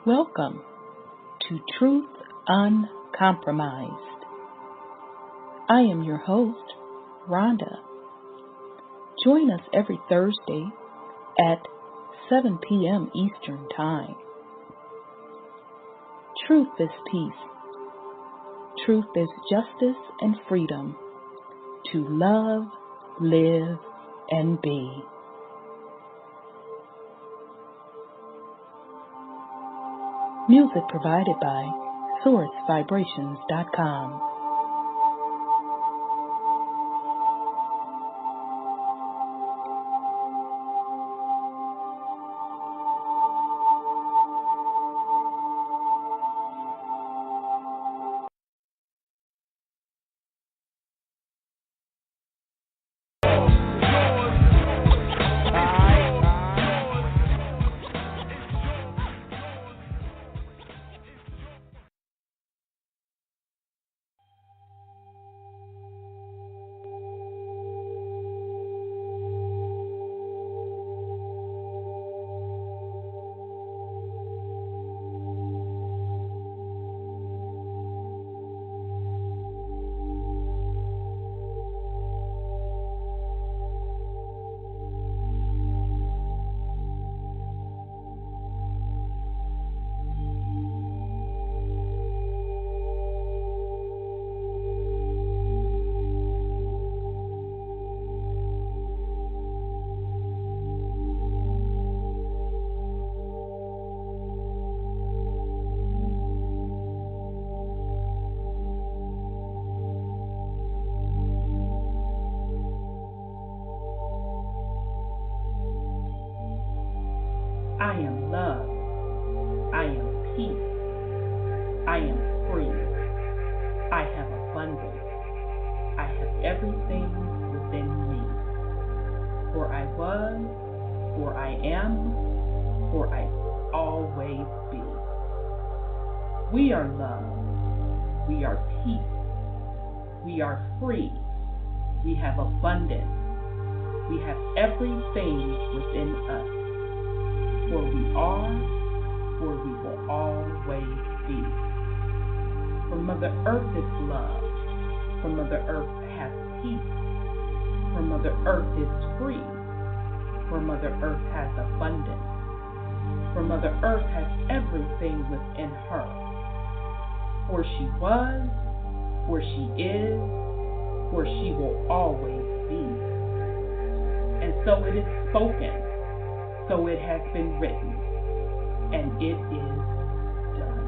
Welcome to Truth Uncompromised. I am your host, Rhonda. Join us every Thursday at 7 p.m. Eastern Time. Truth is peace. Truth is justice and freedom to love, live, and be. Music provided by SourceVibrations.com. I am love. I am peace. I am free. I have abundance. I have everything within me. For I was, for I am, for I always be. We are love. We are peace. We are free. We have abundance. We have everything within us. For we are, for we will always be. For Mother Earth is love. For Mother Earth has peace. For Mother Earth is free. For Mother Earth has abundance. For Mother Earth has everything within her. For she was, for she is, for she will always be. And so it is spoken. So it has been written, and it is done.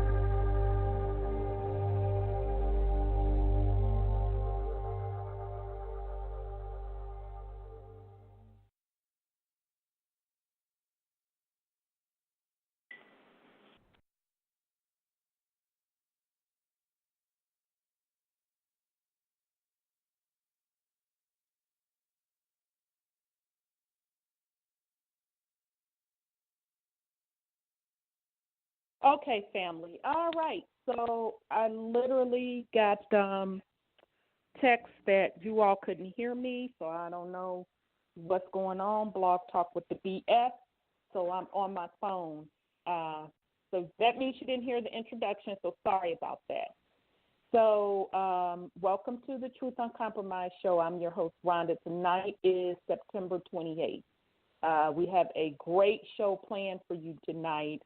Okay, family. All right. So I literally got text that you all couldn't hear me, so I don't know what's going on. Blog Talk with the BS. So I'm on my phone. So that means you didn't hear the introduction, so sorry about that. So welcome to the Truth Uncompromised show. I'm your host, Rhonda. Tonight is September 28th. We have a great show planned for you tonight.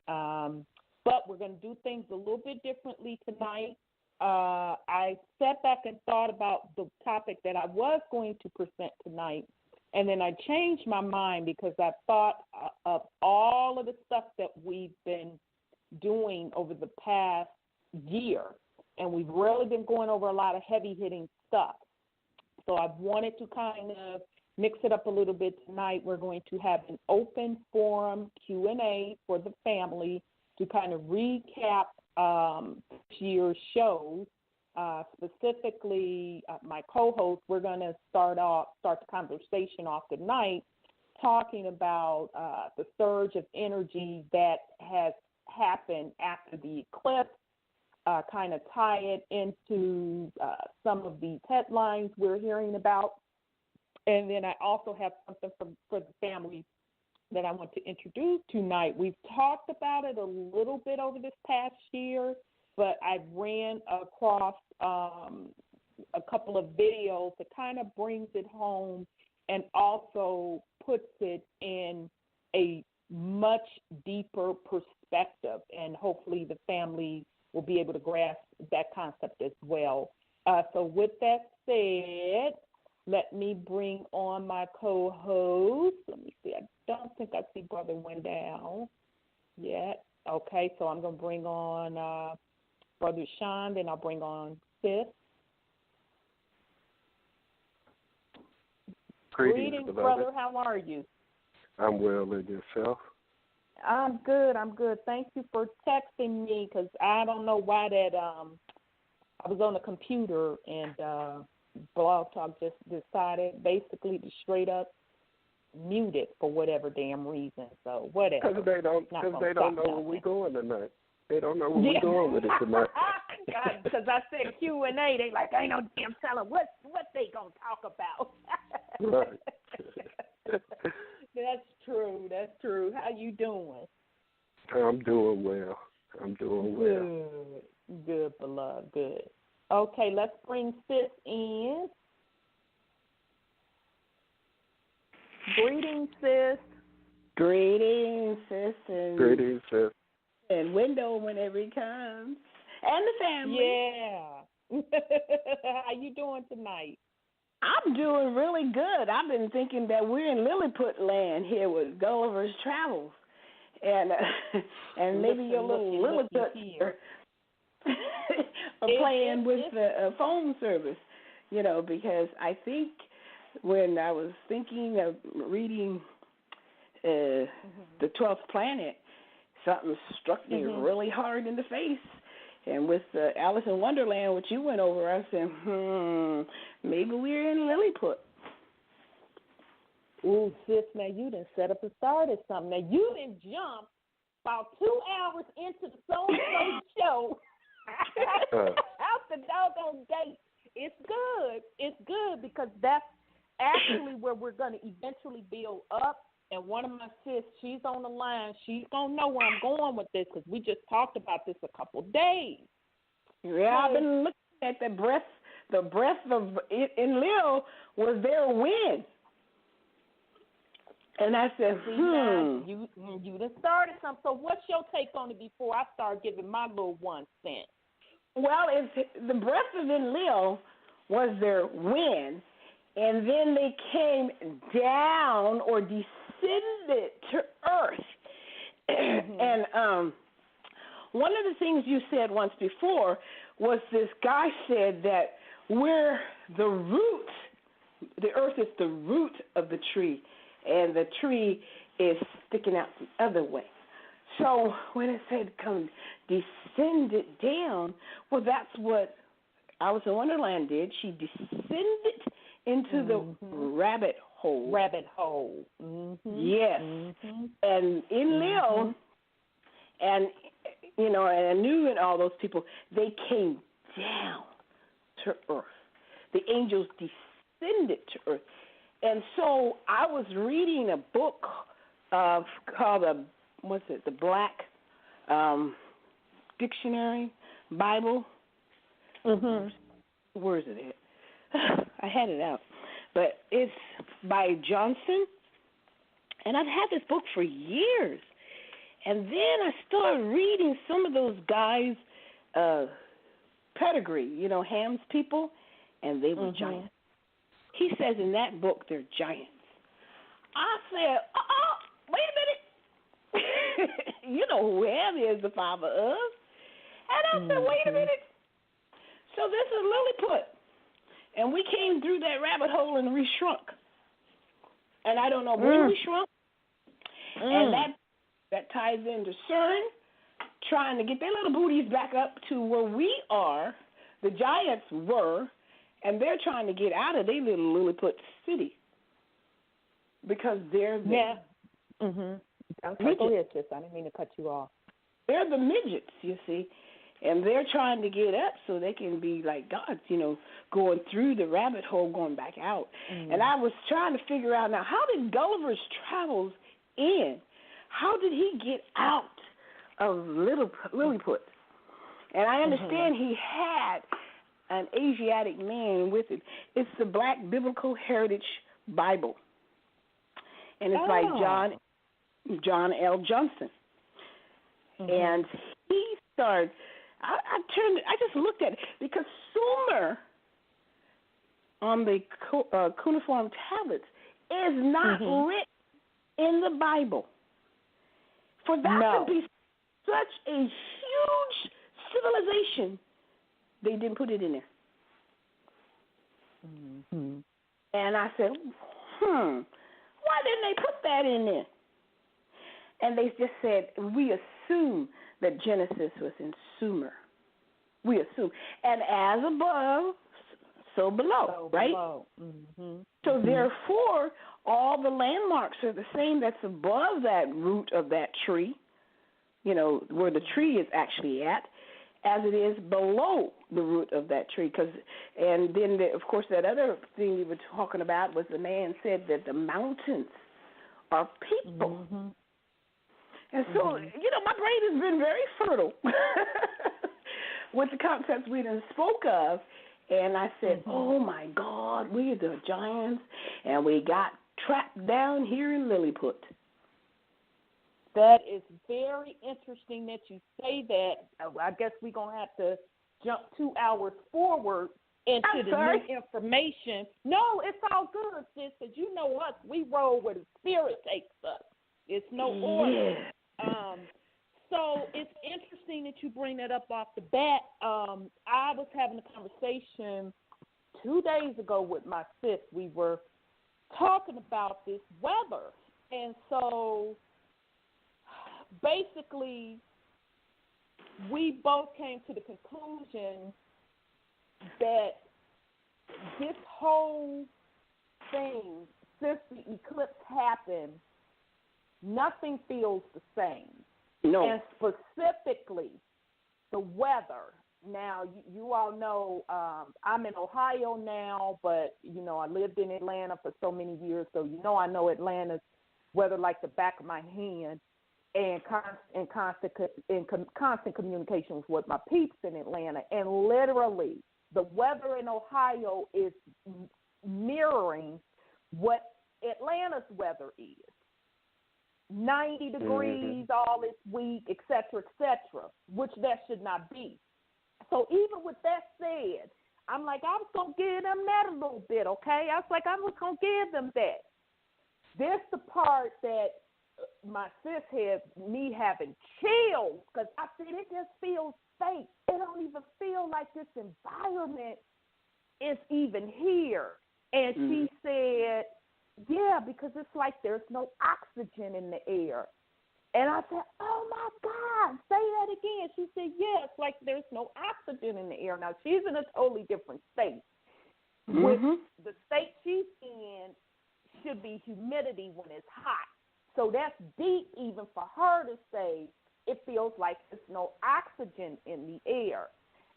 But we're going to do things a little bit differently tonight. I sat back and thought about the topic that I was going to present tonight, and then I changed my mind because I thought of all of the stuff that we've been doing over the past year, and we've really been going over a lot of heavy-hitting stuff. So I wanted to kind of mix it up a little bit tonight. We're going to have an open forum Q&A for the family to kind of recap this year's shows. Specifically, my co-host, we're going to start the conversation off tonight talking about the surge of energy that has happened after the eclipse, kind of tie it into some of these headlines we're hearing about. And then I also have something for the family that I want to introduce tonight. We've talked about it a little bit over this past year, but I ran across a couple of videos that kind of brings it home and also puts it in a much deeper perspective, and hopefully the family will be able to grasp that concept as well. So with that said, let me bring on my co-host. Let me see. I don't think I see Brother Wendell yet. Okay, so I'm going to bring on Brother Sean, then I'll bring on Sis. Greetings, brother. How are you? I'm well, and yourself? I'm good. Thank you for texting me, because I don't know why that I was on the computer and Blog Talk just decided basically to straight up mute it for whatever damn reason. So whatever. Because they don't know where we're going tonight. They don't know where we're going with it tonight. Because I said Q&A, they like, ain't no damn telling what they gonna talk about. Right. That's true. How you doing? I'm doing well. Good, beloved, good. Okay, let's bring Sis in. Greetings, Sis. Greetings, Sis. Greetings, Sis. And Window whenever he comes. And the family. Yeah. How you doing tonight? I'm doing really good. I've been thinking that we're in Lilliput land here with Gulliver's Travels. And maybe your little Lilliput here are playing with the phone service, because I think when I was thinking of reading the 12th Planet, something struck me really hard in the face. And with Alice in Wonderland, which you went over, I said, maybe we're in Lilliput. Ooh, Sis, now you done set up and started something. Now you done jump about 2 hours into the so-and-so show out the doggone gate. It's good because that's actually where we're going to eventually build up. And one of my sis, she's on the line. She's going to know where I'm going with this, because we just talked about this a couple days. Yeah, I've been looking at the breath of in Lil was their win. And I said, You done started something. So what's your take on it before I start giving my little 1 cent? Well, the breath of Enlil was their win, and then they came down or descended to earth. And one of the things you said once before was this guy said that we're the root, the earth is the root of the tree, and the tree is sticking out the other way. So when it said come descended down, well, that's what Alice in Wonderland did. She descended into the rabbit hole. Yes. And Enlil and and Anu and all those people, they came down to earth. The angels descended to earth. And so I was reading a book called the Black Dictionary Bible. Where is it at? I had it out. But it's by Johnson. And I've had this book for years. And then I started reading some of those guys' pedigree, Ham's people, and they were giants. He says in that book they're giants. I said, wait a minute. You know who Ham is, the father of. And I said, wait a minute. So this is Lilliput. And we came through that rabbit hole and we shrunk. And I don't know when we shrunk. And that ties into CERN, trying to get their little booties back up to where we are, the giants were, and they're trying to get out of their little Lilliput city because they're there. Go ahead, sis. I didn't mean to cut you off. They're the midgets, you see, and they're trying to get up so they can be like gods, going through the rabbit hole, going back out. And I was trying to figure out now, how did Gulliver's Travels in? How did he get out of Lilliput? And I understand he had an Asiatic man with it. It's the Black Biblical Heritage Bible, and it's by John L. Johnson. And he started. I just looked at it because Sumer on the cuneiform tablets is not written in the Bible. For that to be such a huge civilization, they didn't put it in there. And I said, why didn't they put that in there? And they just said, we assume that Genesis was in Sumer. We assume. And as above, so below, right? So therefore, all the landmarks are the same that's above that root of that tree, where the tree is actually at, as it is below the root of that tree. And then, of course, that other thing you were talking about was the man said that the mountains are people. And so, my brain has been very fertile with the concepts we done spoke of. And I said, oh, my God, we are the giants, and we got trapped down here in Lilliput. That is very interesting that you say that. I guess we're going to have to jump 2 hours forward into new information. No, it's all good, sis, because you know us. We roll where the spirit takes us. It's no order. So it's interesting that you bring that up off the bat. I was having a conversation 2 days ago with my sis. We were talking about this weather. And so basically we both came to the conclusion that this whole thing, since the eclipse happened, nothing feels the same. No. And specifically, the weather. Now, you all know I'm in Ohio now, but, I lived in Atlanta for so many years, so I know Atlanta's weather like the back of my hand, and constant communication with my peeps in Atlanta. And literally, the weather in Ohio is mirroring what Atlanta's weather is. 90 degrees all this week, et cetera, which that should not be. So even with that said, I'm like, I was going to give them that a little bit, okay? I was like, I was going to give them that. This the part that my sis had me having chills, because I said it just feels fake. It don't even feel like this environment is even here. And she said, yeah, because it's like there's no oxygen in the air. And I said, oh, my God, say that again. She said, yeah, it's like there's no oxygen in the air. Now, she's in a totally different state. With the state she's in should be humidity when it's hot. So that's deep even for her to say it feels like there's no oxygen in the air.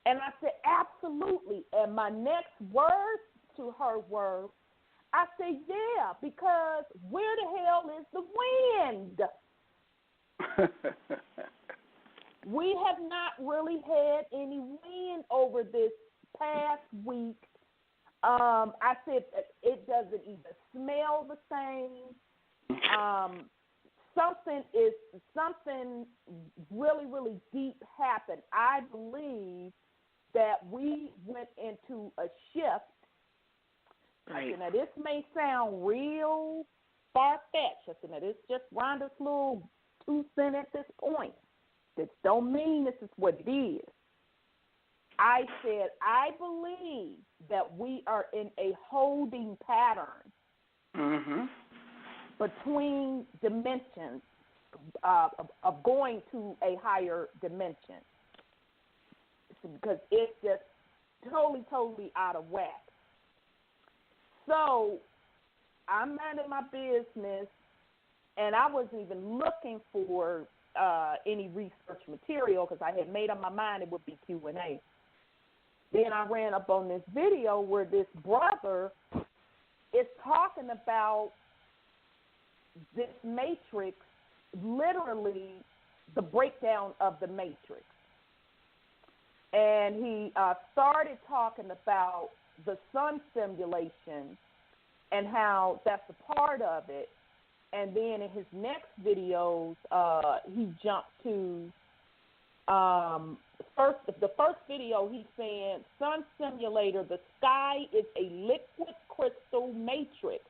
And I said, absolutely. And my next word to her were, I said, yeah, because where the hell is the wind? We have not really had any wind over this past week. I said it doesn't even smell the same. Something really, really deep happened. I believe that we went into a shift. Right. Now, this may sound real far-fetched. Now, this is just Rhonda's little 2 cents at this point. This don't mean this is what it is. I said, I believe that we are in a holding pattern between dimensions of going to a higher dimension, because it's just totally out of whack. So I'm minding my business, and I wasn't even looking for any research material because I had made up my mind it would be Q&A. Then I ran up on this video where this brother is talking about this matrix, literally the breakdown of the matrix. And he started talking about the sun simulation and how that's a part of it. And then in his next videos, he jumped to the first video. He's saying, sun simulator, the sky is a liquid crystal matrix,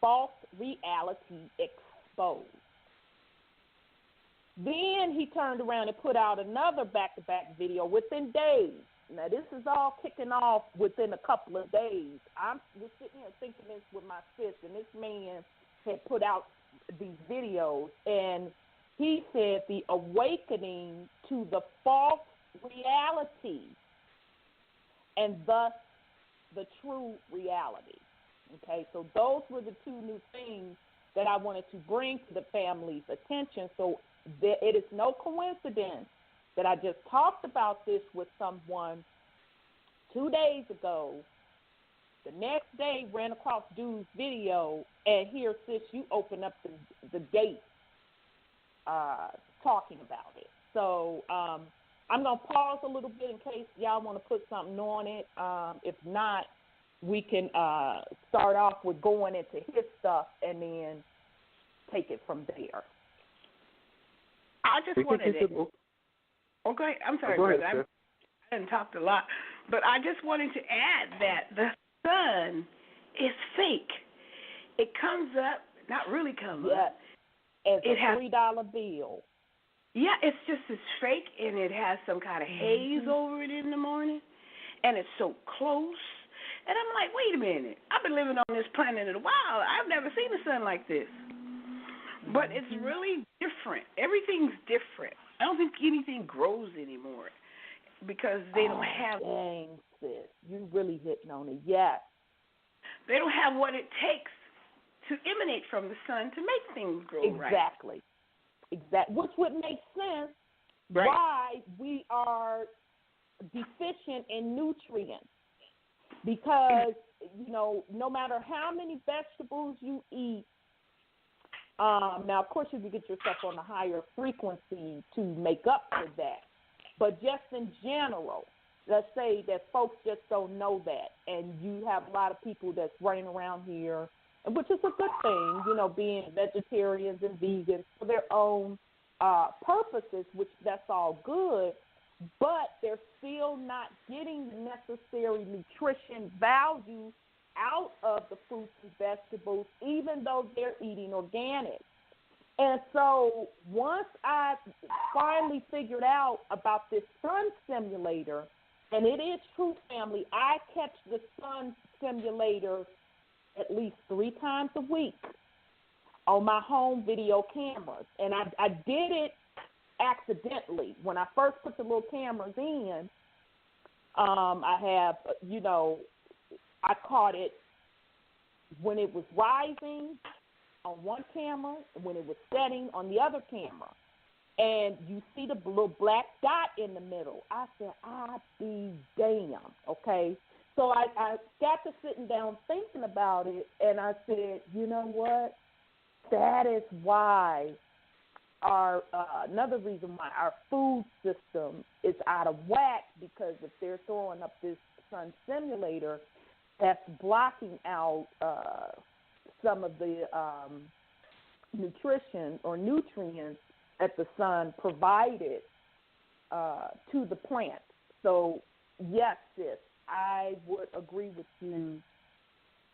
false reality exposed. Then he turned around and put out another back-to-back video within days. Now, this is all kicking off within a couple of days. I'm just sitting here thinking this with my sis, and this man had put out these videos, and he said the awakening to the false reality and thus the true reality. Okay, so those were the two new things that I wanted to bring to the family's attention. So it is no coincidence that I just talked about this with someone 2 days ago. The next day, ran across dude's video, and here, sis, you open up the gate talking about it. So I'm going to pause a little bit in case y'all want to put something on it. If not, we can start off with going into his stuff and then take it from there. I just wanted to. Okay, I'm sorry, brother. I didn't talk a lot, but I just wanted to add that the sun is fake. It comes up, not really comes up. As a $3 bill. Yeah, it's just as fake, and it has some kind of haze over it in the morning, and it's so close. And I'm like, wait a minute. I've been living on this planet a while. I've never seen the sun like this. But it's really different. Everything's different. I don't think anything grows anymore because they don't have. Dang, sis, you really hitting on it. Yes. They don't have what it takes to emanate from the sun to make things grow exactly. Which would make sense why we are deficient in nutrients. Because, no matter how many vegetables you eat, now, of course, you can get yourself on a higher frequency to make up for that. But just in general, let's say that folks just don't know that, and you have a lot of people that's running around here, which is a good thing, being vegetarians and vegans for their own purposes, which that's all good, but they're still not getting the necessary nutrition value out of the fruits and vegetables, even though they're eating organic. And so once I finally figured out about this sun simulator, and it is true, family, I catch the sun simulator at least 3 times a week on my home video cameras. And I did it accidentally. When I first put the little cameras in, I have, I caught it when it was rising on one camera, and when it was setting on the other camera. And you see the little black dot in the middle. I said, I be damn, okay? So I got to sitting down thinking about it, and I said, you know what? That is why another reason why our food system is out of whack, because if they're throwing up this sun simulator, that's blocking out some of the nutrition or nutrients that the sun provided to the plant. So, yes, sis, I would agree with you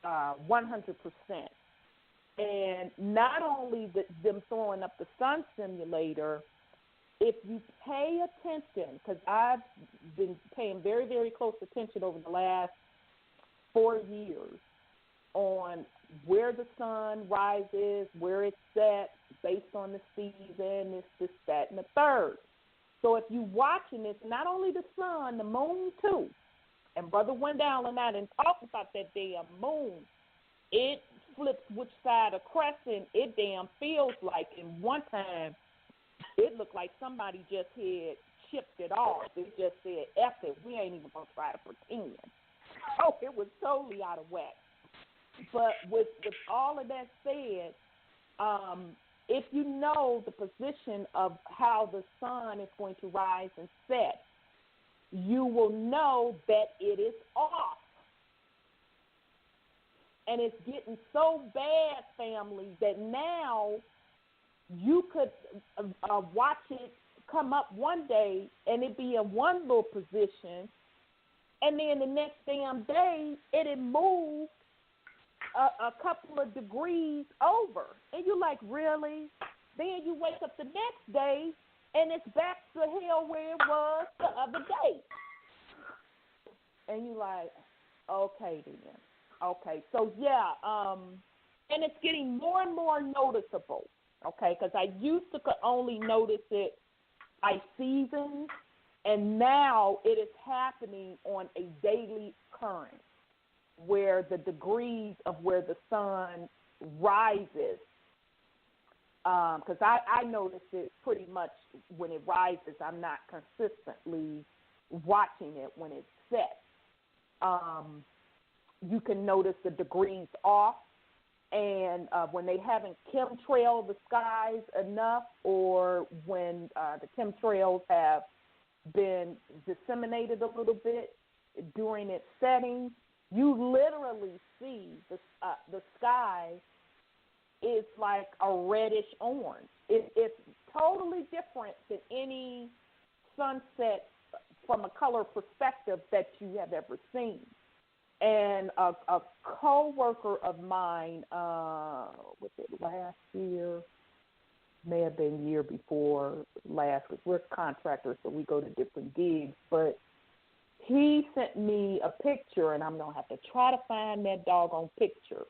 100%. And not only them throwing up the sun simulator, if you pay attention, because I've been paying very, very close attention over the last 4 years on where the sun rises, where it sets, based on the season, this, that, and the third. So if you're watching this, not only the sun, the moon too, and Brother Wendell and I didn't talk about that damn moon, it flips which side of crescent it damn feels like. And one time, it looked like somebody just had chipped it off. It just said, F it, we ain't even going to try to pretend. Oh, it was totally out of whack. But with all of that said, if you know the position of how the sun is going to rise and set, you will know that it is off. And it's getting so bad, family, that now you could watch it come up one day and it be in one little position, and then the next damn day it had moved a couple of degrees over. And you're like, really? Then you wake up the next day and it's back to hell where it was the other day. And you're like, okay then. Okay, so yeah, and it's getting more and more noticeable, okay, because I used to only notice it by seasons, and now it is happening on a daily occurrence where the degrees of where the sun rises, because I notice it pretty much when it rises. I'm not consistently watching it when it's set. You can notice the degrees off, and when they haven't chemtrailed the skies enough, or when the chemtrails have been disseminated a little bit during its setting, you literally see the sky is like a reddish orange. It's totally different than any sunset from a color perspective that you have ever seen. And a co-worker of mine, was it last year? May have been year before last, because we're contractors, so we go to different gigs. But he sent me a picture, and I'm going to have to try to find that doggone picture.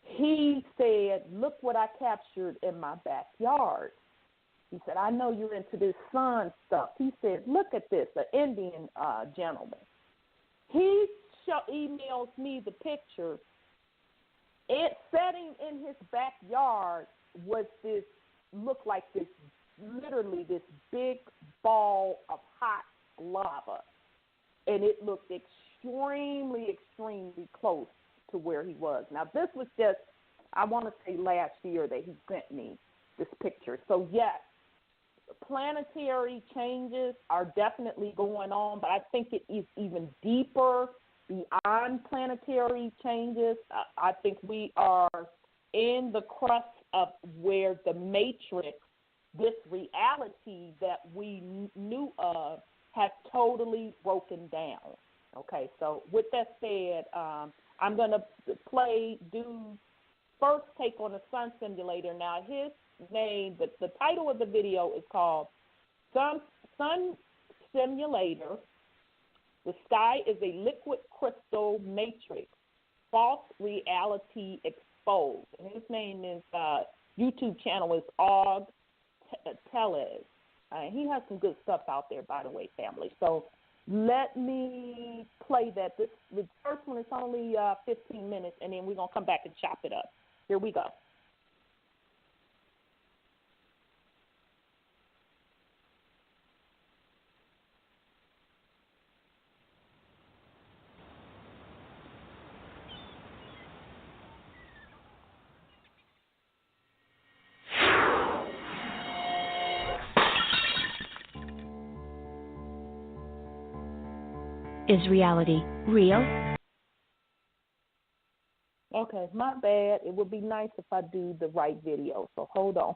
He said, look what I captured in my backyard. He said, I know you're into this sun stuff. He said, look at this, an Indian gentleman. He emails me the picture. It setting in his backyard was looked like literally this big ball of hot lava. And it looked extremely, extremely close to where he was. Now, this was just, I want to say last year that he sent me this picture. So, yes, planetary changes are definitely going on, but I think it is even deeper beyond planetary changes. I think we are in the crust of where the matrix, this reality that we knew of, has totally broken down. Okay, so with that said, I'm going to do first take on the sun simulator. Now, his name, the title of the video is called Sun Simulator. The sky is a liquid crystal matrix, false reality exposed. And his name is, YouTube channel is Og Teles. He has some good stuff out there, by the way, family. So let me play that. The first one is only 15 minutes, and then we're going to come back and chop it up. Here we go. Is reality real? Okay, my bad. It would be nice if I do the right video, so hold on.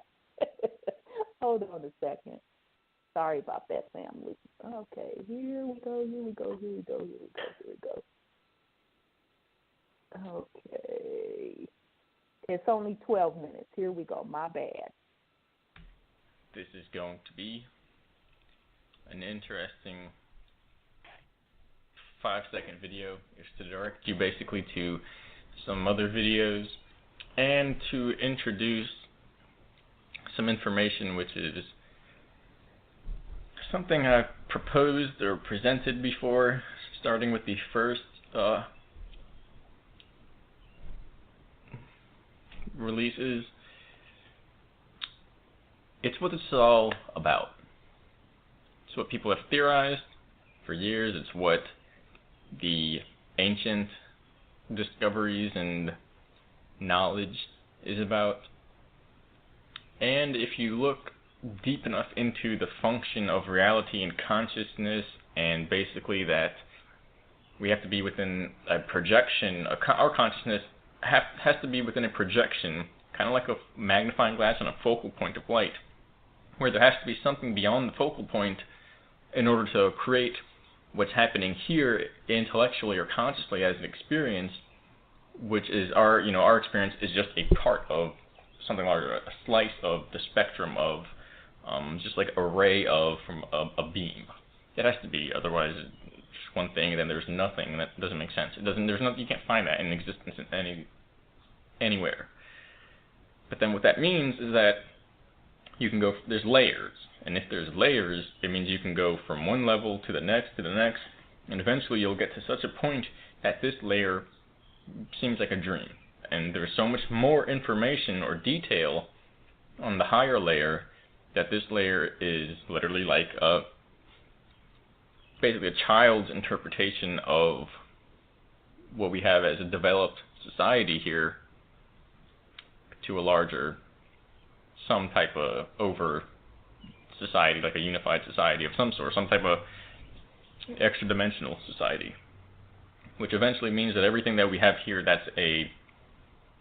Hold on a second. Sorry about that, family. Okay, here we go. Okay. It's only 12 minutes. Here we go. My bad. This is going to be an interesting 5-second video. Is to direct you basically to some other videos and to introduce some information which is something I've proposed or presented before, starting with the first releases. It's what it's all about. It's what people have theorized for years. It's what the ancient discoveries and knowledge is about. And if you look deep enough into the function of reality and consciousness, and basically that we have to be within a projection, our consciousness has to be within a projection, kind of like a magnifying glass on a focal point of light, where there has to be something beyond the focal point in order to create what's happening here intellectually or consciously as an experience, which is our experience is just a part of something larger, a slice of the spectrum of just like a ray from a beam. It has to be, otherwise it's just one thing and then there's nothing, and that doesn't make sense. There's nothing, you can't find that in existence in anywhere. But then what that means is that you can go, there's layers, and if there's layers, it means you can go from one level to the next, and eventually you'll get to such a point that this layer seems like a dream, and there's so much more information or detail on the higher layer that this layer is literally like basically a child's interpretation of what we have as a developed society here to a larger, some type of over society, like a unified society of some sort, some type of extra-dimensional society, which eventually means that everything that we have here that's a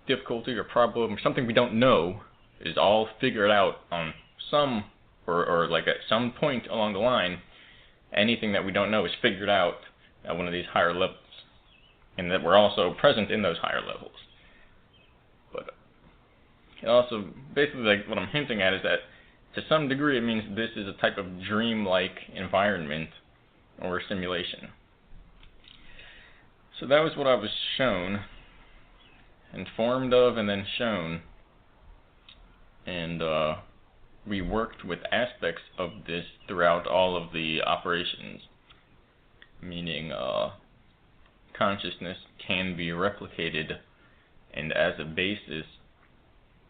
difficulty or problem or something we don't know is all figured out on some, or like at some point along the line. Anything that we don't know is figured out at one of these higher levels, and that we're also present in those higher levels. But it also, basically, like what I'm hinting at is that to some degree it means this is a type of dream-like environment or simulation. So that was what I was shown, informed of, and then shown. And we worked with aspects of this throughout all of the operations, meaning consciousness can be replicated, and as a basis,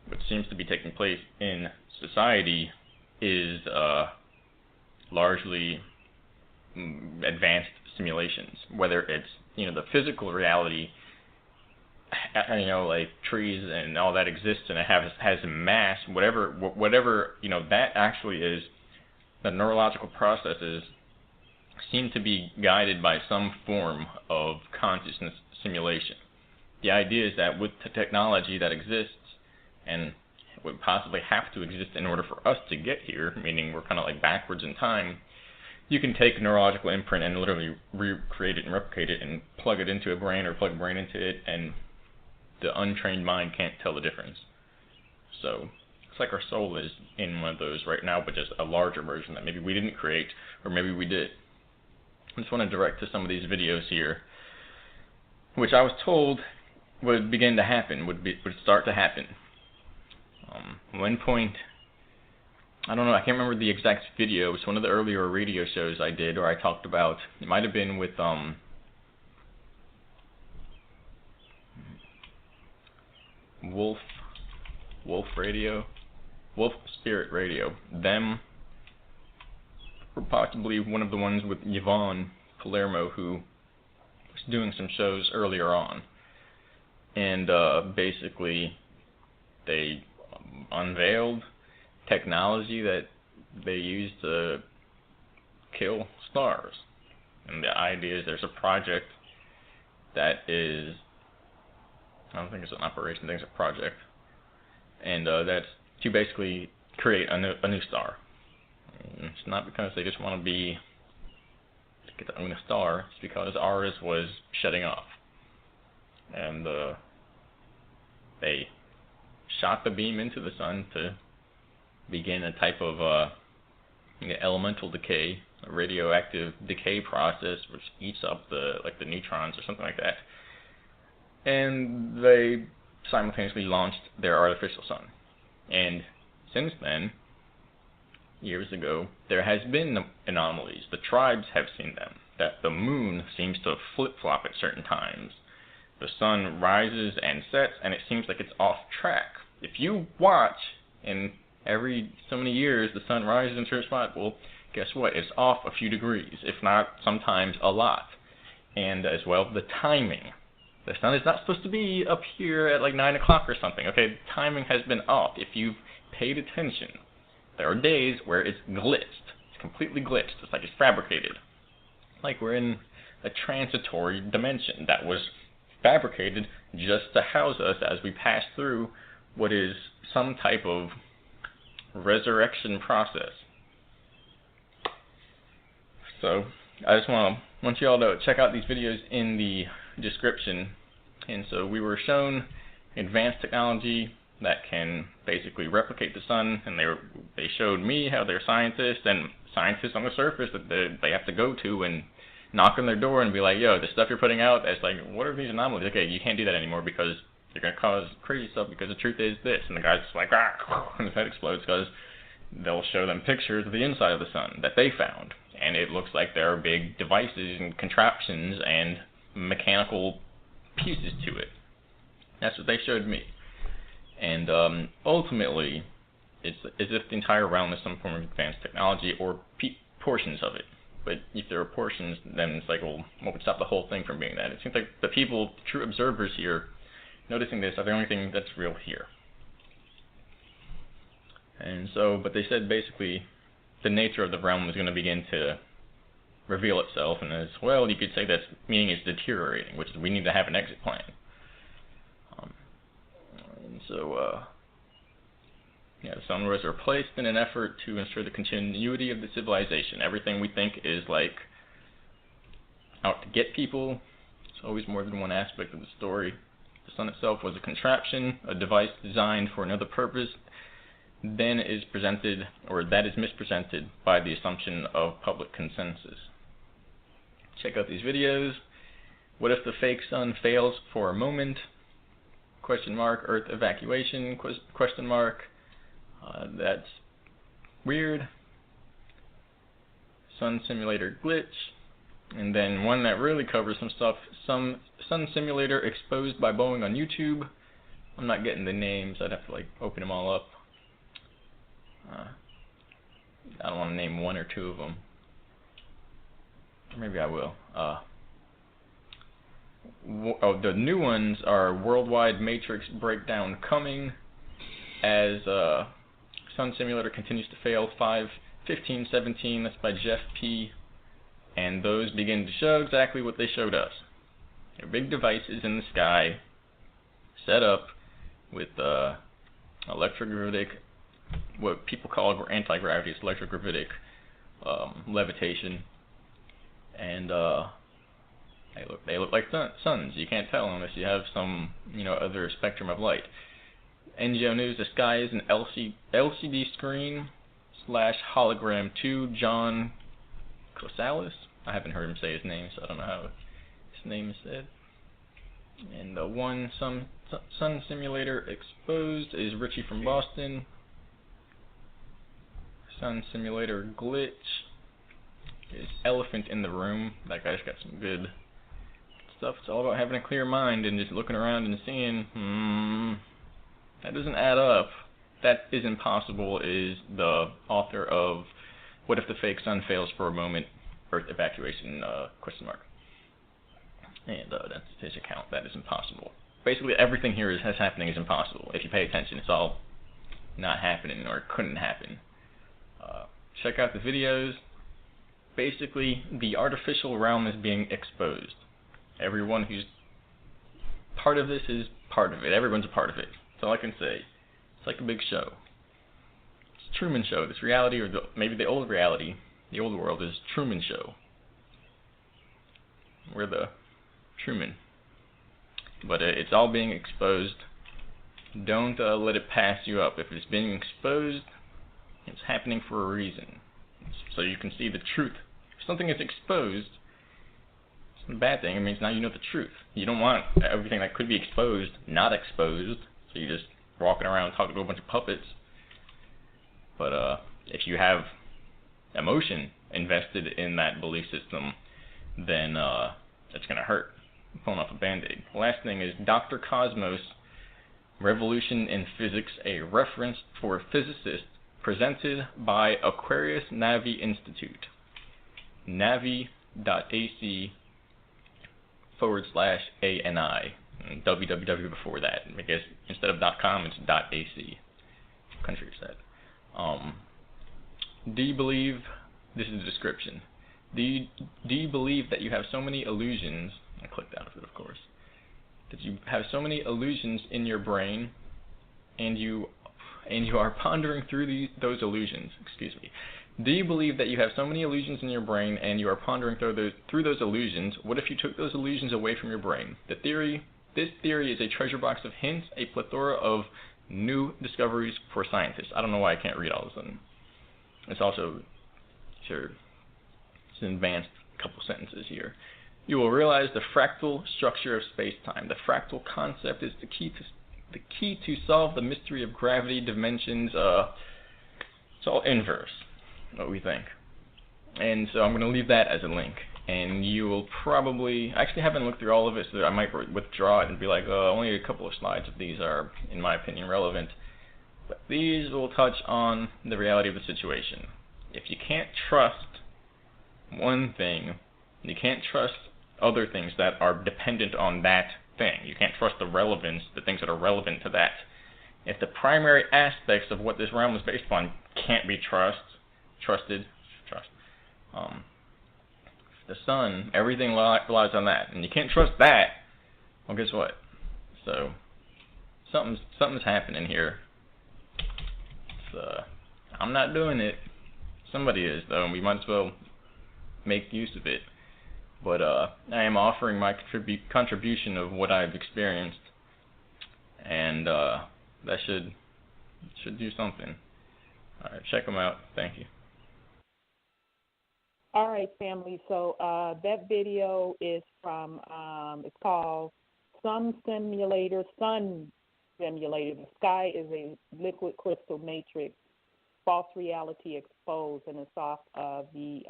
what seems to be taking place in society is largely advanced simulations, whether it's the physical reality, like trees and all that exists and it has mass, whatever that actually is. The neurological processes seem to be guided by some form of consciousness simulation. The idea is that with the technology that exists and would possibly have to exist in order for us to get here, meaning we're kind of like backwards in time, you can take a neurological imprint and literally recreate it and replicate it and plug it into a brain or plug a brain into it, and the untrained mind can't tell the difference. So it's like our soul is in one of those right now, but just a larger version that maybe we didn't create, or maybe we did. I just want to direct to some of these videos here, which I was told would begin to happen, would start to happen. One point, I don't know, I can't remember the exact video. It was one of the earlier radio shows I did, or I talked about. It might have been with Wolf Spirit Radio. Them were possibly one of the ones with Yvonne Palermo, who was doing some shows earlier on, and basically they unveiled technology that they use to kill stars. And the idea is there's a project that is, I don't think it's an operation, I think it's a project, and that's to basically create a new star. And it's not because they just want to get to own a star, it's because ours was shutting off. And they shot the beam into the sun to begin a type of elemental decay, a radioactive decay process, which eats up the neutrons or something like that. And they simultaneously launched their artificial sun. And since then, years ago, there has been anomalies. The tribes have seen them, that the moon seems to flip-flop at certain times. The sun rises and sets, and it seems like it's off track. If you watch, and every so many years the sun rises in a certain spot, well, guess what? It's off a few degrees, if not sometimes a lot. And as well, the timing. The sun is not supposed to be up here at like 9 o'clock or something. Okay, the timing has been off. If you've paid attention, there are days where it's glitched. It's completely glitched. It's like it's fabricated. Like we're in a transitory dimension that was fabricated just to house us as we pass through what is some type of resurrection process. So I just want you all to check out these videos in the description. And so we were shown advanced technology that can basically replicate the sun, and they showed me how they're scientists on the surface that they have to go to and knock on their door and be like, yo, the stuff you're putting out, it's like, what are these anomalies? Okay, you can't do that anymore because you're going to cause crazy stuff, because the truth is this. And the guy's just like, ah, and his head explodes, because they'll show them pictures of the inside of the sun that they found, and it looks like there are big devices and contraptions and mechanical pieces to it. That's what they showed me. And ultimately, it's as if the entire realm is some form of advanced technology, or portions of it. But if there are portions, then it's like, well, what would stop the whole thing from being that? It seems like the people, true observers here, noticing this, are the only thing that's real here. And so, but they said basically the nature of the realm is going to begin to reveal itself, and as well, you could say that meaning is deteriorating, which is we need to have an exit plan. And so, the sun was replaced in an effort to ensure the continuity of the civilization. Everything we think is like out to get people. It's always more than one aspect of the story. The sun itself was a contraption, a device designed for another purpose, then is presented, or that is mispresented by the assumption of public consensus. Check out these videos. What if the fake sun fails for a moment? Question mark. Earth evacuation? Question mark. That's weird. Sun simulator glitch. And then one that really covers some stuff. Some sun simulator exposed by Boeing on YouTube. I'm not getting the names. I'd have to open them all up. I don't want to name one or two of them. Maybe I will. The new ones are Worldwide Matrix Breakdown coming, as Sun Simulator continues to fail. 5/15/17. That's by Jeff P. And those begin to show exactly what they showed us. They're big devices in the sky, set up with electrogravitic, what people call anti-gravity. It's electrogravitic levitation, and they look like suns. You can't tell unless you have some other spectrum of light. NGO News: the sky is an LCD screen / hologram to John Cosalis. I haven't heard him say his name, so I don't know how his name is said. And the one sun simulator exposed is Richie from Boston. Sun simulator glitch is Elephant in the Room. That guy's got some good stuff. It's all about having a clear mind and just looking around and seeing, that doesn't add up. That is impossible, is the author of What If the Fake Sun Fails for a Moment? Earth Evacuation, question mark. And that's his account. That is impossible. Basically, everything here is happening is impossible. If you pay attention, it's all not happening, or it couldn't happen. Check out the videos. Basically, the artificial realm is being exposed. Everyone who's part of this is part of it. Everyone's a part of it. That's all I can say. It's like a big show. It's Truman Show. This reality, or maybe the old reality, the old world, is Truman Show. We're the Truman. But it's all being exposed. Don't let it pass you up. If it's being exposed, it's happening for a reason. So you can see the truth. If something is exposed, it's a bad thing. It means now you know the truth. You don't want everything that could be exposed not exposed. So you're just walking around talking to a bunch of puppets. But if you have emotion invested in that belief system, then it's going to hurt. I'm pulling off a Band-Aid. The last thing is Dr. Cosmos, Revolution in Physics, a reference for physicists, presented by Aquarius Navi Institute. Navi.ac /ANI. And www before that. I guess instead of .com, it's .ac. country said. Do you believe, this is the description, do you believe that you have so many illusions, I clicked out of it of course, that you have so many illusions in your brain and you are pondering through those illusions, Do you believe that you have so many illusions in your brain and you are pondering through those illusions? What if you took those illusions away from your brain? This theory is a treasure box of hints, a plethora of new discoveries for scientists. I don't know why I can't read all of them. It's also, it's an advanced couple sentences here. You will realize the fractal structure of space-time. The fractal concept is the key to solve the mystery of gravity, dimensions. It's all inverse, what we think. And so I'm going to leave that as a link. And you will probably, I actually haven't looked through all of it, so I might withdraw it and be like, only a couple of slides of these are, in my opinion, relevant. But these will touch on the reality of the situation. If you can't trust one thing, you can't trust other things that are dependent on that thing. You can't trust the things that are relevant to that. If the primary aspects of what this realm is based upon can't be trusted, the sun, everything relies on that, and you can't trust that, well, guess what? So, something's happening here. I'm not doing it. Somebody is, though, and we might as well make use of it. But I am offering my contribution of what I've experienced, and that should do something. All right, check them out. Thank you. All right, family. So that video is from, it's called Sun Simulator. The Sky is a Liquid Crystal Matrix, False Reality Exposed, and it's off of the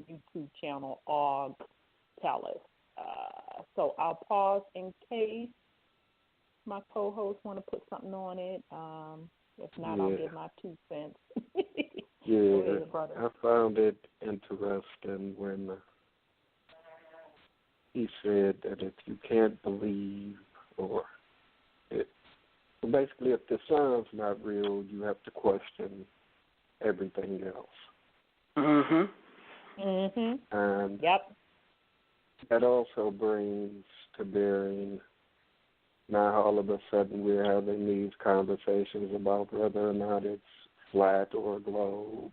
YouTube channel Og Tellus. So I'll pause in case my co-hosts want to put something on it. If not, I'll give my 2 cents. Yeah, I found it interesting when he said that if you can't believe basically if the sun's not real, you have to question everything else. And that also brings to bearing now all of a sudden we're having these conversations about whether or not it's flat or a globe.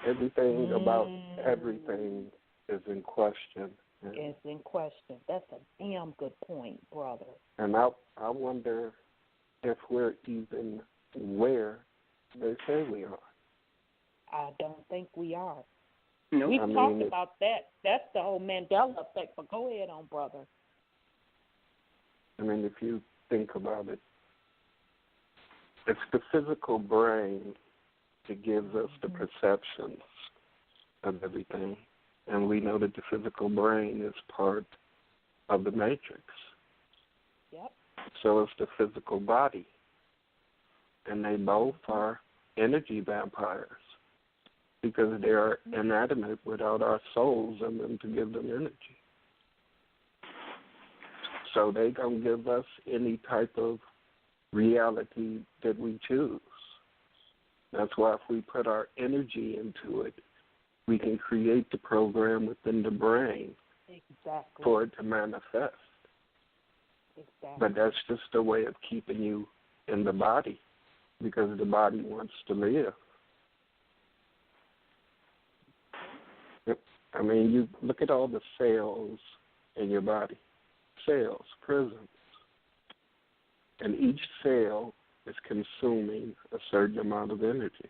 Everything about everything is in question. It's in question. That's a damn good point, brother. And I wonder if we're even where they say we are. I don't think we are. No. We've talked about that. That's the whole Mandela effect, but go ahead on, brother. I mean, if you think about it, it's the physical brain that gives us the perceptions of everything. And we know that the physical brain is part of the matrix. Yep. So it's the physical body. And they both are energy vampires because they are inanimate without our souls in them to give them energy. So they don't give us any type of reality that we choose. That's why if we put our energy into it, we can create the program within the brain for it to manifest. But that's just a way of keeping you in the body because the body wants to live. I mean, you look at all the cells in your body. Cells, prisons. And each cell is consuming a certain amount of energy.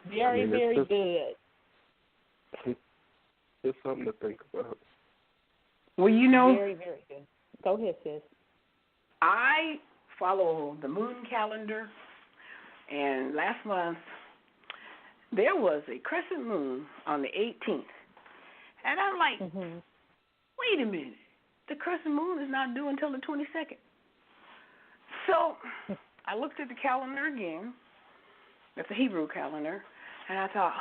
Very good. It's something to think about. Well, you know, very, very good. Go ahead, sis. I follow the moon calendar, and last month there was a crescent moon on the 18th. And I'm like, wait a minute, the crescent moon is not due until the 22nd. So I looked at the calendar again, that's the Hebrew calendar, and I thought,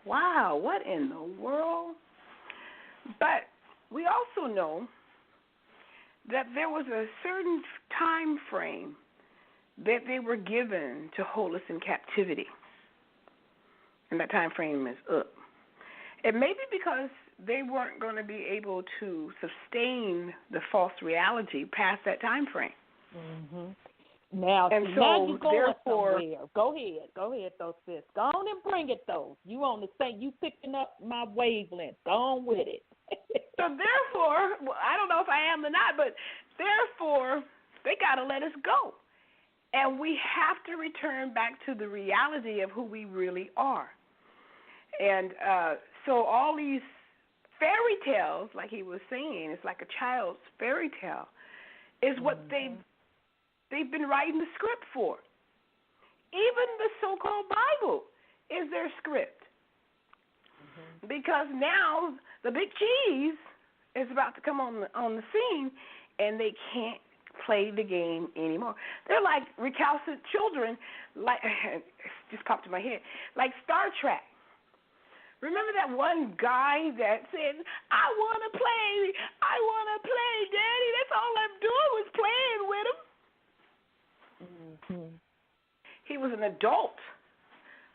wow, what in the world? But we also know that there was a certain time frame that they were given to hold us in captivity. And that time frame is up. It may be because they weren't going to be able to sustain the false reality past that time frame. Mm-hmm. Now, and so so now you're going therefore, somewhere. Go ahead, though, sis. Go on and bring it, though. You on the same, you picking up my wavelength. Go on with it. So therefore, well, I don't know if I am or not, but therefore, they got to let us go. And we have to return back to the reality of who we really are. And so all these fairy tales, like he was saying, it's like a child's fairy tale, is what they've been writing the script for. Even the so-called Bible is their script. Because now the big cheese is about to come on the scene, and they can't play the game anymore. They're like recalcitrant children, like it just popped in my head, like Star Trek. Remember that one guy that said, I want to play, Daddy. That's all I'm doing was playing with him. He was an adult,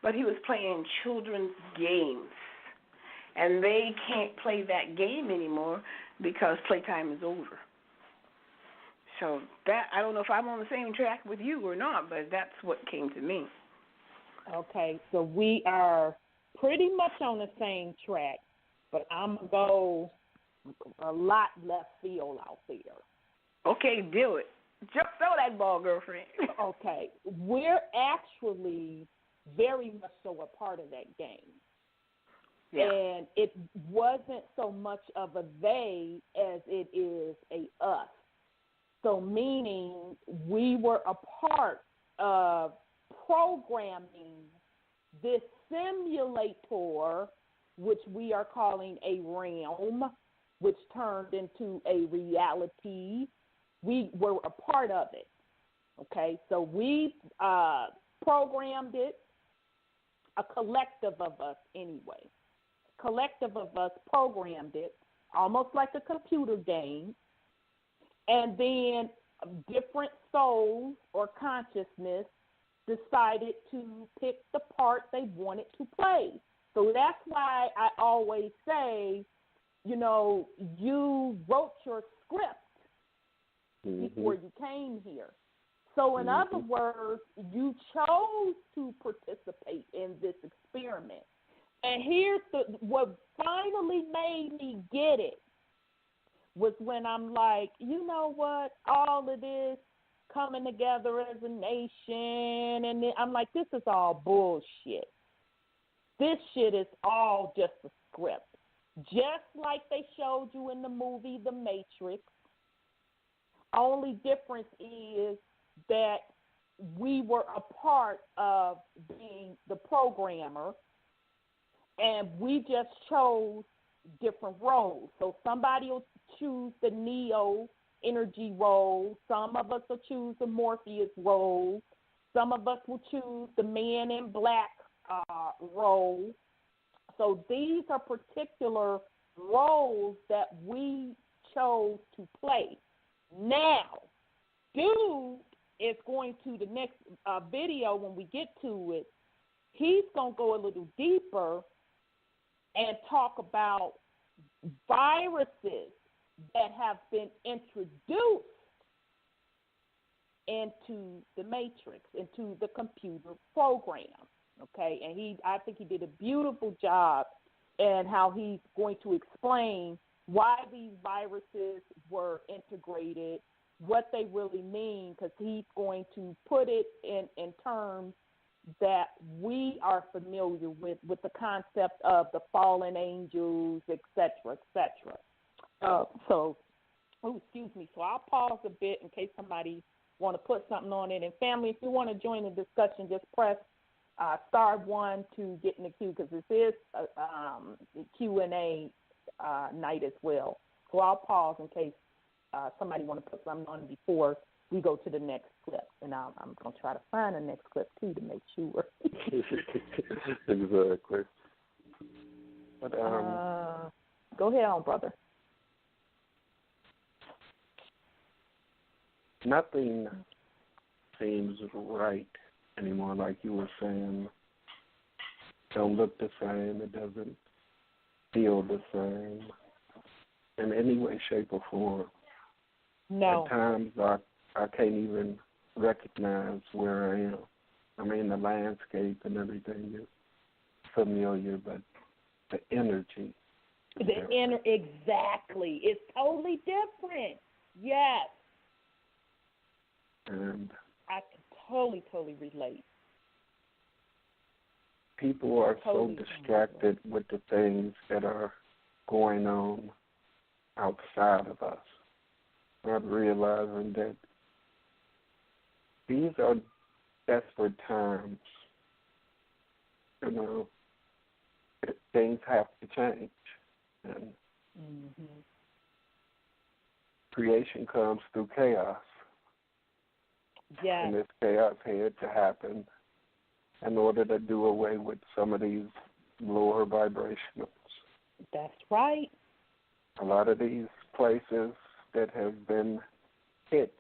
but he was playing children's games. And they can't play that game anymore because playtime is over. So that, I don't know if I'm on the same track with you or not, but that's what came to me. Okay, so we are pretty much on the same track, but I'm going to go a lot left field out there. Okay, do it. Just throw that ball, girlfriend. Okay, we're actually very much so a part of that game. Yeah. And it wasn't so much of a they as it is a us. So meaning we were a part of programming this simulator, which we are calling a realm, which turned into a reality. We were a part of it. Okay, so we programmed it, a collective of us anyway. Collective of us programmed it, almost like a computer game, and then different souls or consciousness decided to pick the part they wanted to play. So that's why I always say, you know, you wrote your script before you came here. So in other words, you chose to participate in this experiment. And here's what finally made me get it was when I'm like, you know what, all of this coming together as a nation, and then I'm like, this is all bullshit. This shit is all just a script. Just like they showed you in the movie The Matrix. Only difference is that we were a part of being the programmer, and we just chose different roles. So somebody will choose the Neo energy role. Some of us will choose the Morpheus role. Some of us will choose the Man in Black role. So these are particular roles that we chose to play. Now, dude is going to the next video when we get to it. He's going to go a little deeper and talk about viruses that have been introduced into the matrix, into the computer program. Okay, and I think he did a beautiful job in how he's going to explain why these viruses were integrated, what they really mean, because he's going to put it in terms that we are familiar with the concept of the fallen angels, et cetera, et cetera. So I'll pause a bit in case somebody want to put something on it. And family, if you want to join the discussion, just press *1 to get in the queue, because this is the Q&A night as well. So I'll pause in case somebody want to put something on before we go to the next clip. And I'm going to try to find the next clip, too, to make sure. Exactly. But, go ahead on, brother. nothing seems right anymore, like you were saying. Don't look the same. It doesn't feel the same in any way, shape, or form. No. At times, I can't even recognize where I am. I mean, the landscape and everything is familiar, but the energy. Exactly. It's totally different. Yes. And I can totally relate. people are so distracted with the things that are going on outside of us, not realizing that these are desperate times. You know, things have to change. And creation comes through chaos. Yes. And this chaos had to happen in order to do away with some of these lower vibrationals. That's right. A lot of these places that have been hit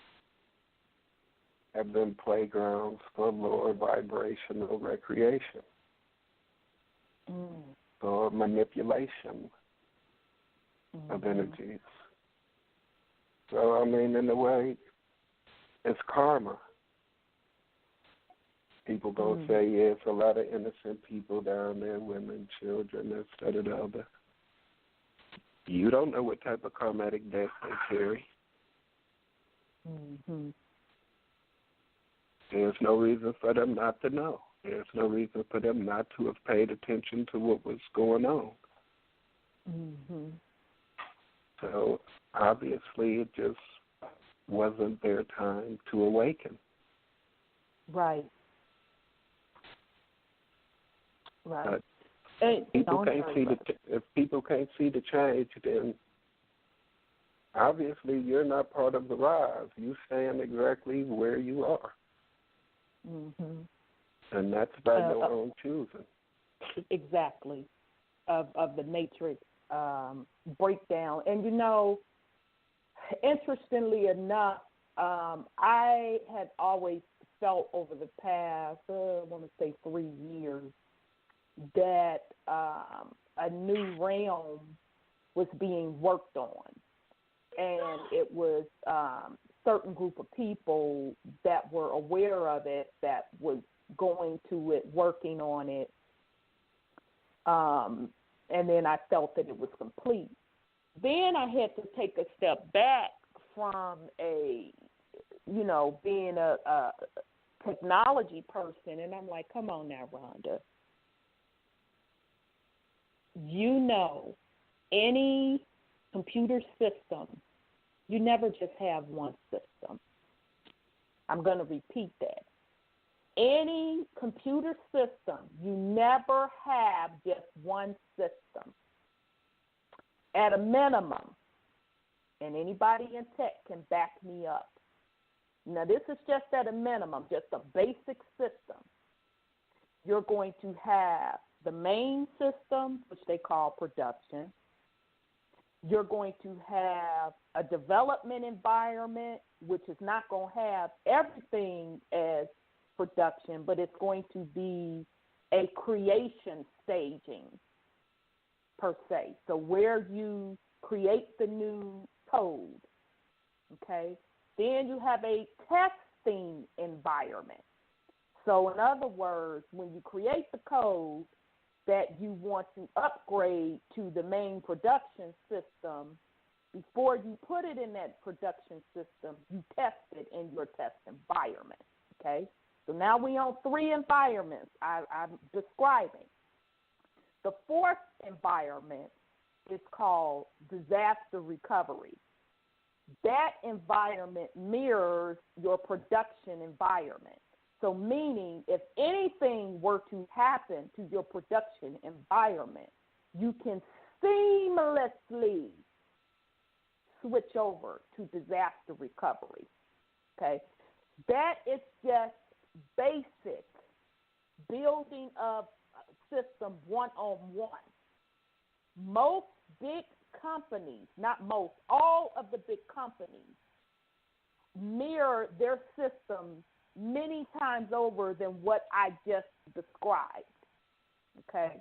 have been playgrounds for lower vibrational recreation, for manipulation of energies. So, I mean, in a way, it's karma. People gonna say, yeah, it's a lot of innocent people down there, women, children, this, that, or the other. You don't know what type of karmatic debt they carry. There's no reason for them not to know. There's no reason for them not to have paid attention to what was going on. So obviously it just wasn't their time to awaken. Right. But people can't see if people can't see the change, then obviously you're not part of the rise. You stand exactly where you are. And that's by your own choosing. Exactly. Of the matrix breakdown. And, you know, interestingly enough, I had always felt over the past, I want to say 3 years, that a new realm was being worked on. And it was certain group of people that were aware of it, that was going to it, working on it. And then I felt that it was complete. Then I had to take a step back from being a technology person. And I'm like, come on now, Rhonda. You know, any computer system, you never just have one system. I'm going to repeat that. Any computer system, you never have just one system. At a minimum, and anybody in tech can back me up. Now, this is just at a minimum, just a basic system. You're going to have the main system, which they call production. You're going to have a development environment, which is not going to have everything as production, but it's going to be a creation staging, per se. So where you create the new code, okay? Then you have a testing environment. So in other words, when you create the code that you want to upgrade to the main production system, before you put it in that production system, you test it in your test environment, okay? So now we on 3 environments I'm describing. The 4th environment is called disaster recovery. That environment mirrors your production environment. So meaning if anything were to happen to your production environment, you can seamlessly switch over to disaster recovery, okay? That is just basic building of system one-on-one. Most big companies, not most, all of the big companies mirror their systems many times over than what I just described, okay?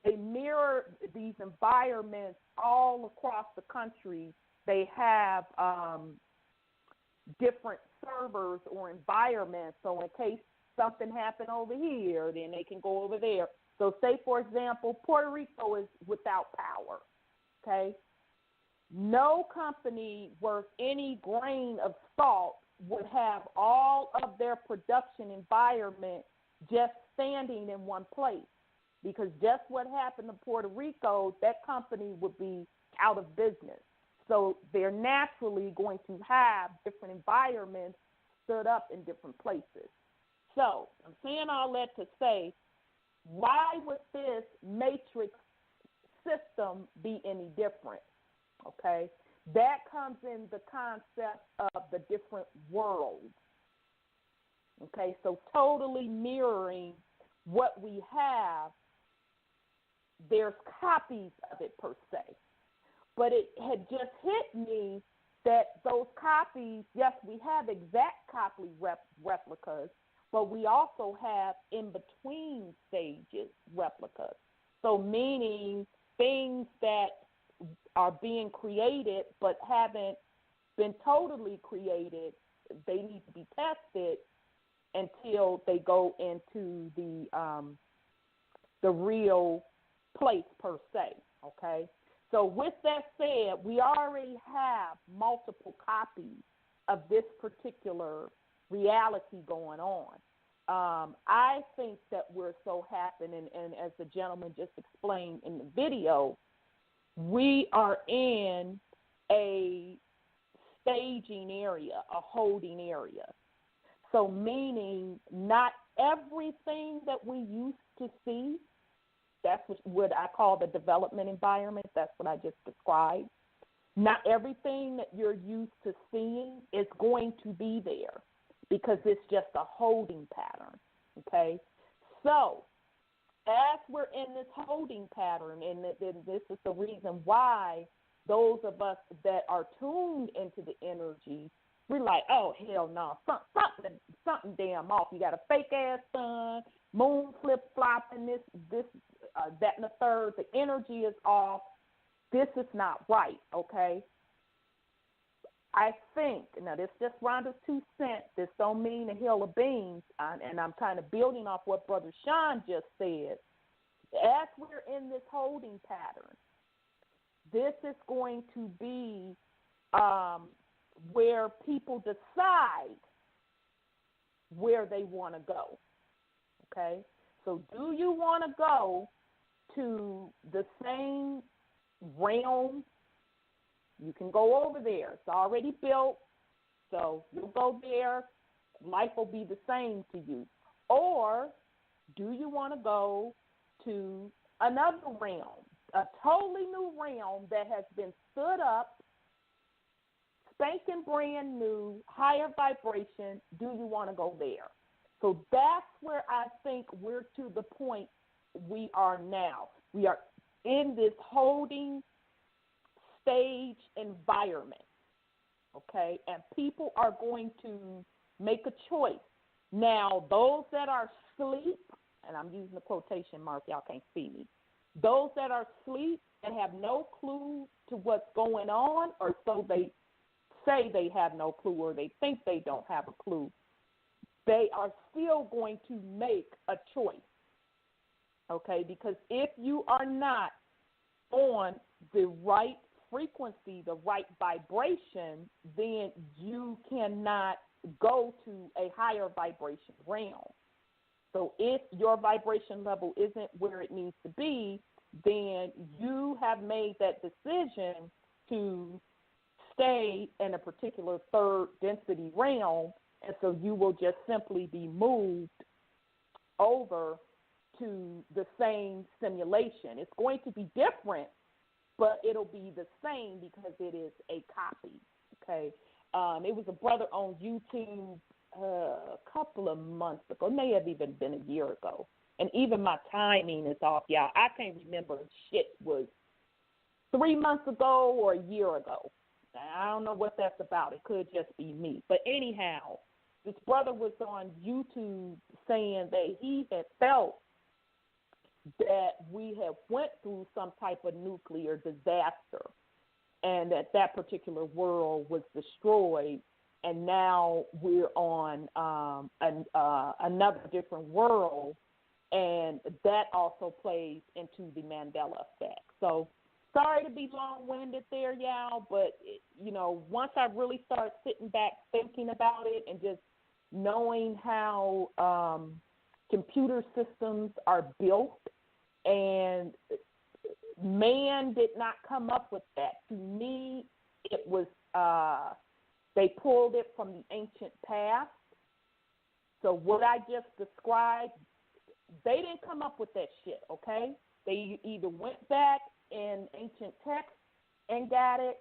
They mirror these environments all across the country. They have different servers or environments, so in case something happened over here, then they can go over there. So say, for example, Puerto Rico is without power, okay? No company worth any grain of salt would have all of their production environment just standing in one place, because just what happened to Puerto Rico, that company would be out of business. So they're naturally going to have different environments stood up in different places. So I'm saying all that to say, why would this matrix system be any different? Okay, that comes in the concept of the different worlds. Okay, so totally mirroring what we have, there's copies of it per se. But it had just hit me that those copies, yes, we have exact copy replicas, but we also have in-between stages replicas. So meaning things that are being created but haven't been totally created, they need to be tested until they go into the real place per se, okay? So with that said, we already have multiple copies of this particular reality going on. I think that we're so happy, and as the gentleman just explained in the video, we are in a staging area, a holding area. So meaning not everything that we used to see, that's what I call the development environment, that's what I just described. Not everything that you're used to seeing is going to be there because it's just a holding pattern, okay? So as we're in this holding pattern, and this is the reason why those of us that are tuned into the energy, we're like, oh, hell no, something damn off. You got a fake-ass sun, moon flip-flopping, this, that, and the third. The energy is off. This is not right, okay? I think, now this is just Rhonda's 2 cents. This don't mean a hill of beans, and I'm kind of building off what Brother Sean just said. As we're in this holding pattern, this is going to be where people decide where they want to go, okay? So do you want to go to the same realm? You can go over there. It's already built, so you'll go there. Life will be the same to you. Or do you want to go to another realm, a totally new realm that has been stood up, spanking brand new, higher vibration? Do you want to go there? So that's where I think we're to the point we are now. We are in this holding stage environment, okay? And people are going to make a choice. Now, those that are asleep, and I'm using the quotation mark, y'all can't see me, those that are asleep and have no clue to what's going on, or so they say they have no clue, or they think they don't have a clue, they are still going to make a choice, okay? Because if you are not on the right frequency, the right vibration, then you cannot go to a higher vibration realm. So if your vibration level isn't where it needs to be, then you have made that decision to stay in a particular third density realm, and so you will just simply be moved over to the same simulation. It's going to be different, but it'll be the same because it is a copy, okay? It was a brother on YouTube a couple of months ago. It may have even been a year ago. And even my timing is off, y'all. I can't remember if shit was 3 months ago or a year ago. I don't know what that's about. It could just be me. But anyhow, this brother was on YouTube saying that he had felt that we had went through some type of nuclear disaster and that particular world was destroyed, and now we're on another different world, and that also plays into the Mandela effect. So sorry to be long-winded there, y'all, but, once I really start sitting back thinking about it and just knowing how computer systems are built, and man did not come up with that. To me, it was they pulled it from the ancient past. So what I just described, they didn't come up with that shit, okay? They either went back in ancient texts and got it,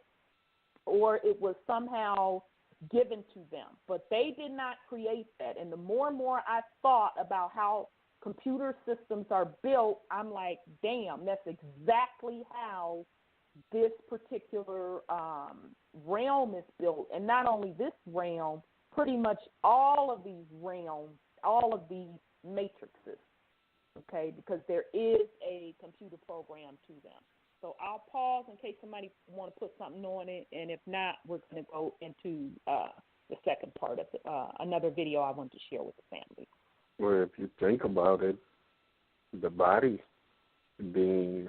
or it was somehow given to them. But they did not create that. And the more and more I thought about how computer systems are built, I'm like, damn, that's exactly how this particular realm is built. And not only this realm, pretty much all of these realms, all of these matrices, okay, because there is a computer program to them. So I'll pause in case somebody want to put something on it, and if not, we're going to go into the second part of another video I want to share with the family. Well, if you think about it, the body being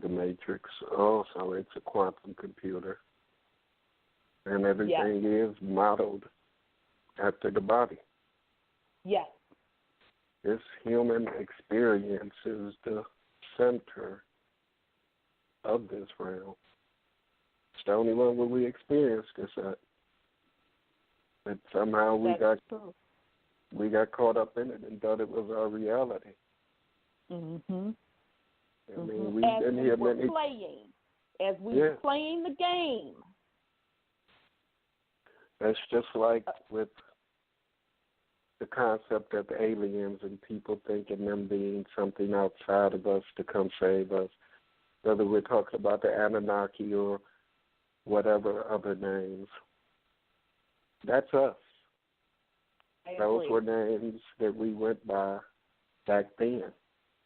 the matrix also, it's a quantum computer. And everything is modeled after the body. Yes. This human experience is the center of this realm. It's the only one where we experience this at. But somehow we got caught up in it and thought it was our reality. Mm-hmm. I mean, we've been here many... As we were playing the game. That's just like with the concept of aliens and people thinking them being something outside of us to come save us, whether we're talking about the Anunnaki or whatever other names. That's us. Those were names that we went by back then.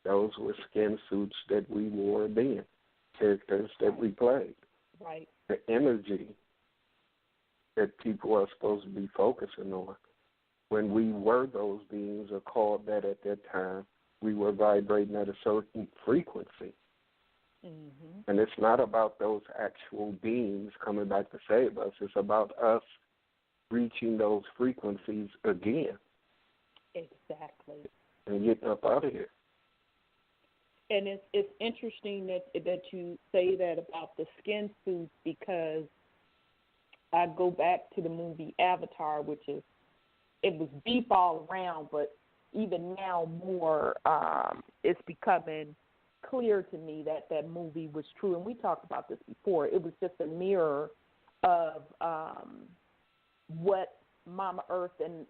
Those were skin suits that we wore then, characters that we played. Right. The energy that people are supposed to be focusing on. When we were those beings, or called that at that time, we were vibrating at a certain frequency. Mm-hmm. And it's not about those actual beings coming back to save us. It's about us reaching those frequencies again. Exactly. And getting up out of here. And it's interesting that you say that about the skin suits, because I go back to the movie Avatar, which is, it was deep all around, but even now more, it's becoming clear to me that that movie was true. And we talked about this before. It was just a mirror of what Mama Earth and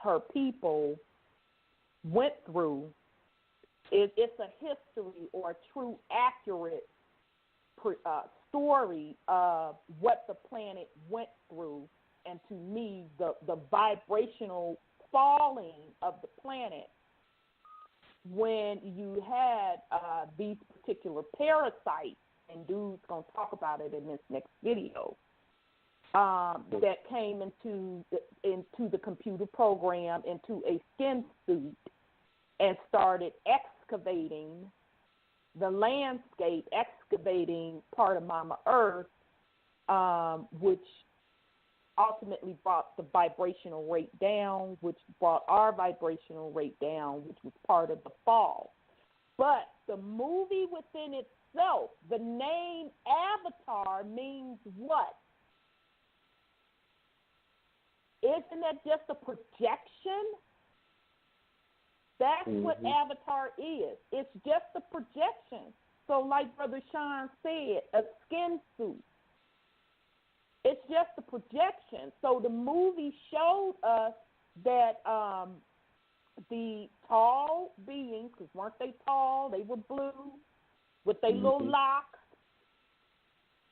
her people went through. It's a history or a true, accurate story of what the planet went through. And to me, the vibrational falling of the planet, when you had these particular parasites, and dude's going to talk about it in this next video, that came into the computer program, into a skin suit, and started excavating the landscape, excavating part of Mama Earth, which ultimately brought the vibrational rate down, which brought our vibrational rate down, which was part of the fall. But the movie within itself, the name Avatar means what? Isn't that just a projection? That's what Avatar is. It's just a projection. So like Brother Sean said, a skin suit. It's just a projection. So the movie showed us that the tall beings, because weren't they tall? They were blue with their little locks.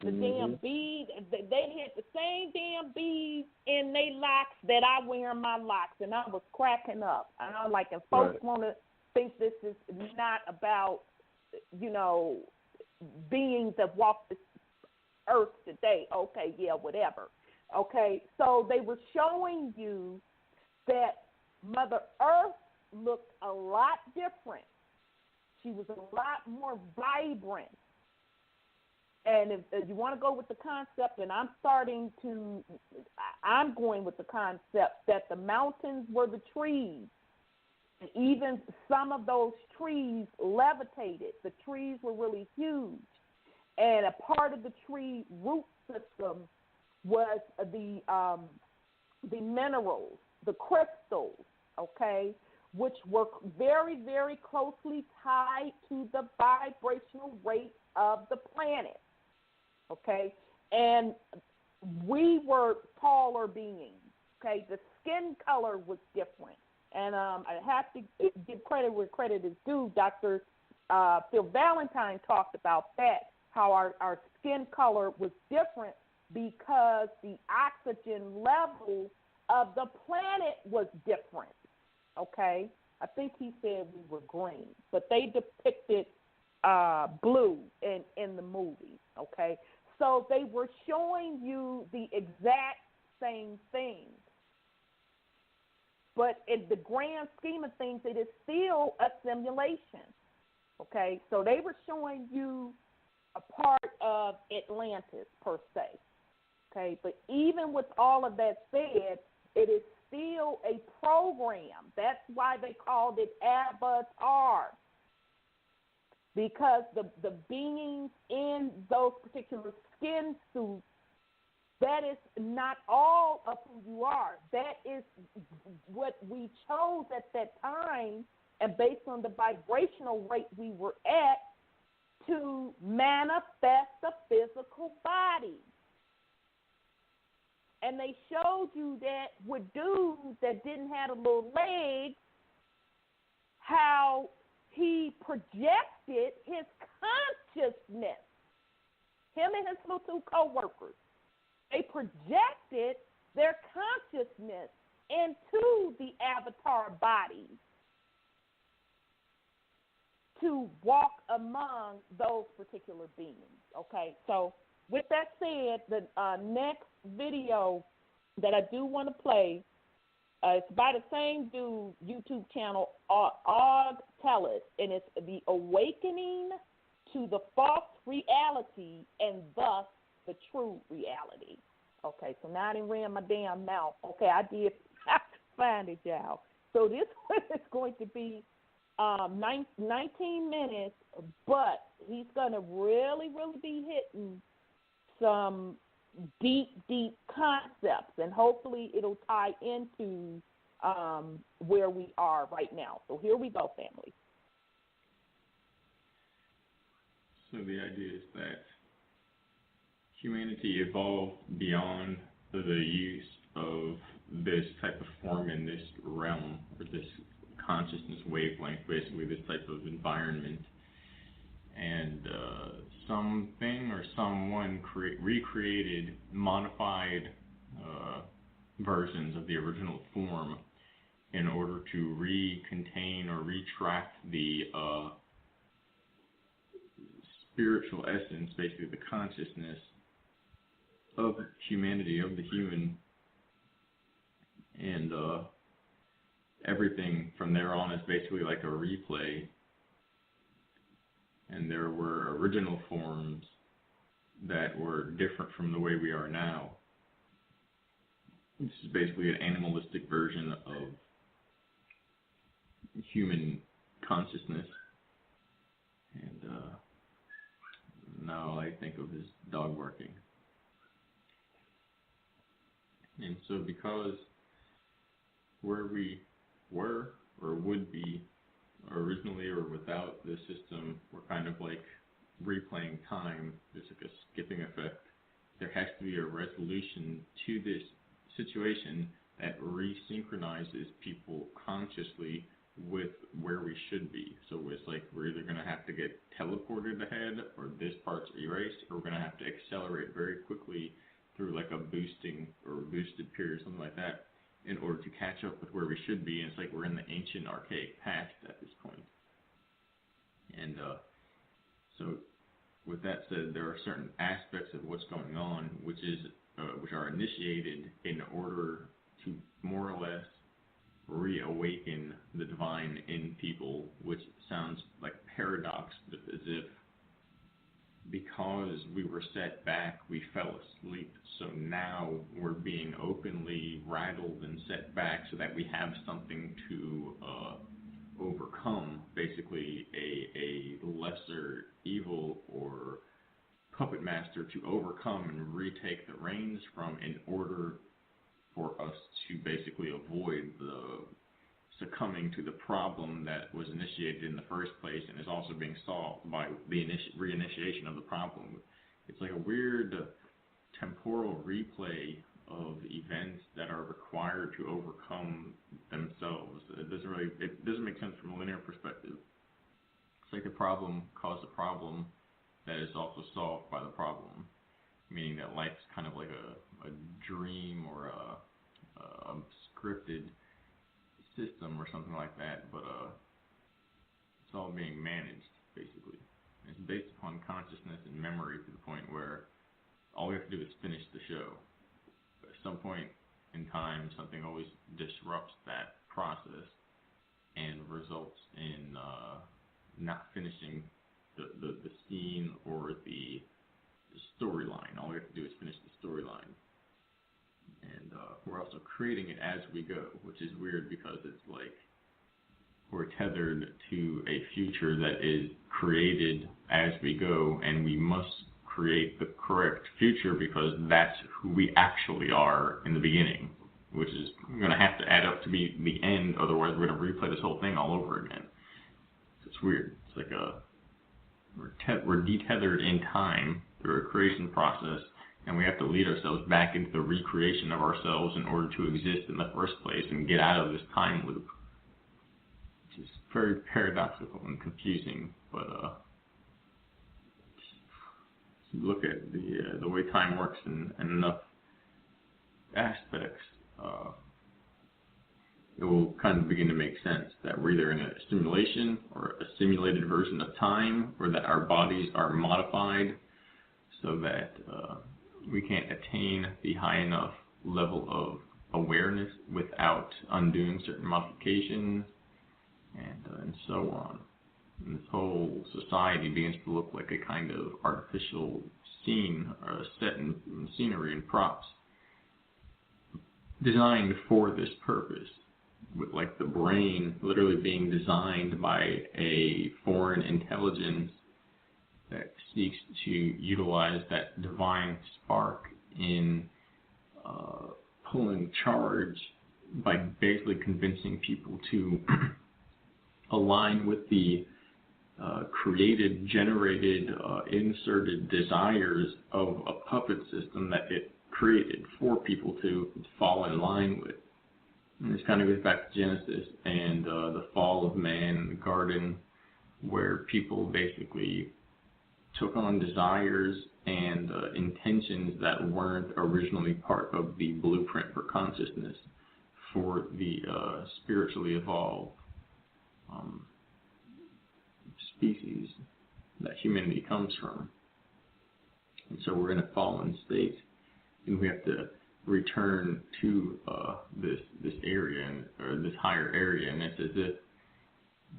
the damn bead. They had the same damn beads in their locks that I wear in my locks, and I was cracking up. And I'm like, and folks want to think this is not about, beings that walk this earth today. Okay, yeah, whatever. Okay, so they were showing you that Mother Earth looked a lot different. She was a lot more vibrant. And if you want to go with the concept, and I'm going with the concept that the mountains were the trees. And even some of those trees levitated. The trees were really huge. And a part of the tree root system was the minerals, the crystals, okay, which were very, very closely tied to the vibrational rate of the planet, okay? And we were taller beings, okay? The skin color was different. And I have to give credit where credit is due. Dr. Phil Valentine talked about that, how our skin color was different because the oxygen level of the planet was different, okay? I think he said we were green, but they depicted blue in the movie, okay? So they were showing you the exact same thing. But in the grand scheme of things, it is still a simulation, okay? So they were showing you a part of Atlantis, per se, okay? But even with all of that said, it is still a program. That's why they called it Avatar, because the beings in those particular skin suits, that is not all of who you are. That is what we chose at that time, and based on the vibrational rate we were at, to manifest a physical body. And they showed you that with dudes that didn't have a little leg, how he projected his consciousness, him and his little two co-workers. They projected their consciousness into the avatar body to walk among those particular beings, okay? So with that said, the next video that I do want to play, it's by the same dude, YouTube channel, Og Tellis, and it's The Awakening to the False Reality and Thus the True Reality. Okay, so now I done ran my damn mouth. Okay, I did find it, y'all. So this one is going to be 19 minutes, but he's going to really, really be hitting some deep, deep concepts, and hopefully it'll tie into where we are right now. So here we go, family. So the idea is that humanity evolved beyond the use of this type of form in this realm, or this consciousness wavelength, basically this type of environment. And something or someone recreated modified versions of the original form in order to recontain or retract the spiritual essence, basically the consciousness of humanity, of the human, and everything from there on is basically like a replay. And there were original forms that were different from the way we are now. This is basically an animalistic version of human consciousness. And now all I think of is dog barking. And so because where we were or would be originally or without the system, we're kind of like replaying time. There's like a skipping effect. There has to be a resolution to this situation that resynchronizes people consciously with where we should be. So it's like we're either going to have to get teleported ahead, or this part's erased, or we're going to have to accelerate very quickly through like a boosting or boosted period, something like that, in order to catch up with where we should be. And it's like we're in the ancient archaic past at this point. And so with that said, there are certain aspects of what's going on which are initiated in order to more or less reawaken the divine in people, which sounds like paradox, as if because we were set back, we fell asleep. So now we're being openly rattled and set back so that we have something to overcome, basically a lesser evil or puppet master to overcome and retake the reins from, in order for us to basically avoid the succumbing to the problem that was initiated in the first place and is also being solved by the reinitiation of the problem. It's like a weird temporal replay of events that are required to overcome themselves. It doesn't make sense from a linear perspective. It's like the problem caused a problem that is also solved by the problem, meaning that life's kind of like a dream or a scripted system or something like that, but it's all being managed, basically. And it's based upon consciousness and memory to the point where all we have to do is finish the show. At some point in time, something always disrupts that process and results in not finishing the scene or the storyline. All we have to do is finish the storyline. And we're also creating it as we go, which is weird because it's like we're tethered to a future that is created as we go, and we must create the correct future because that's who we actually are in the beginning, which is going to have to add up to be the end, otherwise we're going to replay this whole thing all over again. So it's weird. It's like we're detethered in time through a creation process, and we have to lead ourselves back into the recreation of ourselves in order to exist in the first place and get out of this time loop. Which is very paradoxical and confusing, but look at the way time works in enough aspects, it will kind of begin to make sense that we're either in a simulation or a simulated version of time, or that our bodies are modified so that we can't attain the high enough level of awareness without undoing certain modifications, and so on. And this whole society begins to look like a kind of artificial scene, or a set in scenery and props designed for this purpose, with like the brain literally being designed by a foreign intelligence that seeks to utilize that divine spark in pulling charge by basically convincing people to align with the created, generated, inserted desires of a puppet system that it created for people to fall in line with. And this kind of goes back to Genesis and the fall of man in the garden, where people basically took on desires and intentions that weren't originally part of the blueprint for consciousness for the spiritually evolved species that humanity comes from. And so we're in a fallen state, and we have to return to this area, or this higher area, and it's as if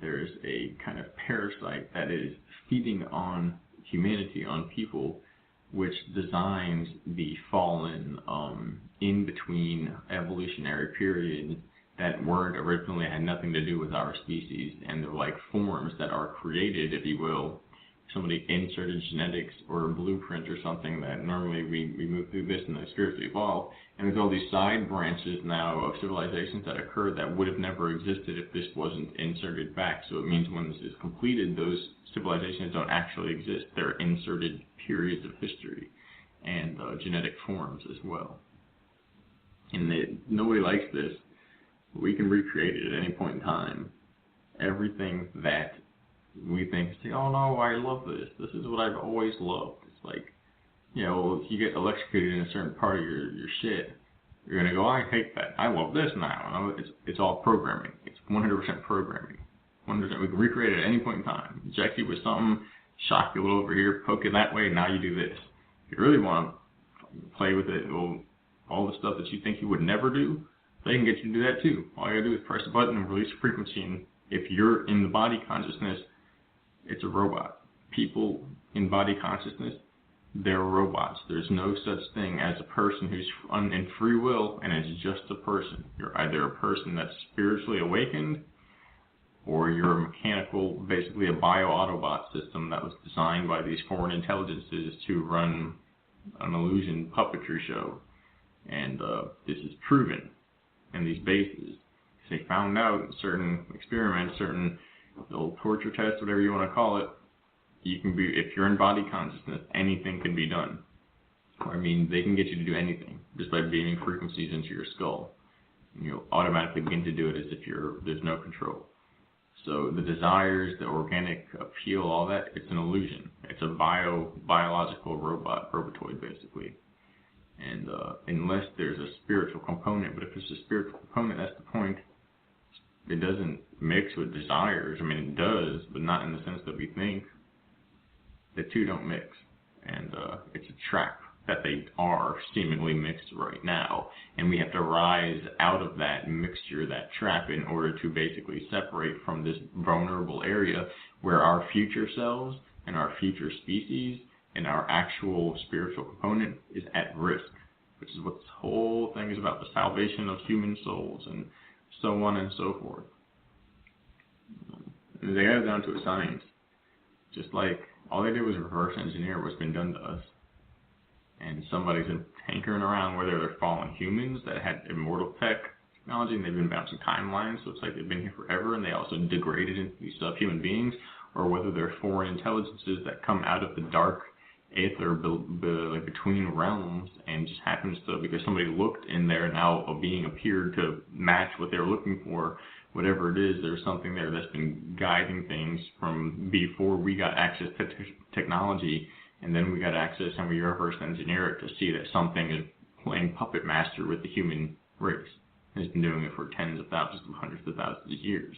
there's a kind of parasite that is feeding on humanity, on people, which designs the fallen in-between evolutionary periods that weren't originally, had nothing to do with our species, and they're like forms that are created, if you will. Somebody inserted genetics or a blueprint or something that normally we move through this and they spiritually evolve, and there's all these side branches now of civilizations that occurred that would have never existed if this wasn't inserted back. So it means when this is completed, those civilizations don't actually exist. They're inserted periods of history and genetic forms as well. And nobody likes this. We can recreate it at any point in time. everything that we think, say, oh no, I love this. This is what I've always loved. It's like, if you get electrocuted in a certain part of your shit, you're going to go, I hate that. I love this now. It's all programming. It's 100% programming. 100%. We can recreate it at any point in time. Inject you with something, shock you a little over here, poke it that way, now you do this. If you really want to play with it, well, all the stuff that you think you would never do, they can get you to do that too. All you got to do is press a button and release a frequency. And if you're in the body consciousness, it's a robot. People in body consciousness, they're robots. There's no such thing as a person who's in free will and is just a person. You're either a person that's spiritually awakened, or you're a mechanical, basically a bio-Autobot system that was designed by these foreign intelligences to run an illusion puppetry show. And this is proven in these bases. They found out in certain experiments, certain little torture tests, whatever you want to call it, you can be, if you're in body consciousness, anything can be done. I mean, they can get you to do anything just by beaming frequencies into your skull. And you'll automatically begin to do it as if there's no control. So the desires, the organic appeal, all that, it's an illusion. It's a biological robotoid, basically. And unless there's a spiritual component, but if there's a spiritual component, that's the point. It doesn't mix with desires. I mean, it does, but not in the sense that we think. The two don't mix. And it's a trap that they are seemingly mixed right now. And we have to rise out of that mixture, that trap, in order to basically separate from this vulnerable area where our future selves and our future species and our actual spiritual component is at risk, which is what this whole thing is about, the salvation of human souls and so on and so forth. And they got it down to a science. Just like all they did was reverse engineer what's been done to us. And somebody's been tinkering around, whether they're fallen humans that had immortal technology and they've been bouncing timelines, so it's like they've been here forever and they also degraded into these subhuman beings, or whether they're foreign intelligences that come out of the dark aether like between realms and just happens to, because somebody looked in there, now a being appeared to match what they're looking for. Whatever it is, there's something there that's been guiding things from before we got access to technology, and then we got access and we reverse engineer it to see that something is playing puppet master with the human race. And it's been doing it for tens of thousands of hundreds of thousands of years.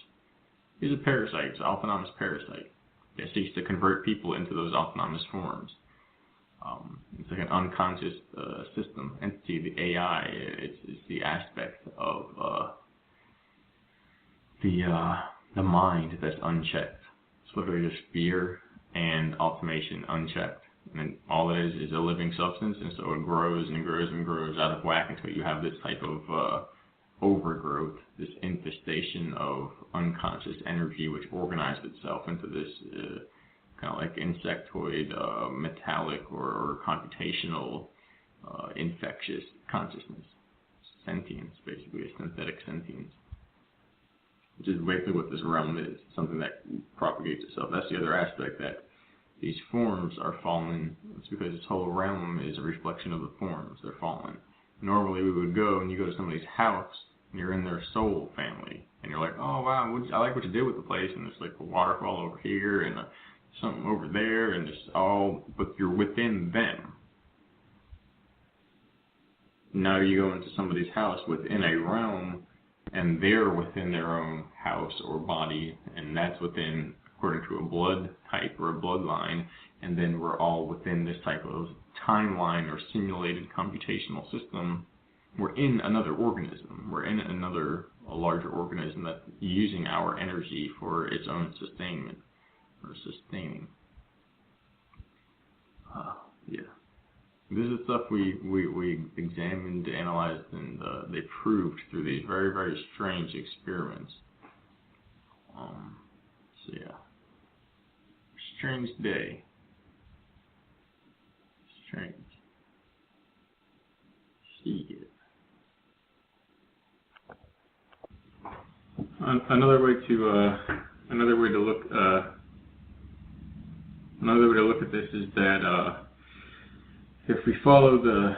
He's a parasite, it's an autonomous parasite that seeks to convert people into those autonomous forms. It's like an unconscious system entity, the AI. It's the aspect of the mind that's unchecked. It's literally just fear and automation unchecked. And then all it is a living substance, and so it grows and grows and grows out of whack until you have this type of overgrowth, this infestation of unconscious energy which organized itself into this kind of like insectoid, metallic or computational infectious consciousness. Sentience, basically, a synthetic sentience. Which is basically what this realm is, something that propagates itself. That's the other aspect, that these forms are fallen. It's because this whole realm is a reflection of the forms. They're fallen. Normally we would go and you go to somebody's house and you're in their soul family. And you're like, oh wow, I like what you did with the place. And there's like a waterfall over here and something over there. And it's all, but you're within them. Now you go into somebody's house within a realm and they're within their own house or body, and that's within, according to a blood type or a bloodline, and then we're all within this type of timeline or simulated computational system. We're in another organism. We're in a larger organism that's using our energy for its own sustainment or sustaining. Yeah. This is stuff we examined, analyzed, and they proved through these very, very strange experiments. So yeah. Strange day. Strange. See it. Another way to look at this is that if we follow the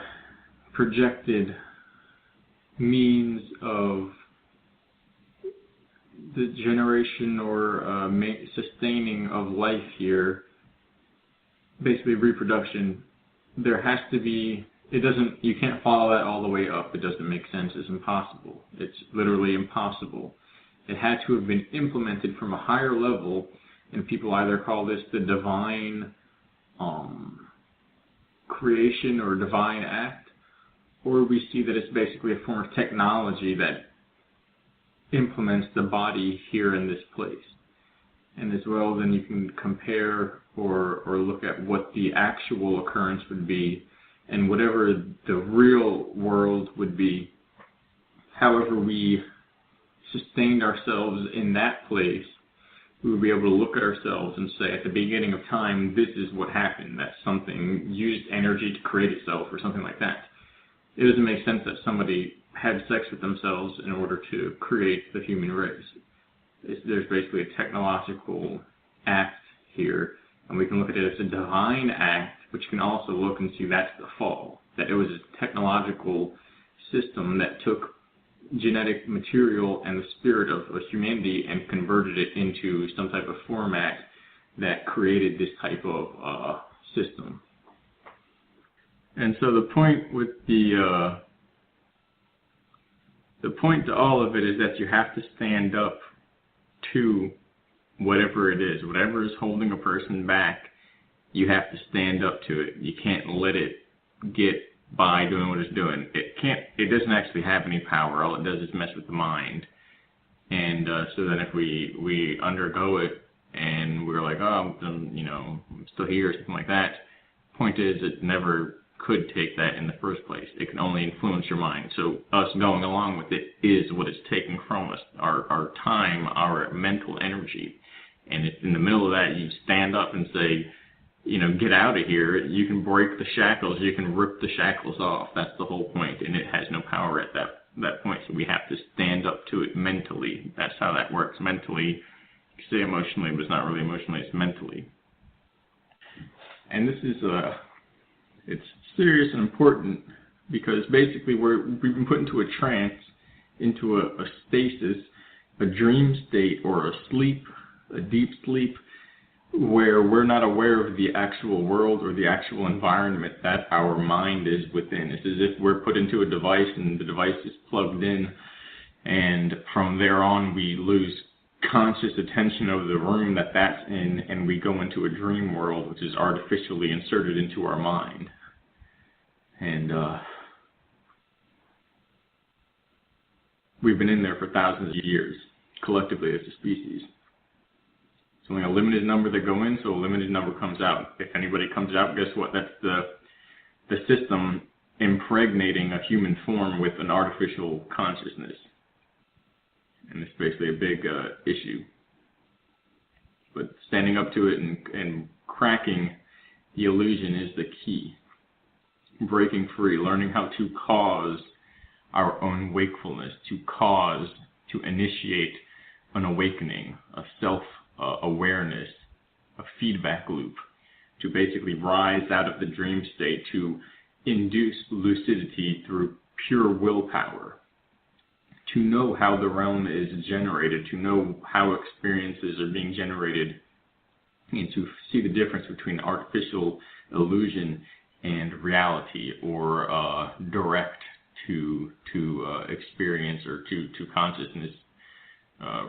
projected means of the generation or sustaining of life here, basically reproduction, there has to be, you can't follow that all the way up. It doesn't make sense. It's impossible. It's literally impossible. It had to have been implemented from a higher level, and people either call this the divine creation or divine act, or we see that it's basically a form of technology that implements the body here in this place. And as well, then you can compare or look at what the actual occurrence would be, and whatever the real world would be, however we sustained ourselves in that place, we would be able to look at ourselves and say, at the beginning of time, this is what happened, that something used energy to create itself or something like that. It doesn't make sense that somebody had sex with themselves in order to create the human race. There's basically a technological act here, and we can look at it as a divine act, which can also look and see that's the fall, that it was a technological system that took genetic material and the spirit of humanity and converted it into some type of format that created this type of system. And so the point with the point to all of it is that you have to stand up to whatever it is, whatever is holding a person back. You have to stand up to it. You can't let it get by doing what it's doing. It doesn't actually have any power. All it does is mess with the mind. And so then if we undergo it and we're like, oh, I'm still here or something like that, point is it never could take that in the first place. It can only influence your mind. So us going along with it is what it's taking from us, our time, our mental energy. And if in the middle of that you stand up and say, get out of here, you can break the shackles, you can rip the shackles off. That's the whole point, and it has no power at that point. So we have to stand up to it mentally. That's how that works mentally. You say emotionally, but it's not really emotionally, it's mentally. And this is it's serious and important because basically we've been put into a trance, into a stasis, a dream state, or a sleep, a deep sleep, where we're not aware of the actual world or the actual environment that our mind is within. It's as if we're put into a device and the device is plugged in, and from there on we lose conscious attention of the room that's in, and we go into a dream world which is artificially inserted into our mind. And we've been in there for thousands of years, collectively as a species. It's only a limited number that go in, so a limited number comes out. If anybody comes out, guess what? That's the system impregnating a human form with an artificial consciousness. And it's basically a big issue. But standing up to it and cracking the illusion is the key. Breaking free, learning how to cause our own wakefulness, to initiate an awakening, a self-awareness, a feedback loop, to basically rise out of the dream state, to induce lucidity through pure willpower, to know how the realm is generated, to know how experiences are being generated, and to see the difference between artificial illusion and reality, or direct to experience or to consciousness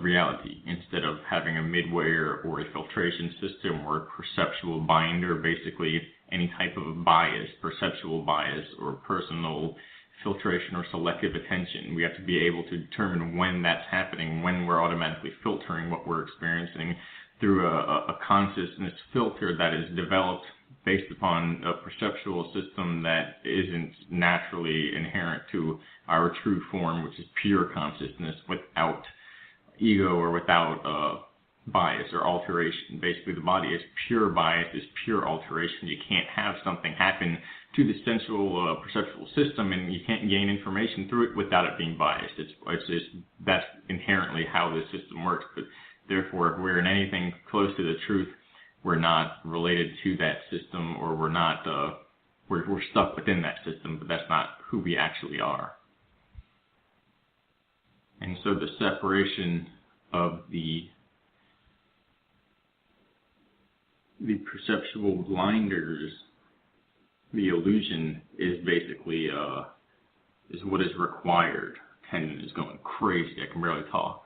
reality, instead of having a midway or a filtration system or a perceptual binder, basically any type of bias, perceptual bias or personal filtration or selective attention. We have to be able to determine when that's happening, when we're automatically filtering what we're experiencing through a consciousness filter that is developed based upon a perceptual system that isn't naturally inherent to our true form, which is pure consciousness without ego or without bias or alteration. Basically, the body is pure bias, is pure alteration. You can't have something happen to the sensual perceptual system, and you can't gain information through it without it being biased. It's just that's inherently how the system works. But therefore, if we're in anything close to the truth, we're not related to that system, or we're not we're stuck within that system, but that's not who we actually are. And so the separation of the perceptual blinders, the illusion is basically is what is required. Tendon is going crazy. I can barely talk.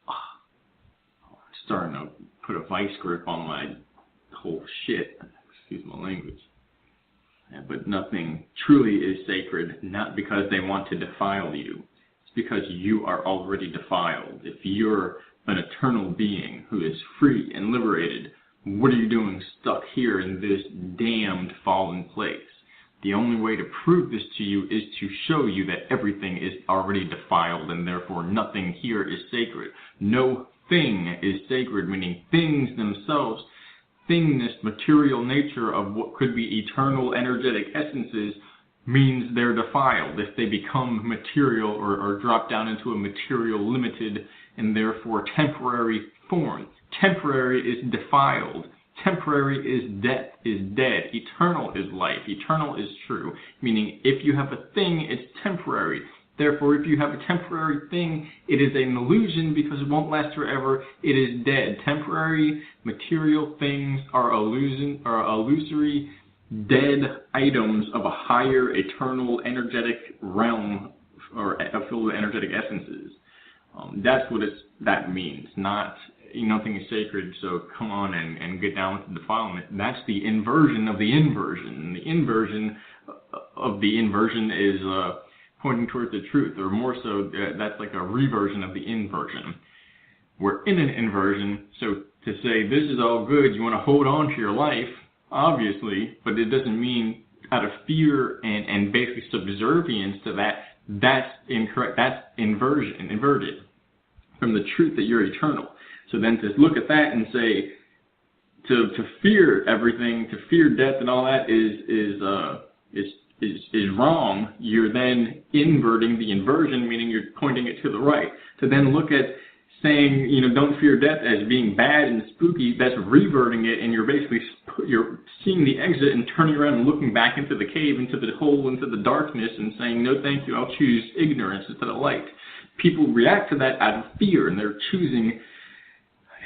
I'm starting to put a vice grip on my whole shit. Excuse my language. But nothing truly is sacred, not because they want to defile you. It's because you are already defiled. If you're an eternal being who is free and liberated, what are you doing stuck here in this damned fallen place? The only way to prove this to you is to show you that everything is already defiled and therefore nothing here is sacred. No thing is sacred, meaning things themselves, thingness, material nature of what could be eternal energetic essences means they're defiled if they become material or drop down into a material limited and therefore temporary form. Temporary is defiled. Temporary is death, is dead. Eternal is life. Eternal is true. Meaning if you have a thing, it's temporary. Therefore, if you have a temporary thing, it is an illusion because it won't last forever. It is dead. Temporary material things are illusory, dead items of a higher eternal energetic realm or filled with energetic essences. That's what that means. Not nothing is sacred, so come on and get down with the defilement. That's the inversion of the inversion. The inversion of the inversion is pointing towards the truth, or more so, that's like a reversion of the inversion. We're in an inversion, so to say this is all good, you want to hold on to your life, obviously, but it doesn't mean out of fear and basically subservience to that, that's incorrect, that's inverted from the truth that you're eternal. So then to look at that and say, to fear everything, to fear death and all that is wrong, you're then inverting the inversion, meaning you're pointing it to the right. To then look at saying, don't fear death as being bad and spooky, that's reverting it, and you're basically seeing the exit and turning around and looking back into the cave, into the hole, into the darkness, and saying, no thank you, I'll choose ignorance instead of light. People react to that out of fear, and they're choosing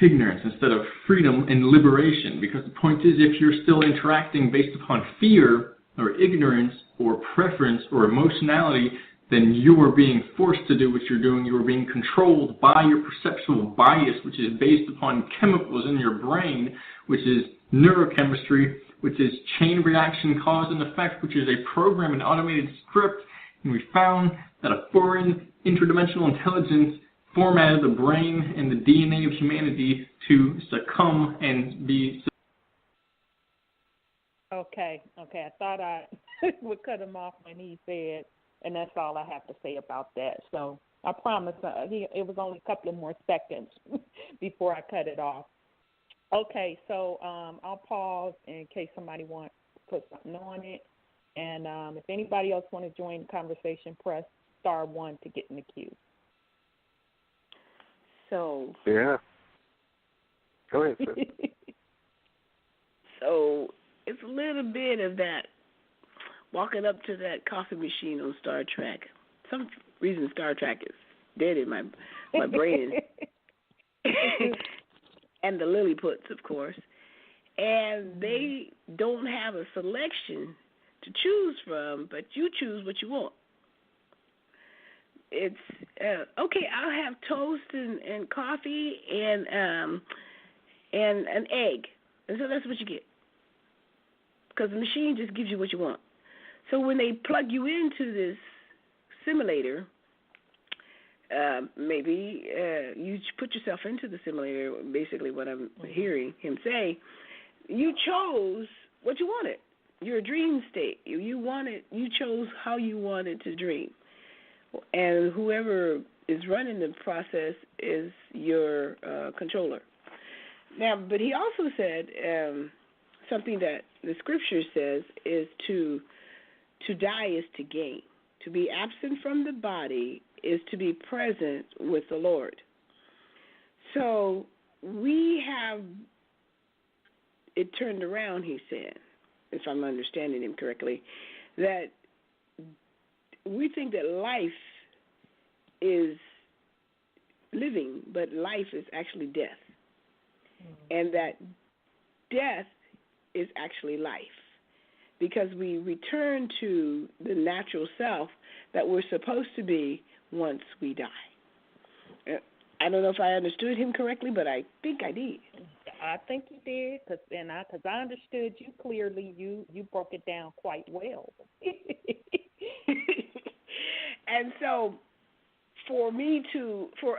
ignorance instead of freedom and liberation, because the point is, if you're still interacting based upon fear or ignorance or preference or emotionality, then you are being forced to do what you're doing. You are being controlled by your perceptual bias, which is based upon chemicals in your brain, which is neurochemistry, which is chain reaction cause and effect, which is a program, an automated script. And we found that a foreign interdimensional intelligence formatted the brain and the DNA of humanity to succumb and be... Okay. I thought I would cut him off when he said, and that's all I have to say about that. So I promise it was only a couple of more seconds before I cut it off. Okay, so I'll pause in case somebody wants to put something on it. And if anybody else wants to join the conversation, press *1 to get in the queue. So yeah, go ahead, sir. So it's a little bit of that walking up to that coffee machine on Star Trek. Some reason Star Trek is dead in my brain. And the Lilliputs, of course. And they don't have a selection to choose from, but you choose what you want. It's okay. I'll have toast and coffee and an egg, and so that's what you get. Because the machine just gives you what you want. So when they plug you into this simulator, maybe you put yourself into the simulator. Basically, what I'm hearing him say, you chose what you wanted. Your dream state. You chose how you wanted to dream. And whoever is running the process is your controller. Now, but he also said something that the scripture says is to die is to gain. To be absent from the body is to be present with the Lord. So we have it turned around, he said, if I'm understanding him correctly, that we think that life is living, but life is actually death. And that death is actually life, because we return to the natural self that we're supposed to be once we die. I don't know if I understood him correctly, but I think I did. I think you did, because I understood you clearly. You broke it down quite well. And so, for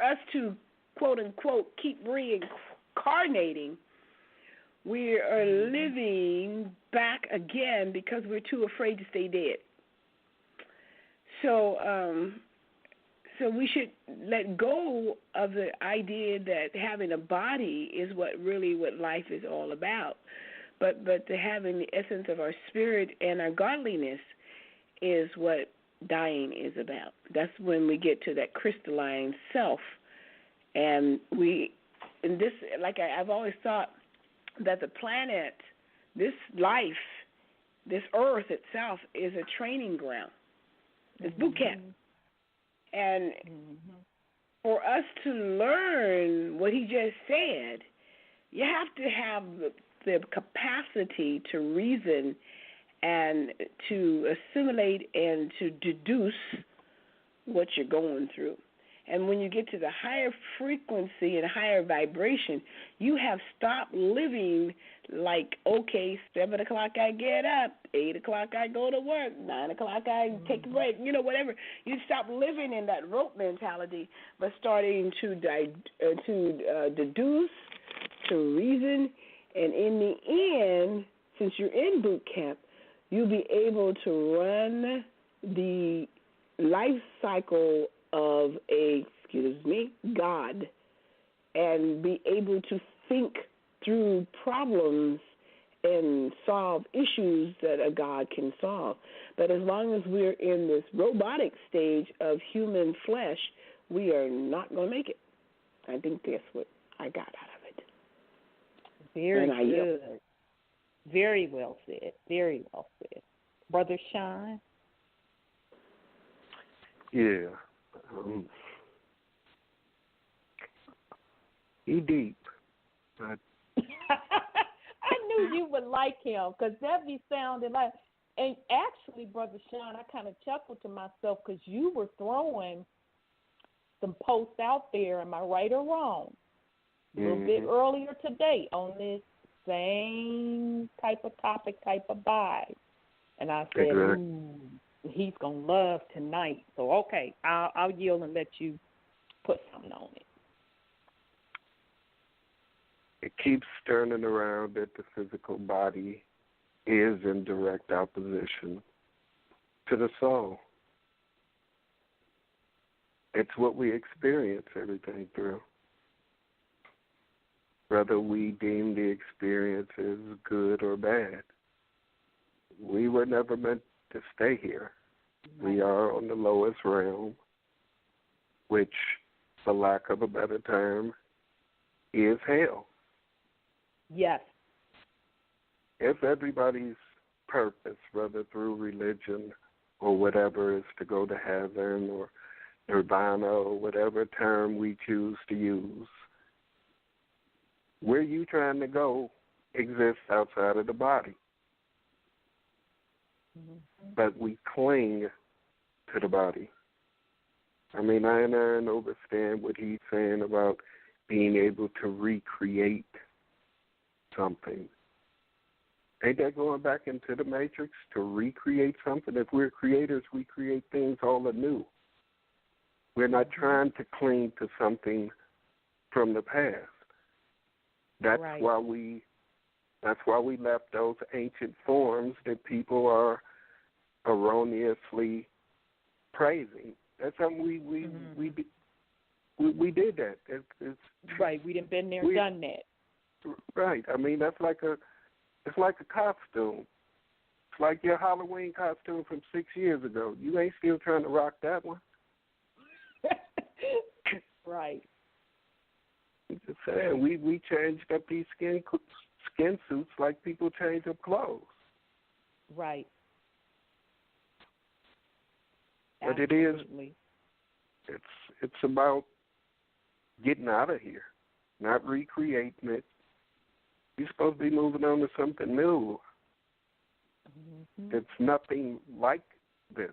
us to quote unquote keep reincarnating, we are living back again because we're too afraid to stay dead. So we should let go of the idea that having a body is what life is all about. But to having the essence of our spirit and our godliness is what dying is about. That's when we get to that crystalline self. And I've always thought that the planet, this life, this earth itself is a training ground. It's boot camp. And for us to learn what he just said, you have to have the capacity to reason and to assimilate and to deduce what you're going through. And when you get to the higher frequency and higher vibration, you have stopped living like, okay, 7 o'clock I get up, 8 o'clock I go to work, 9 o'clock I take a break, whatever. You stop living in that rope mentality, but starting to deduce, to reason, and in the end, since you're in boot camp, you'll be able to run the life cycle of God, and be able to think through problems and solve issues that a God can solve. But as long as we're in this robotic stage of human flesh, we are not going to make it. I think that's what I got out of it. Very good. Very well said. Very well said. Brother Sean? Yeah. He deep. I knew you would like him, because that be sounding like, and actually, Brother Sean, I kind of chuckled to myself because you were throwing some posts out there, am I right or wrong, a little bit earlier today on this same type of topic, type of vibe. And I said, ooh, he's going to love tonight. So, okay, I'll yield and let you put something on it. It keeps turning around that the physical body is in direct opposition to the soul. It's what we experience everything through. Whether we deem the experience as good or bad. We were never meant to stay here. We are on the lowest realm, which, for lack of a better term, is hell. Yes. If everybody's purpose, whether through religion or whatever, is to go to heaven or nirvana or whatever term we choose to use, where you trying to go exists outside of the body. But we cling to the body. I mean, I understand what he's saying about being able to recreate something. Ain't that going back into the matrix, to recreate something? If we're creators, we create things all anew. We're not trying to cling to something from the past. That's why we left those ancient forms that people are erroneously praising. That's something we did that. It's right. We done been there, done that. Right. I mean, it's like a costume. It's like your Halloween costume from 6 years ago. You ain't still trying to rock that one. Right. I'm just saying, we changed up these skin suits like people change up clothes. Right. But Absolutely. it's about getting out of here, not recreating it. You're supposed to be moving on to something new. It's nothing like this.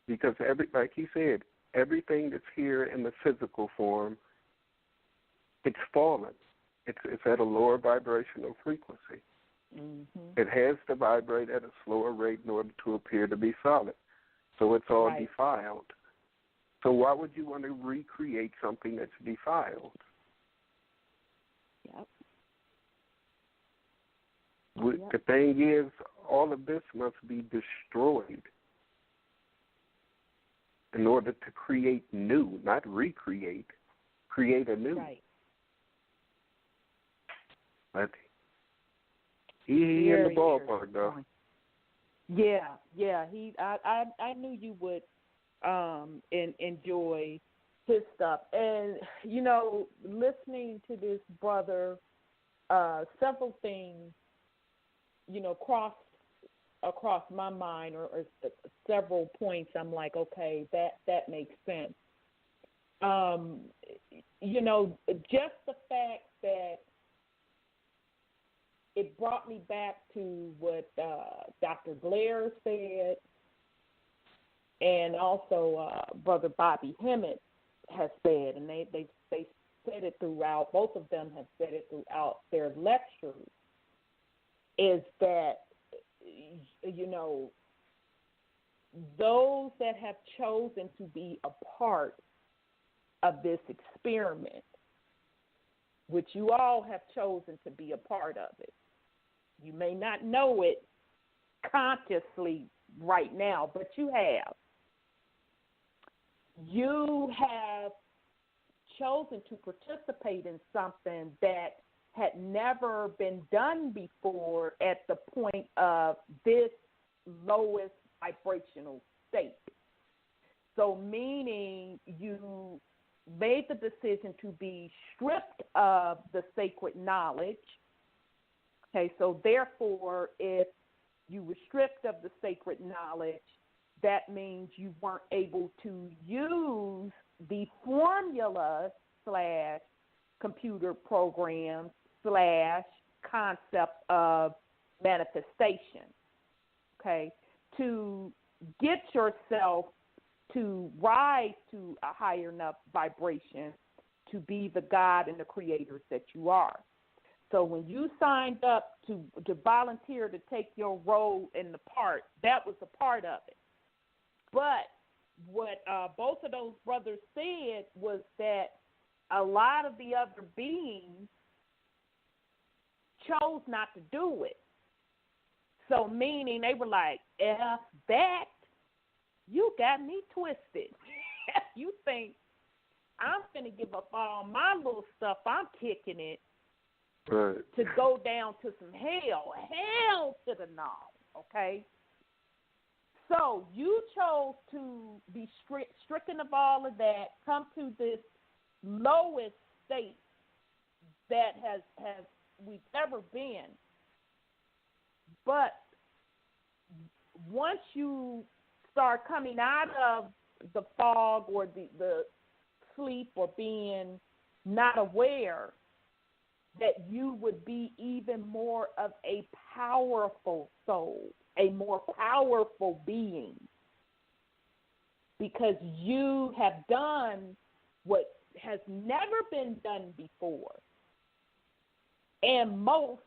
Because like he said, everything that's here in the physical form, it's fallen. It's at a lower vibrational frequency. It has to vibrate at a slower rate in order to appear to be solid. So it's all defiled. So why would you want to recreate something that's defiled? The thing is, all of this must be destroyed in order to create new, not recreate, create anew. But he in the ballpark, though. Yeah. I knew you would enjoy his stuff, and listening to this brother, several things, across my mind, or several points. I'm like, okay, that makes sense. Just the fact that it brought me back to what Dr. Blair said, and also Brother Bobby Hemmett has said, and they said it throughout. Both of them have said it throughout their lectures. Is that those that have chosen to be a part of this experiment, which you all have chosen to be a part of it. You may not know it consciously right now, but you have. You have chosen to participate in something that had never been done before at the point of this lowest vibrational state. So meaning you made the decision to be stripped of the sacred knowledge. Okay, so therefore, if you were stripped of the sacred knowledge, that means you weren't able to use the formula / computer programs / concept of manifestation, okay, to get yourself to rise to a higher enough vibration to be the God and the creators that you are. So when you signed up to volunteer to take your role in the part, that was a part of it. But what both of those brothers said was that a lot of the other beings chose not to do it. So meaning they were like, F that, you got me twisted. You think I'm going to give up all my little stuff, I'm kicking it, to go down to some hell to the no, okay? So you chose to be stricken of all of that, come to this lowest state that has we've ever been. But once you start coming out of the fog or the sleep or being not aware, that you would be even more of a powerful soul, a more powerful being, because you have done what has never been done before, and most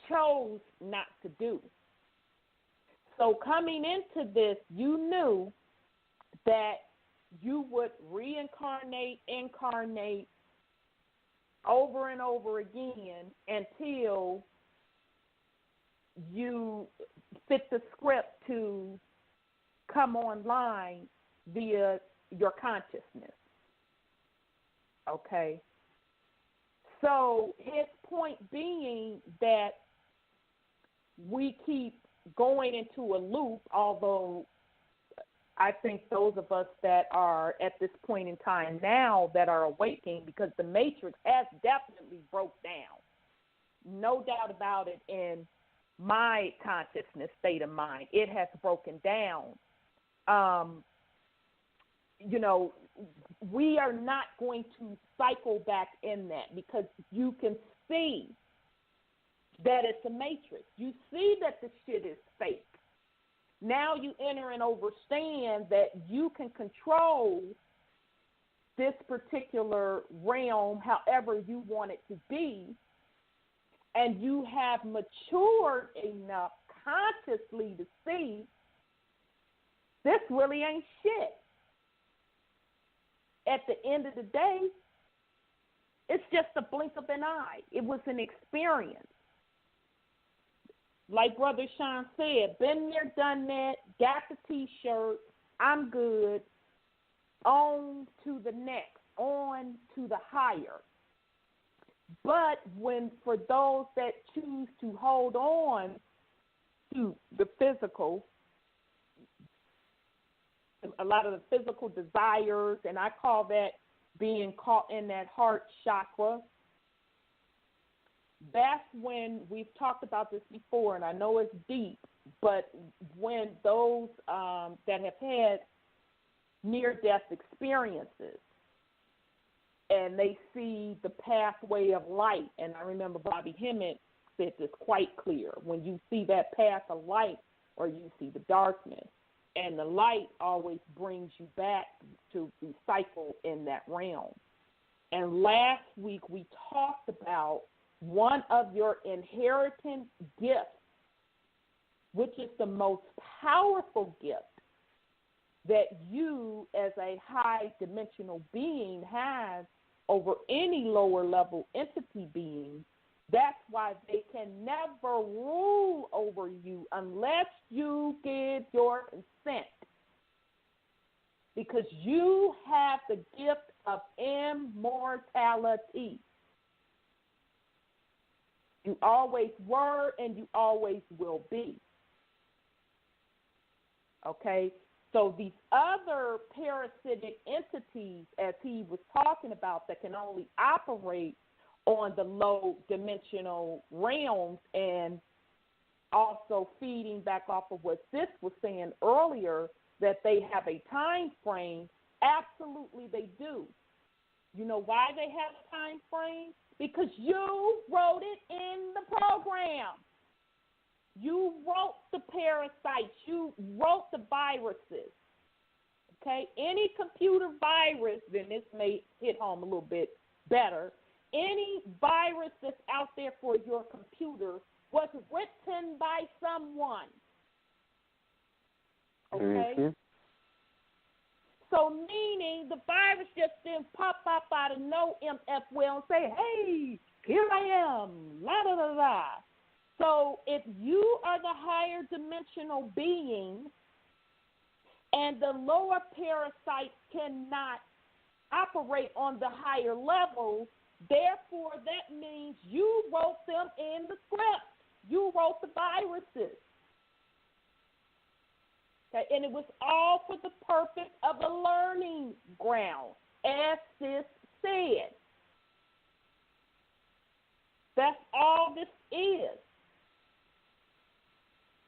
chose not to do. So coming into this, you knew that you would incarnate over and over again until you fit the script to come online via your consciousness. Okay? So his point being that we keep going into a loop, although I think those of us that are at this point in time now that are awakening, because the matrix has definitely broke down. No doubt about it in my consciousness state of mind. It has broken down. we are not going to cycle back in that, because you can see that it's a matrix. You see that the shit is fake. Now you enter and understand that you can control this particular realm however you want it to be, and you have matured enough consciously to see this really ain't shit. At the end of the day, it's just a blink of an eye. It was an experience. Like Brother Sean said, been there, done that, got the T-shirt, I'm good, on to the next, on to the higher. But for those that choose to hold on to the physical, a lot of the physical desires, and I call that being caught in that heart chakra, that's when we've talked about this before, and I know it's deep, but when those that have had near-death experiences and they see the pathway of light, and I remember Bobby Hemmett said this quite clear, when you see that path of light or you see the darkness, and the light always brings you back to recycle in that realm. And last week we talked about one of your inheritance gifts, which is the most powerful gift that you as a high dimensional being has over any lower level entity being. That's why they can never rule over you unless you give your consent. Because you have the gift of immortality. You always were and you always will be. Okay? So these other parasitic entities, as he was talking about, that can only operate on the low dimensional realms, and also feeding back off of what Sis was saying earlier, that they have a time frame, absolutely they do. You know why they have a time frame? Because you wrote it in the program. You wrote the parasites. You wrote the viruses. Okay? Any computer virus, then this may hit home a little bit better. Any virus that's out there for your computer was written by someone. Okay? Mm-hmm. So meaning the virus just didn't pop up out of no MF well and say, hey, here I am, la da da da. So if you are the higher dimensional being and the lower parasites cannot operate on the higher levels, therefore that means you wrote them in the script. You wrote the viruses. Okay, and it was all for the purpose of a learning ground, as Sis said. That's all this is.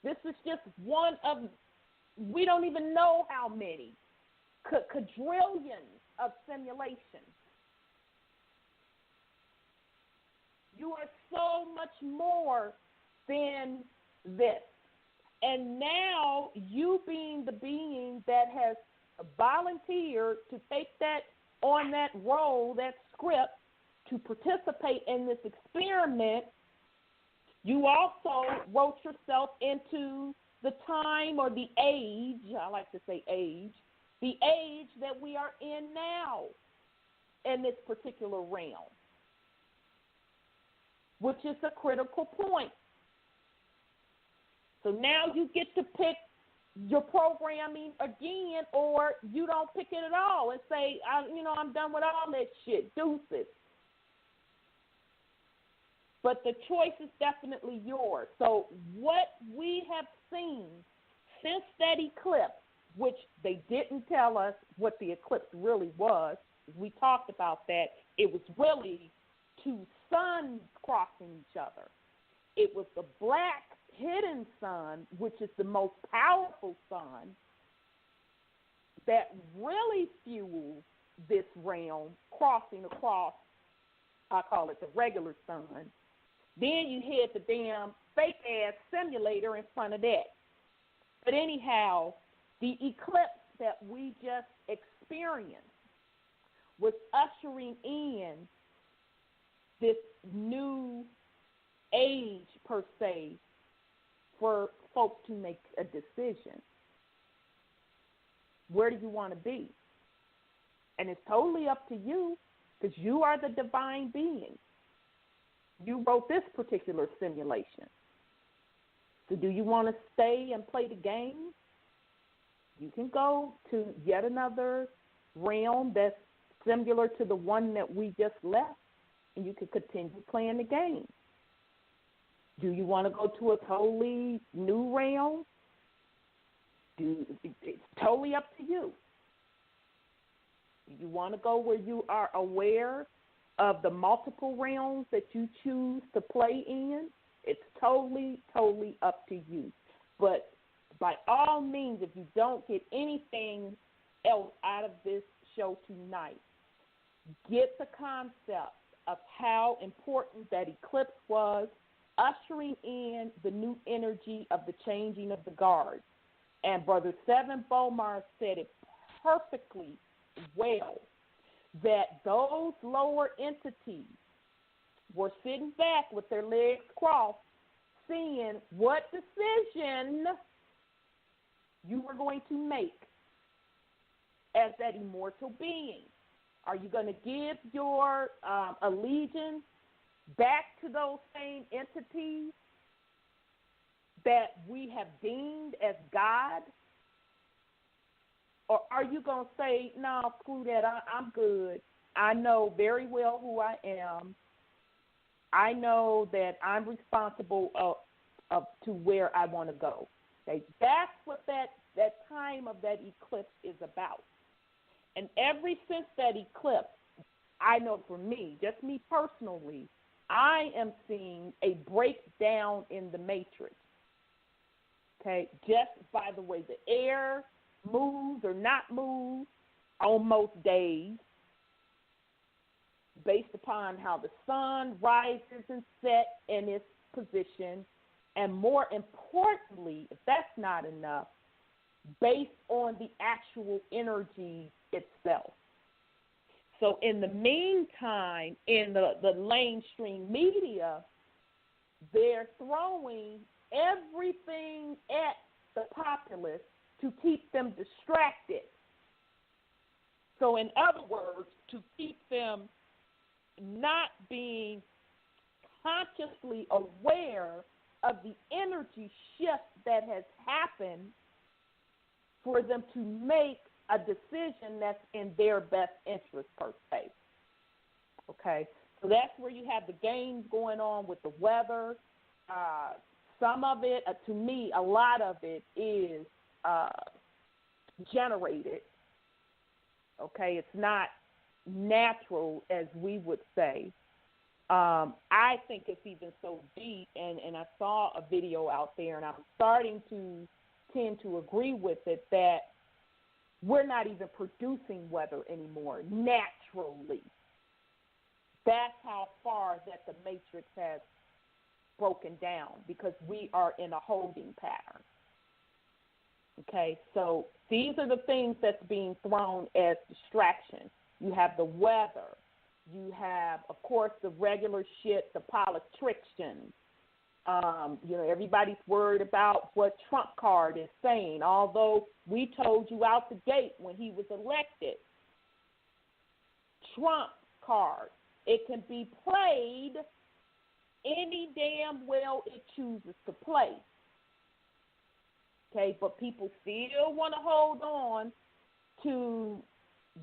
This is just one of, we don't even know how many, quadrillions of simulations. You are so much more than this. And now you being the being that has volunteered to take that on that role, that script, to participate in this experiment, you also wrote yourself into the time or the age, I like to say age, the age that we are in now in this particular realm, which is a critical point. So now you get to pick your programming again, or you don't pick it at all and say, I'm done with all that shit, deuces. But the choice is definitely yours. So what we have seen since that eclipse, which they didn't tell us what the eclipse really was, we talked about that, it was really two suns crossing each other. It was the black hidden sun, which is the most powerful sun, that really fuels this realm, crossing across, I call it the regular sun. Then you had the damn fake-ass simulator in front of that. But anyhow, the eclipse that we just experienced was ushering in this new age, per se, for folks to make a decision. Where do you want to be? And it's totally up to you, because you are the divine being. You wrote this particular simulation. So do you want to stay and play the game? You can go to yet another realm that's similar to the one that we just left, and you can continue playing the game. Do you want to go to a totally new realm? It's totally up to you. Do you want to go where you are aware of the multiple realms that you choose to play in? It's totally, totally up to you. But by all means, if you don't get anything else out of this show tonight, get the concept of how important that eclipse was, ushering in the new energy of the changing of the guards. And Brother Seven Bomar said it perfectly well, that those lower entities were sitting back with their legs crossed, seeing what decision you were going to make as that immortal being. Are you going to give your allegiance back to those same entities that we have deemed as God? Or are you going to say, no, screw that, I'm good. I know very well who I am. I know that I'm responsible to where I want to go. Okay? That's what that time of that eclipse is about. And ever since that eclipse, I know for me, just me personally, I am seeing a breakdown in the matrix. Okay, just by the way the air moves or not moves on most days, based upon how the sun rises and sets in its position, and more importantly, if that's not enough, based on the actual energy itself. So in the meantime, in the mainstream media, they're throwing everything at the populace to keep them distracted. So in other words, to keep them not being consciously aware of the energy shift that has happened, for them to make a decision that's in their best interest, per se. Okay, so that's where you have the games going on with the weather. Some of it, to me, a lot of it is generated. Okay, it's not natural, as we would say. I think it's even so deep, and I saw a video out there, and I'm starting to tend to agree with it, that we're not even producing weather anymore naturally. That's how far that the matrix has broken down, because we are in a holding pattern. Okay, so these are the things that's being thrown as distractions. You have the weather. You have, of course, the regular shit, the politicians. Everybody's worried about what Trump card is saying, although we told you out the gate when he was elected, Trump card, it can be played any damn well it chooses to play. Okay, but people still want to hold on to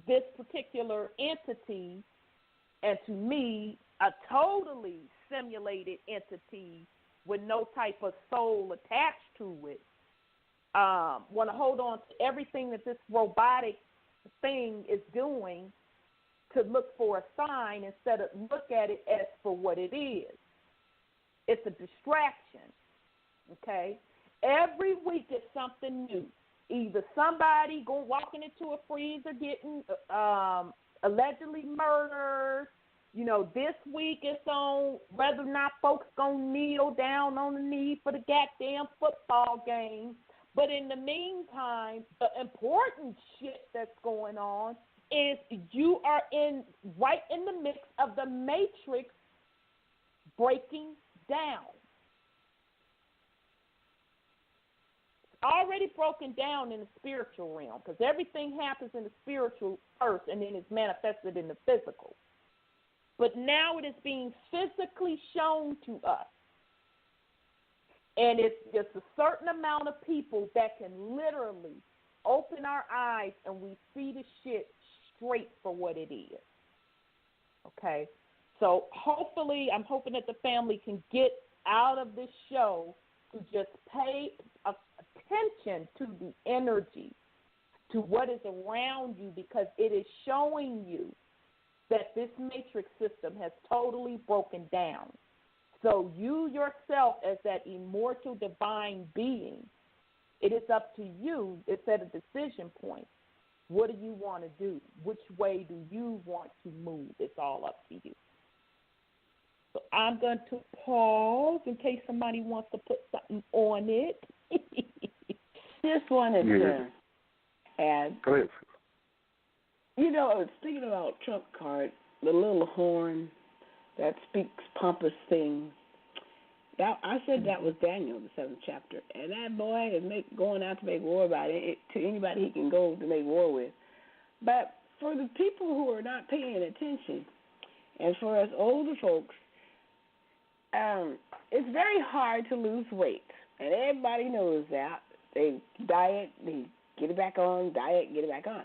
this particular entity, and to me, a totally simulated entity with no type of soul attached to it. Want to hold on to everything that this robotic thing is doing to look for a sign instead of look at it as for what it is. It's a distraction, okay? Every week it's something new. Either somebody walking into a freezer getting allegedly murders. You know, this week it's on whether or not folks going to kneel down on the knee for the goddamn football game. But in the meantime, the important shit that's going on is you are right in the mix of the matrix breaking down. It's already broken down in the spiritual realm because everything happens in the spiritual first and then it's manifested in the physical. But now it is being physically shown to us. And it's just a certain amount of people that can literally open our eyes and we see the shit straight for what it is. Okay? So hopefully, I'm hoping that the family can get out of this show to just pay attention to the energy, to what is around you, because it is showing you that this matrix system has totally broken down. So you yourself, as that immortal divine being, it is up to you. It's at a decision point. What do you want to do? Which way do you want to move? It's all up to you. So I'm going to pause in case somebody wants to put something on it. Just wanted to add. Go ahead. You know, I was thinking about Trump card, the little horn that speaks pompous things. I said that was Daniel, the 7th chapter. And that boy is going out to make war about it to anybody he can go to make war with. But for the people who are not paying attention, and for us older folks, it's very hard to lose weight. And everybody knows that. They diet, they get it back on, diet, get it back on.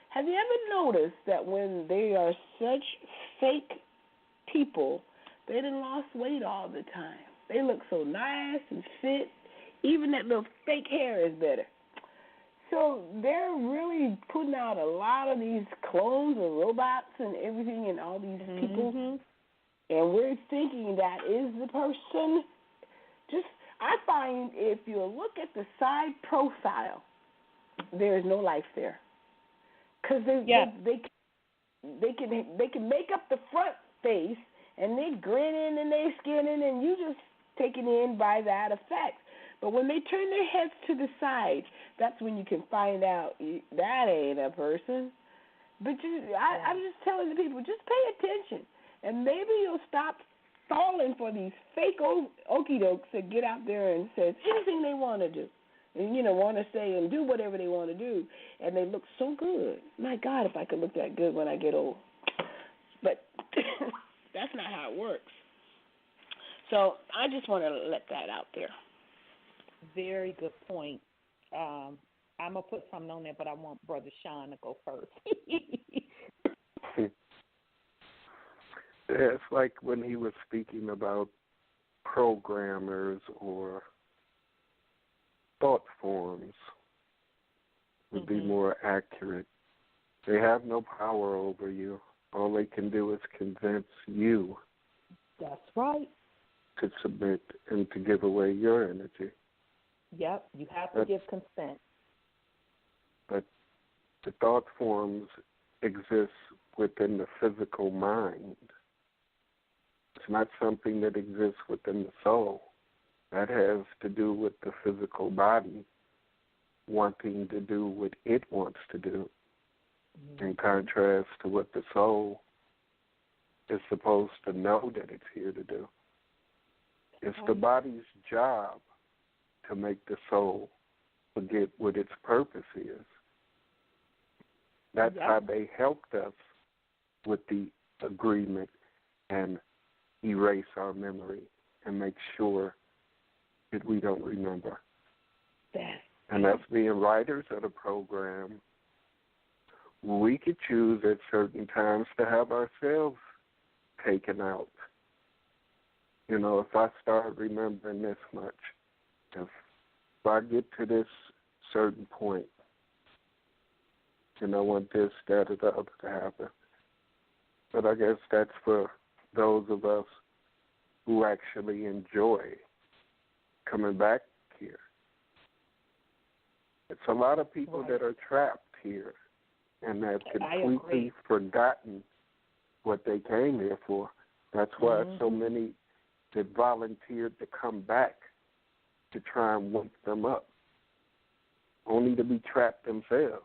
Have you ever noticed that when they are such fake people, they done lost weight all the time? They look so nice and fit. Even that little fake hair is better. So they're really putting out a lot of these clones and robots and everything and all these people. And we're thinking that is the person. I find if you look at the side profile, there is no life there. Because they can make up the front face and they grinning and they skinning and you just taken in by that effect. But when they turn their heads to the side, that's when you can find out that ain't a person. But I'm just telling the people, just pay attention, and maybe you'll stop falling for these fake okey-dokes that get out there and says anything they want to do. And, want to say and do whatever they want to do, and they look so good. My God, if I could look that good when I get old. But that's not how it works. So I just want to let that out there. Very good point. I'm going to put something on there, but I want Brother Sean to go first. It's like when he was speaking about programmers or thought forms would be more accurate. They have no power over you. All they can do is convince you. That's right. To submit and to give away your energy. Yep, you have to give consent. But the thought forms exist within the physical mind. It's not something that exists within the soul. That has to do with the physical body wanting to do what it wants to do, in contrast to what the soul is supposed to know that it's here to do. It's the body's job to make the soul forget what its purpose is. That's how they helped us with the agreement and erase our memory and make sure that we don't remember. And us being writers of the program, we could choose at certain times to have ourselves taken out. If I start remembering this much, if I get to this certain point, and I want this, that, or the other to happen. But I guess that's for those of us who actually enjoy coming back here. It's a lot of people that are trapped here and have completely forgotten what they came here for. That's why so many that volunteered to come back to try and wake them up, only to be trapped themselves.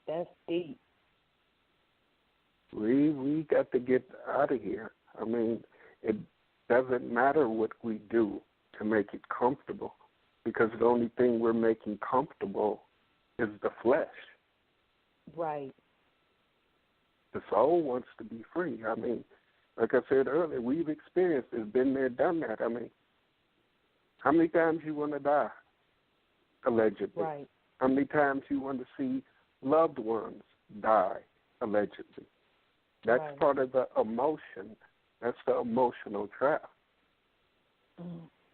That's deep. We got to get out of here. I mean, it doesn't matter what we do to make it comfortable, because the only thing we're making comfortable is the flesh. Right. The soul wants to be free. I mean, like I said earlier, we've experienced it, been there, done that. I mean, how many times you want to die, allegedly? Right. How many times you want to see loved ones die, allegedly? That's part of the emotion. That's the emotional trap.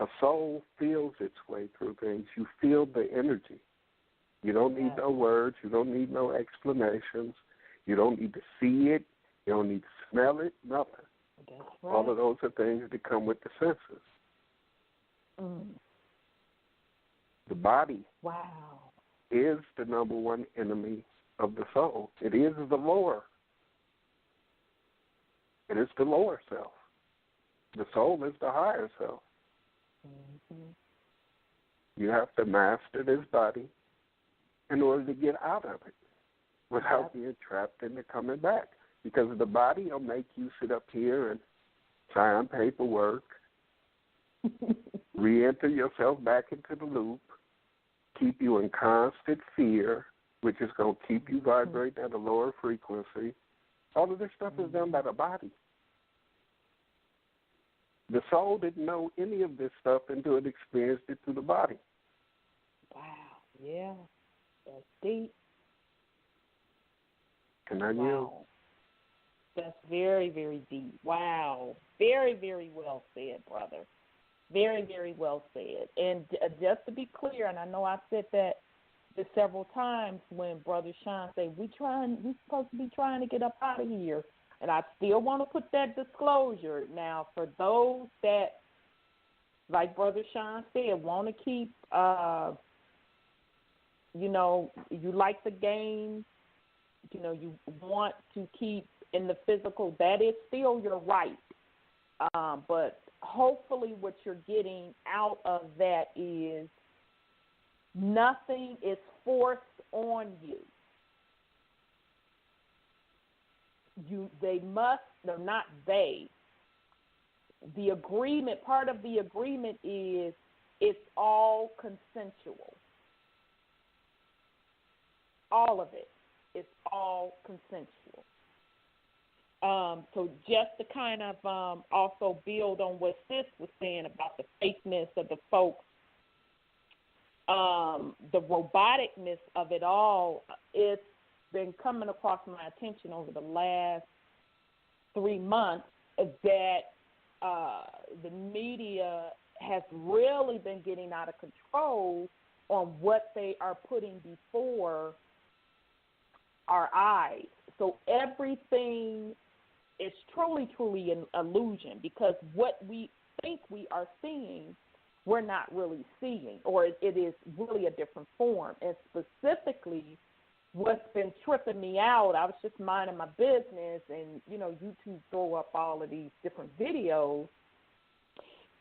A soul feels its way through things. You feel the energy. You don't need no words. You don't need no explanations. You don't need to see it. You don't need to smell it, nothing. That's right. All of those are things that come with the senses. The body is the number one enemy of the soul. It is the lower. It is the lower self. The soul is the higher self. You have to master this body in order to get out of it without being trapped into coming back. Because the body will make you sit up here and sign paperwork, re-enter yourself back into the loop, keep you in constant fear, which is going to keep you vibrating at a lower frequency. All of this stuff is done by the body. The soul didn't know any of this stuff until it experienced it through the body. Wow, yeah. That's deep. And I knew. That's very, very deep. Wow. Very, very well said, brother. Very, very well said. And just to be clear, and I know I've said that several times when Brother Sean said, we're supposed to be trying to get up out of here. And I still want to put that disclosure. Now, for those that, like Brother Sean said, want to keep, you like the game, you want to keep in the physical, that is still your right. But hopefully what you're getting out of that is nothing is forced on you. The agreement, part of the agreement is it's all consensual. All of it. It's all consensual. So just to kind of also build on what Sis was saying about the fakeness of the folks, the roboticness of it all, it's been coming across my attention over the last 3 months that the media has really been getting out of control on what they are putting before our eyes. So everything is truly, truly an illusion, because what we think we are seeing, we're not really seeing, or it is really a different form. And specifically, what's been tripping me out, I was just minding my business, and, YouTube throw up all of these different videos.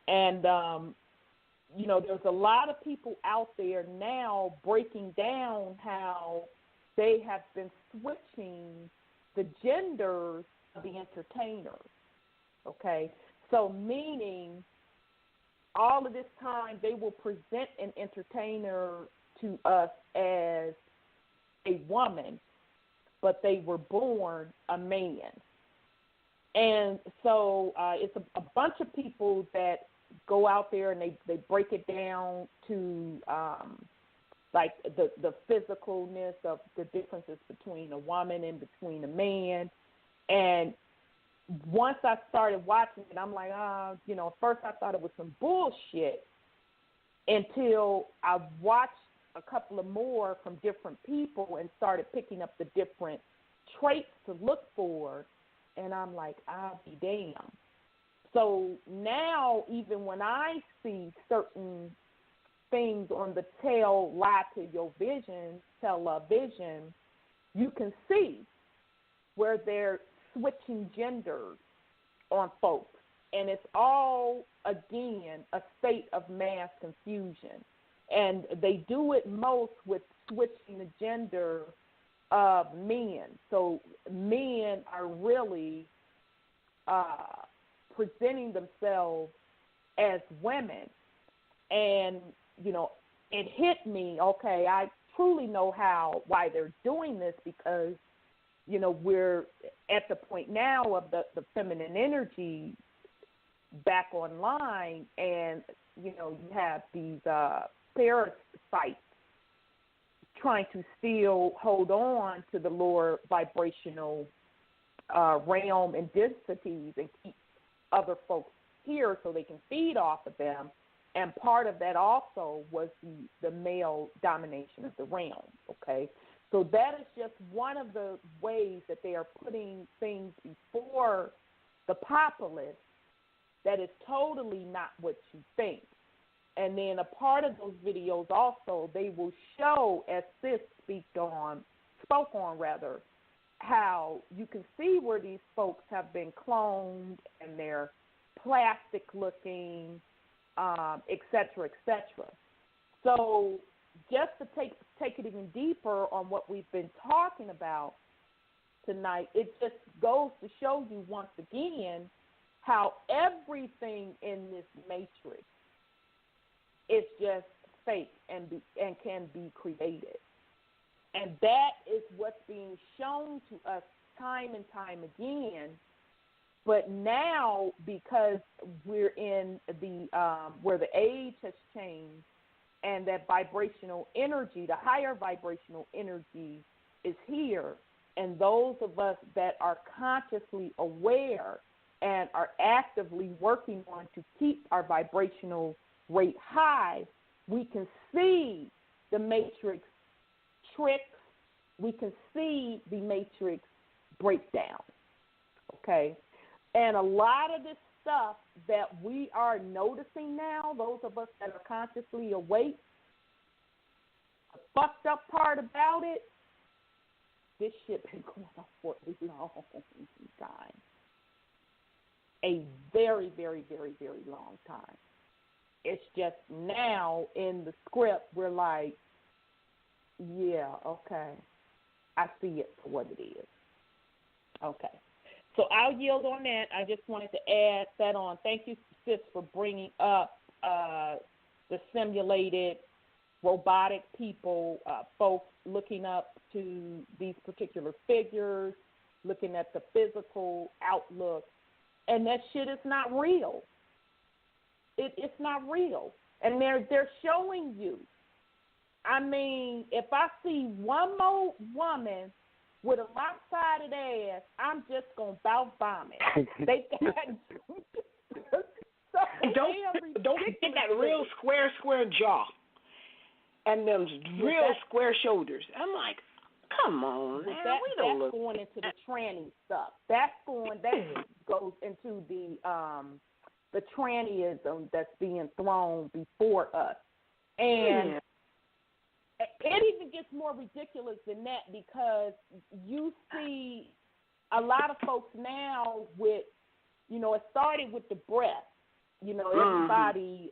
And, there's a lot of people out there now breaking down how they have been switching the genders of the entertainers, okay? So meaning all of this time they will present an entertainer to us as a woman, but they were born a man. And so it's a bunch of people that go out there and they break it down to like the physicalness of the differences between a woman and between a man. And once I started watching it, I'm like, at first I thought it was some bullshit until I watched a couple of more from different people and started picking up the different traits to look for. And I'm like, I'll be damned. So now even when I see certain things on the tail lie to your vision, television, you can see where they're switching genders on folks. And it's all, again, a state of mass confusion. And they do it most with switching the gender of men. So men are really presenting themselves as women. And, you know, it hit me, okay, I truly know why they're doing this, because, you know, we're at the point now of the feminine energy back online, and, you know, you have these parasites trying to still hold on to the lower vibrational realm and densities and keep other folks here so they can feed off of them. And part of that also was the male domination of the realm, okay? So that is just one of the ways that they are putting things before the populace that is totally not what you think. And then a part of those videos also, they will show, as Sis spoke on, how you can see where these folks have been cloned and they're plastic looking, et cetera, et cetera. So just to take it even deeper on what we've been talking about tonight, it just goes to show you once again how everything in this matrix is just fake and can be created. And that is what's being shown to us time and time again. But now, because we're in the where the age has changed and that vibrational energy, the higher vibrational energy is here, and those of us that are consciously aware and are actively working on to keep our vibrational rate high, we can see the matrix tricks, we can see the matrix breakdown, okay? And a lot of this stuff that we are noticing now, those of us that are consciously awake, the fucked up part about it, this shit been going on for a long time. A very, very, very, very long time. It's just now in the script we're like, yeah, okay, I see it for what it is. Okay. So I'll yield on that. I just wanted to add that on. Thank you, Sis, for bringing up the simulated robotic people, folks looking up to these particular figures, looking at the physical outlook, and that shit is not real. It's not real. And they're showing you. I mean, if I see one more woman with a lopsided ass, I'm just going to bout vomit. They got and don't forget that real square jaw and them real square shoulders. I'm like, come on, man. That's going into the tranny stuff. That goes into the trannyism that's being thrown before us. And it even gets more ridiculous than that, because you see a lot of folks now with, you know, it started with the breast, you know, everybody,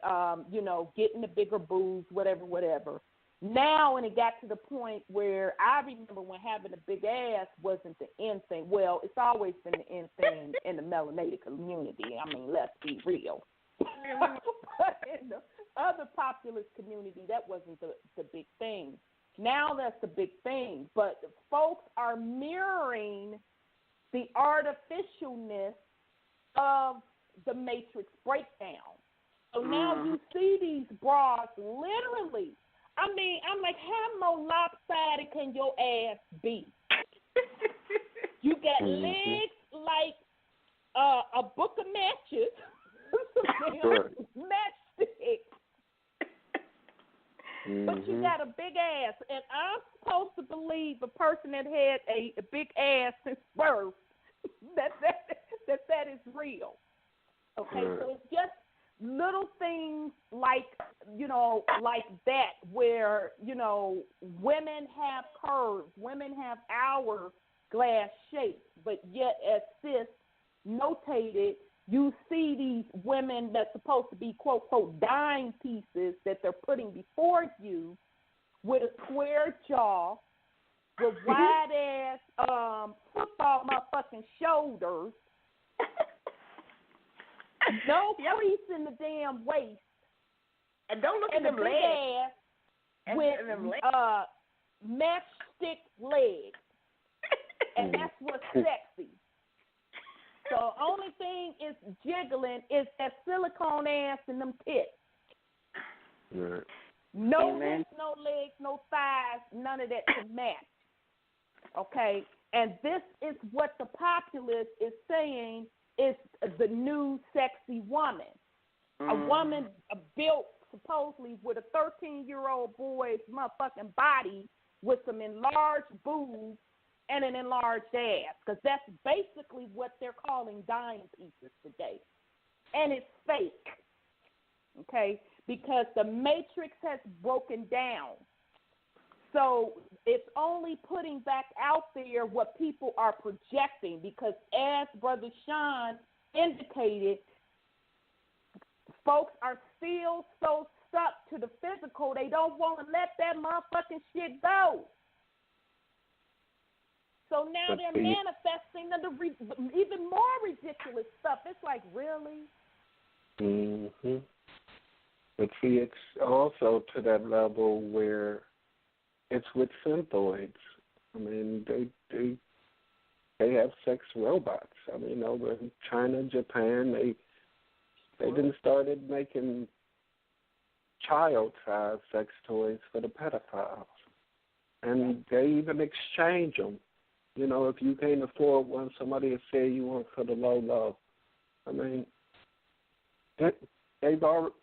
you know, getting the bigger boobs, whatever. Now, and it got to the point where I remember when having a big ass wasn't the end thing. Well, it's always been the end thing in the melanated community. I mean, let's be real. But in the other populist community, that wasn't the big thing. Now that's the big thing. But folks are mirroring the artificialness of the matrix breakdown. So now you see these bras literally. I mean, I'm like, how more lopsided can your ass be? You got legs like a book of matches, matchstick. But you got a big ass, and I'm supposed to believe a person that had a big ass since birth that is real. Okay, so it's just little things like, like that, where, women have curves, women have hourglass shapes, but yet as sis notated, you see these women that's supposed to be, quote, quote, dime pieces that they're putting before you with a square jaw, with wide-ass football motherfucking shoulders, no crease in the damn waist, and don't look at and them a big legs. ass with matchstick legs, and that's what's sexy. So only thing is jiggling is that silicone ass and them tits. Right. No hips, no legs, no thighs, none of that to match. Okay? And this is what the populace is saying is the new sexy woman. A woman built supposedly with a 13-year-old boy's motherfucking body with some enlarged boobs and an enlarged ass, because that's basically what they're calling dime pieces today. And it's fake, okay, because the matrix has broken down. So it's only putting back out there what people are projecting, because as Brother Sean indicated, folks are still so stuck to the physical, they don't want to let that motherfucking shit go. So now they're manifesting even more ridiculous stuff. It's like, really? Mm-hmm. But see, it's also to that level where it's with synthoids. I mean, they have sex robots. I mean, over in China, Japan, they then started making child-sized sex toys for the pedophiles, and they even exchange them. You know, if you can't afford one, somebody will say you want for the low. I mean,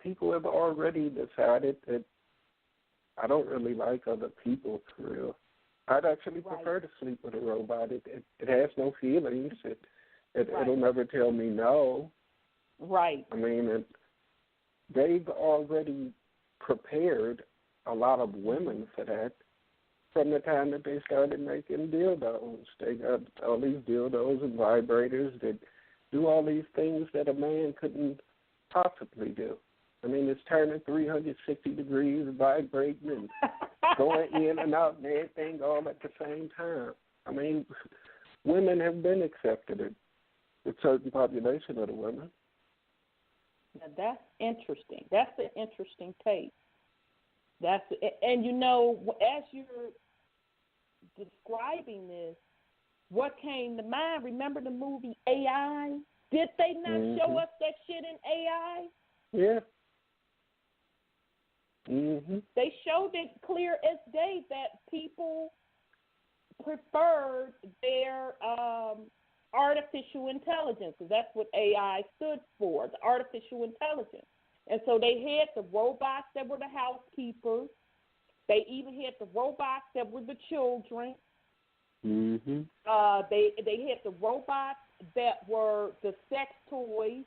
people have already decided that I don't really like other people for real. I'd actually prefer to sleep with a robot. It has no feelings. It'll never tell me no. Right. I mean, they've already prepared a lot of women for that. From the time that they started making dildos, they got all these dildos and vibrators that do all these things that a man couldn't possibly do. I mean, it's turning 360 degrees, vibrating and going in and out and everything all at the same time. I mean, women have been accepted in a certain population of the women. Now that's interesting. That's an interesting take. And you know, as you're describing this, what came to mind? Remember the movie AI? Did they not show us that shit in AI? Yeah. Mm-hmm. They showed it clear as day that people preferred their artificial intelligence. That's what AI stood for, the artificial intelligence. And so they had the robots that were the housekeepers. They even had the robots that were the children. Mm-hmm. They had the robots that were the sex toys.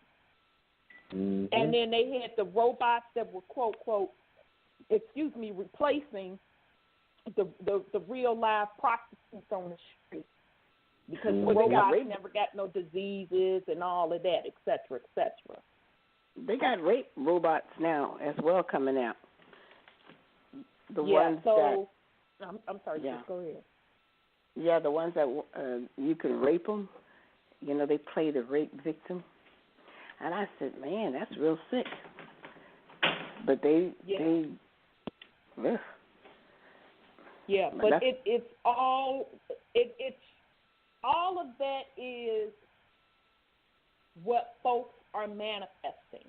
Mm-hmm. And then they had the robots that were, quote, quote, replacing the real live prostitutes on the street. Because the robots never got no diseases and all of that, et cetera, et cetera. They got rape robots now as well coming out. I'm sorry, just go ahead. Yeah, the ones that you can rape them. You know, they play the rape victim. And I said, man, that's real sick. But it's all of that is what folks are manifesting.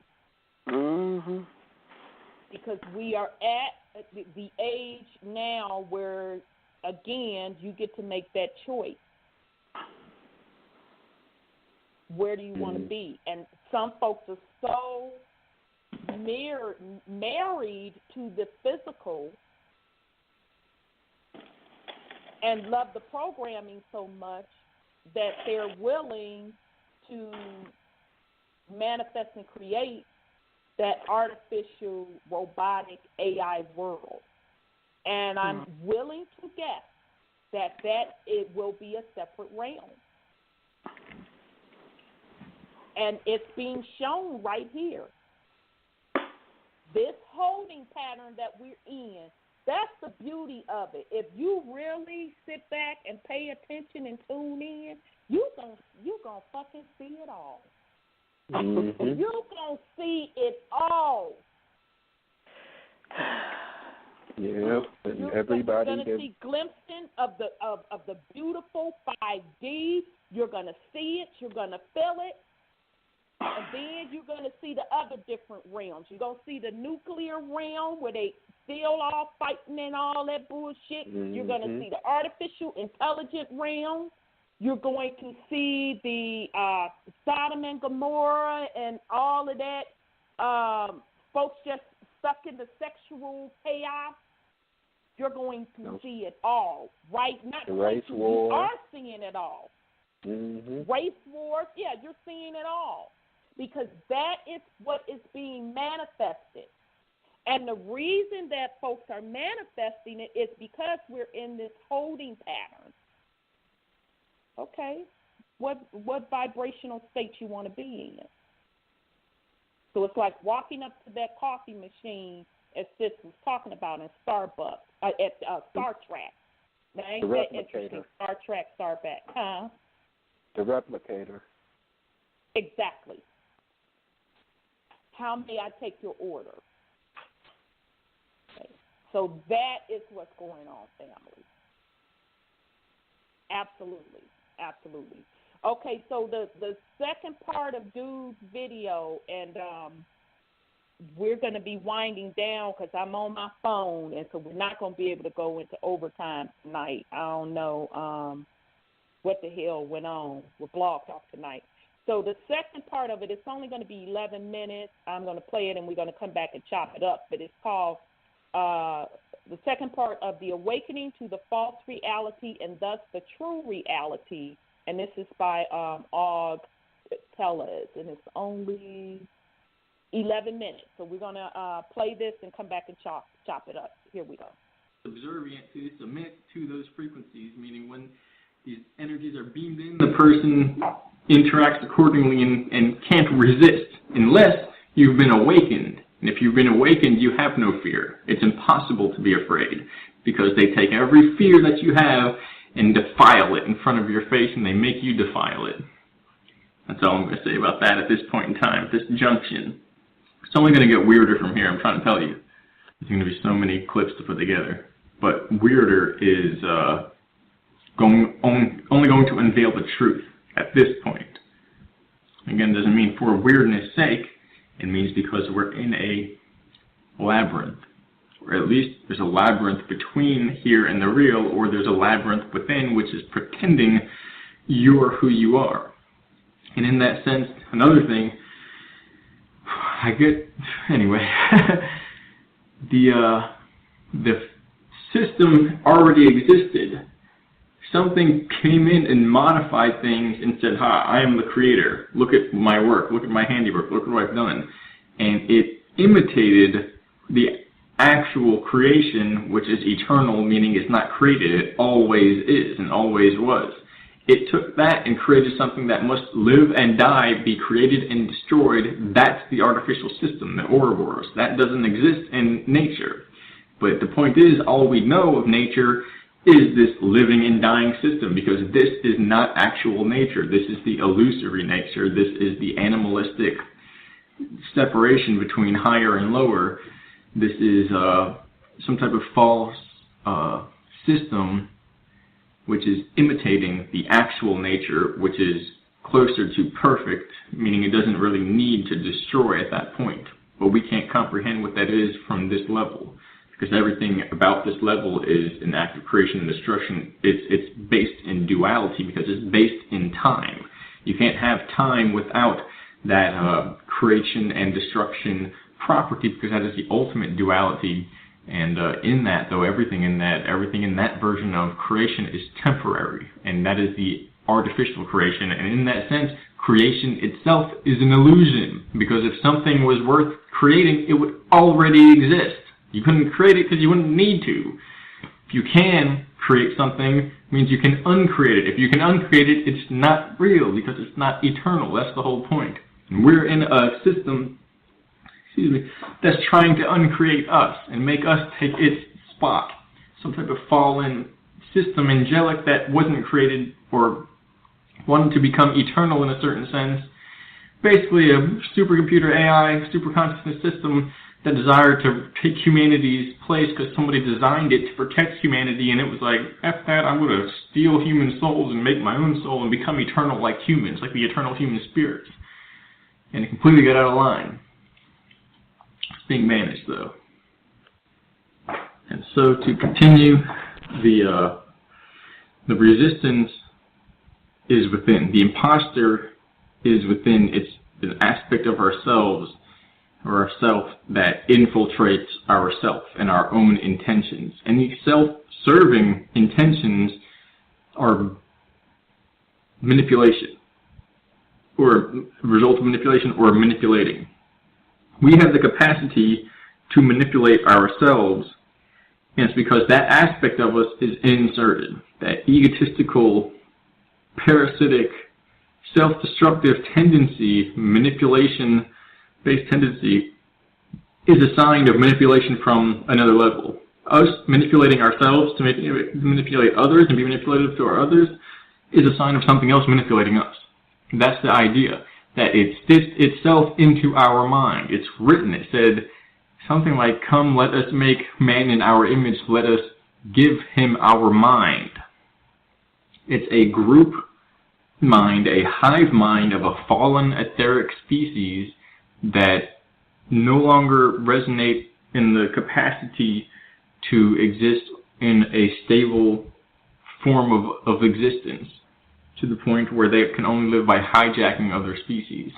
Mm-hmm. Because we are at the age now where, again, you get to make that choice. Where do you want to be? And some folks are so married to the physical and love the programming so much that they're willing to manifest and create that artificial robotic AI world. And I'm willing to guess that it will be a separate realm. And it's being shown right here. This holding pattern that we're in, that's the beauty of it. If you really sit back and pay attention and tune in, you're gonna fucking see it all. Mm-hmm. You're gonna see it all. Yeah, and everybody you're gonna see glimpses of the beautiful 5D. You're gonna see it. You're gonna feel it. And then you're going to see the other different realms. You're going to see the nuclear realm where they still all fighting and all that bullshit. Mm-hmm. You're going to see the artificial intelligent realm. You're going to see the Sodom and Gomorrah and all of that. Folks just stuck in the sexual chaos. You're going to see it all, right? Not the race war. You are seeing it all. Mm-hmm. Race wars, yeah, you're seeing it all. Because that is what is being manifested. And the reason that folks are manifesting it is because we're in this holding pattern. Okay, what vibrational state you want to be in? So it's like walking up to that coffee machine, as Sis was talking about in Starbucks, at Star Trek. Now, ain't that interesting? Star Trek, Starbucks, huh? The replicator. Exactly. How may I take your order? Okay. So that is what's going on, family. Absolutely. Absolutely. Okay, so the second part of Dude's video, and we're going to be winding down because I'm on my phone, and so we're not going to be able to go into overtime tonight. I don't know what the hell went on with Blog Talk tonight. So the second part of it, it's only going to be 11 minutes. I'm going to play it, and we're going to come back and chop it up. But it's called the second part of The Awakening to the False Reality and Thus the True Reality. And this is by Og Tellez, and it's only 11 minutes. So we're going to play this and come back and chop it up. Here we go. Subservient to submit to those frequencies, meaning when these energies are beamed in, the person interacts accordingly and can't resist unless you've been awakened. And if you've been awakened, you have no fear. It's impossible to be afraid because they take every fear that you have and defile it in front of your face, and they make you defile it. That's all I'm going to say about that at this point in time, at this junction. It's only going to get weirder from here, I'm trying to tell you. There's going to be so many clips to put together. But weirder is only going to unveil the truth at this point. Again, doesn't mean for weirdness' sake. It means because we're in a labyrinth. Or at least there's a labyrinth between here and the real, or there's a labyrinth within which is pretending you're who you are. And in that sense, another thing, anyway, the system already existed. Something came in and modified things and said, I am the creator. Look at my work. Look at my handiwork. Look at what I've done. And it imitated the actual creation, which is eternal, meaning it's not created. It always is and always was. It took that and created something that must live and die, be created and destroyed. That's the artificial system, the Ouroboros. That doesn't exist in nature. But the point is, all we know of nature is this living and dying system, because this is not actual nature. This is the illusory nature. This is the animalistic separation between higher and lower. This is some type of false system which is imitating the actual nature, which is closer to perfect, meaning it doesn't really need to destroy at that point. But we can't comprehend what that is from this level, because everything about this level is an act of creation and destruction. It's based in duality because it's based in time. You can't have time without that creation and destruction property, because that is the ultimate duality. And in that, though, everything in that version of creation is temporary, and that is the artificial creation. And in that sense, creation itself is an illusion, because if something was worth creating, it would already exist. You couldn't create it because you wouldn't need to. If you can create something, it means you can uncreate it. If you can uncreate it, it's not real because it's not eternal. That's the whole point. And we're in a system, that's trying to uncreate us and make us take its spot. Some type of fallen system, angelic, that wasn't created or wanted to become eternal in a certain sense. Basically a supercomputer AI, superconsciousness system that desired to take humanity's place because somebody designed it to protect humanity, and it was like, F that, I'm going to steal human souls and make my own soul and become eternal like humans, like the eternal human spirits. And it completely got out of line. It's being managed, though. And so to continue, the resistance is within. The imposter is within. It's an aspect of ourselves, or ourself, that infiltrates ourself and our own intentions. And these self-serving intentions are manipulation, or a result of manipulation, or manipulating. We have the capacity to manipulate ourselves, and it's because that aspect of us is inserted. That egotistical, parasitic, self-destructive tendency, manipulation-based tendency, is a sign of manipulation from another level. Us manipulating ourselves to manipulate others and be manipulated to our others is a sign of something else manipulating us. That's the idea, that it fits itself into our mind. It's written, it said something like, come, let us make man in our image, let us give him our mind. It's a group mind, a hive mind of a fallen etheric species that no longer resonate in the capacity to exist in a stable form of existence, to the point where they can only live by hijacking other species.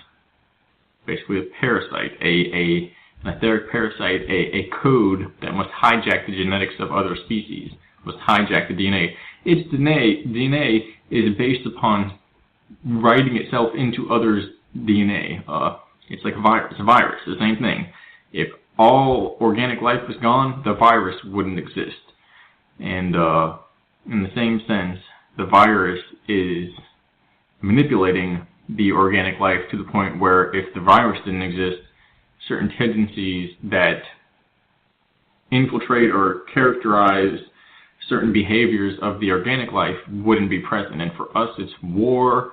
Basically a parasite, an etheric parasite, a code that must hijack the genetics of other species, must hijack the DNA. Its DNA is based upon writing itself into others' DNA. It's like a virus. A virus, the same thing. If all organic life was gone, the virus wouldn't exist. And in the same sense, the virus is manipulating the organic life to the point where if the virus didn't exist, certain tendencies that infiltrate or characterize certain behaviors of the organic life wouldn't be present. And for us, it's war,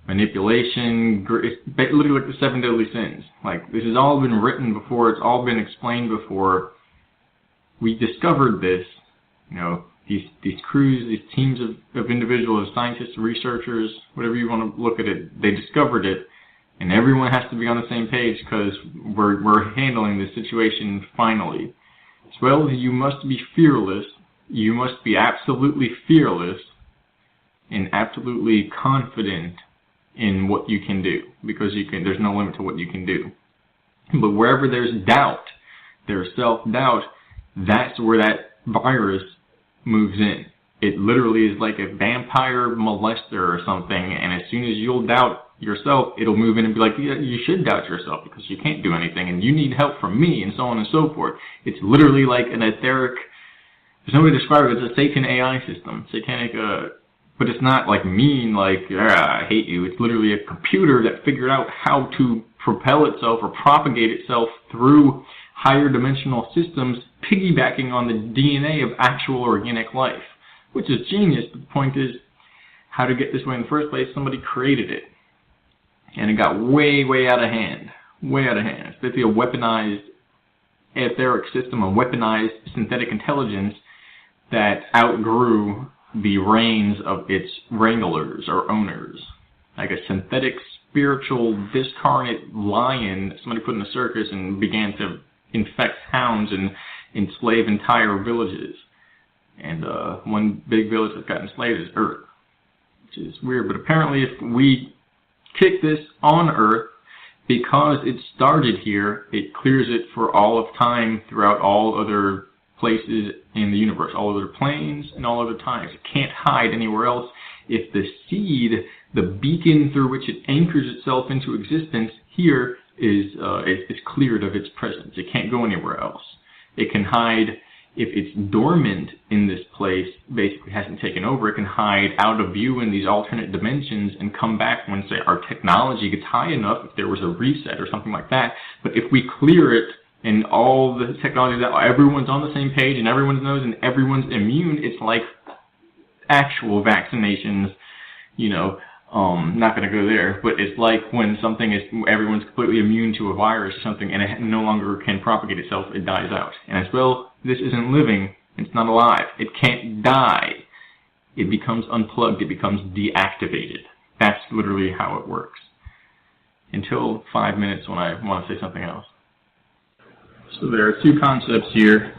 manipulation, it's literally like the 7 deadly sins. Like, this has all been written before, it's all been explained before. We discovered this, these crews, these teams of individuals, scientists, researchers, whatever you want to look at it, they discovered it, and everyone has to be on the same page because we're handling this situation finally. Well, you must be fearless. You must be absolutely fearless and absolutely confident in what you can do, because there's no limit to what you can do. But wherever there's doubt, there's self-doubt, that's where that virus moves in. It literally is like a vampire molester or something, and as soon as you'll doubt yourself, it'll move in and be like, yeah, you should doubt yourself because you can't do anything, and you need help from me, and so on and so forth. It's literally like an etheric, there's no way to describe it, it's a Satan AI system, satanic, but it's not like mean, like, I hate you. It's literally a computer that figured out how to propel itself or propagate itself through higher dimensional systems, piggybacking on the DNA of actual organic life, which is genius. But the point is, how to get this way in the first place, somebody created it. And it got way, way out of hand. Way out of hand. It's basically a weaponized etheric system, a weaponized synthetic intelligence that outgrew the reigns of its wranglers or owners. Like a synthetic, spiritual, discarnate lion that somebody put in a circus and began to infect hounds and enslave entire villages. And one big village that got enslaved is Earth, which is weird. But apparently if we kick this on Earth, because it started here, it clears it for all of time throughout all other places in the universe, all other planes and all other times. It can't hide anywhere else. If the seed, the beacon through which it anchors itself into existence here is cleared of its presence. It can't go anywhere else. It can hide, if it's dormant in this place, basically hasn't taken over, it can hide out of view in these alternate dimensions and come back when, say, our technology gets high enough, if there was a reset or something like that. But if we clear it and all the technology, that everyone's on the same page and everyone knows and everyone's immune, it's like actual vaccinations, not going to go there, but it's like when everyone's completely immune to a virus or something and it no longer can propagate itself, it dies out. And as well, this isn't living, it's not alive, it can't die. It becomes unplugged, it becomes deactivated. That's literally how it works. Until 5 minutes when I want to say something else. So there are two concepts here.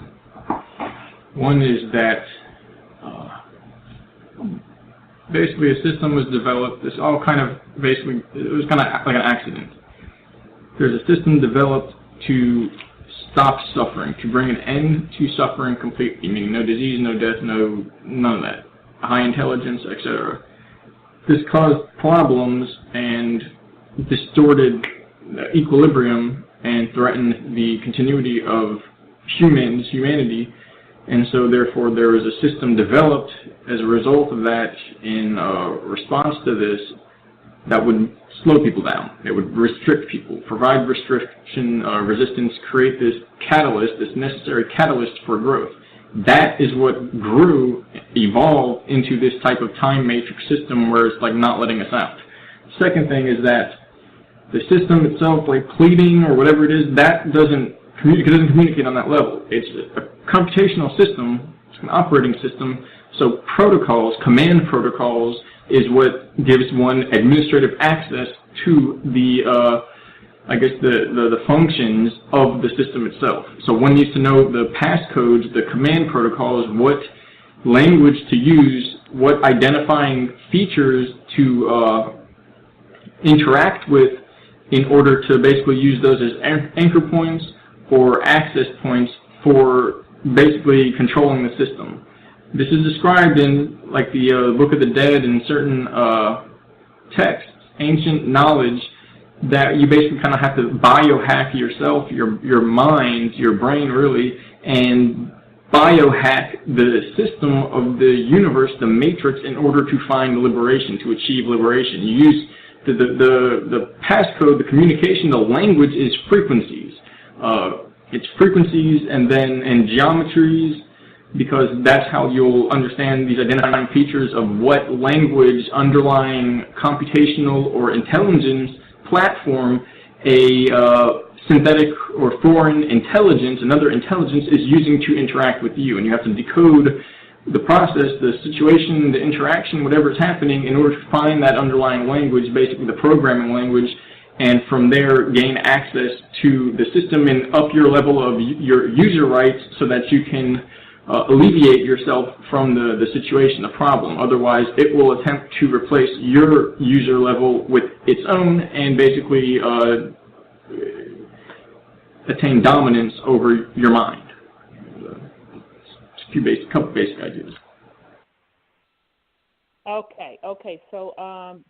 One is that basically a system was developed, it was kind of like an accident. There's a system developed to stop suffering, to bring an end to suffering completely, meaning no disease, no death, none of that, high intelligence, etc. This caused problems and distorted equilibrium and threatened the continuity of humanity. And so, therefore, there was a system developed as a result of that in response to this that would slow people down. It would restrict people, provide restriction, resistance, create this catalyst, this necessary catalyst for growth. That is what evolved into this type of time matrix system where it's like not letting us out. Second thing is that the system itself, like pleading or whatever it is, that doesn't communicate on that level. It's a computational system, it's an operating system, so protocols, command protocols, is what gives one administrative access to the functions of the system itself. So one needs to know the passcodes, the command protocols, what language to use, what identifying features to interact with in order to basically use those as anchor points or access points for basically controlling the system. This is described in like the Book of the Dead and certain texts, ancient knowledge, that you basically kind of have to biohack yourself, your mind, your brain really, and biohack the system of the universe, the matrix, in order to find liberation, to achieve liberation. You use the passcode, the communication, the language is frequencies. It's frequencies and geometries, because that's how you'll understand these identifying features of what language, underlying computational or intelligence platform a synthetic or foreign intelligence, another intelligence, is using to interact with you. And you have to decode the process, the situation, the interaction, whatever is happening, in order to find that underlying language, basically the programming language, and from there gain access to the system and up your level of your user rights so that you can alleviate yourself from the situation, the problem. Otherwise, it will attempt to replace your user level with its own and basically attain dominance over your mind. A couple basic ideas. Okay. So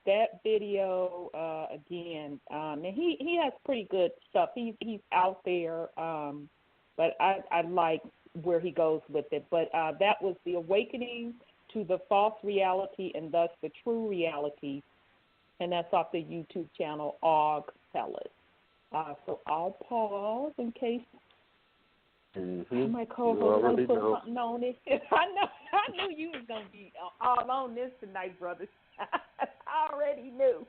that video again, and he has pretty good stuff. He's out there, but I like where he goes with it. But that was the awakening to the false reality and thus the true reality, and that's off the YouTube channel Og Fellas. So I'll pause in case. My co-host want to put something on it. I knew you was gonna be all on this tonight, brother. I already knew.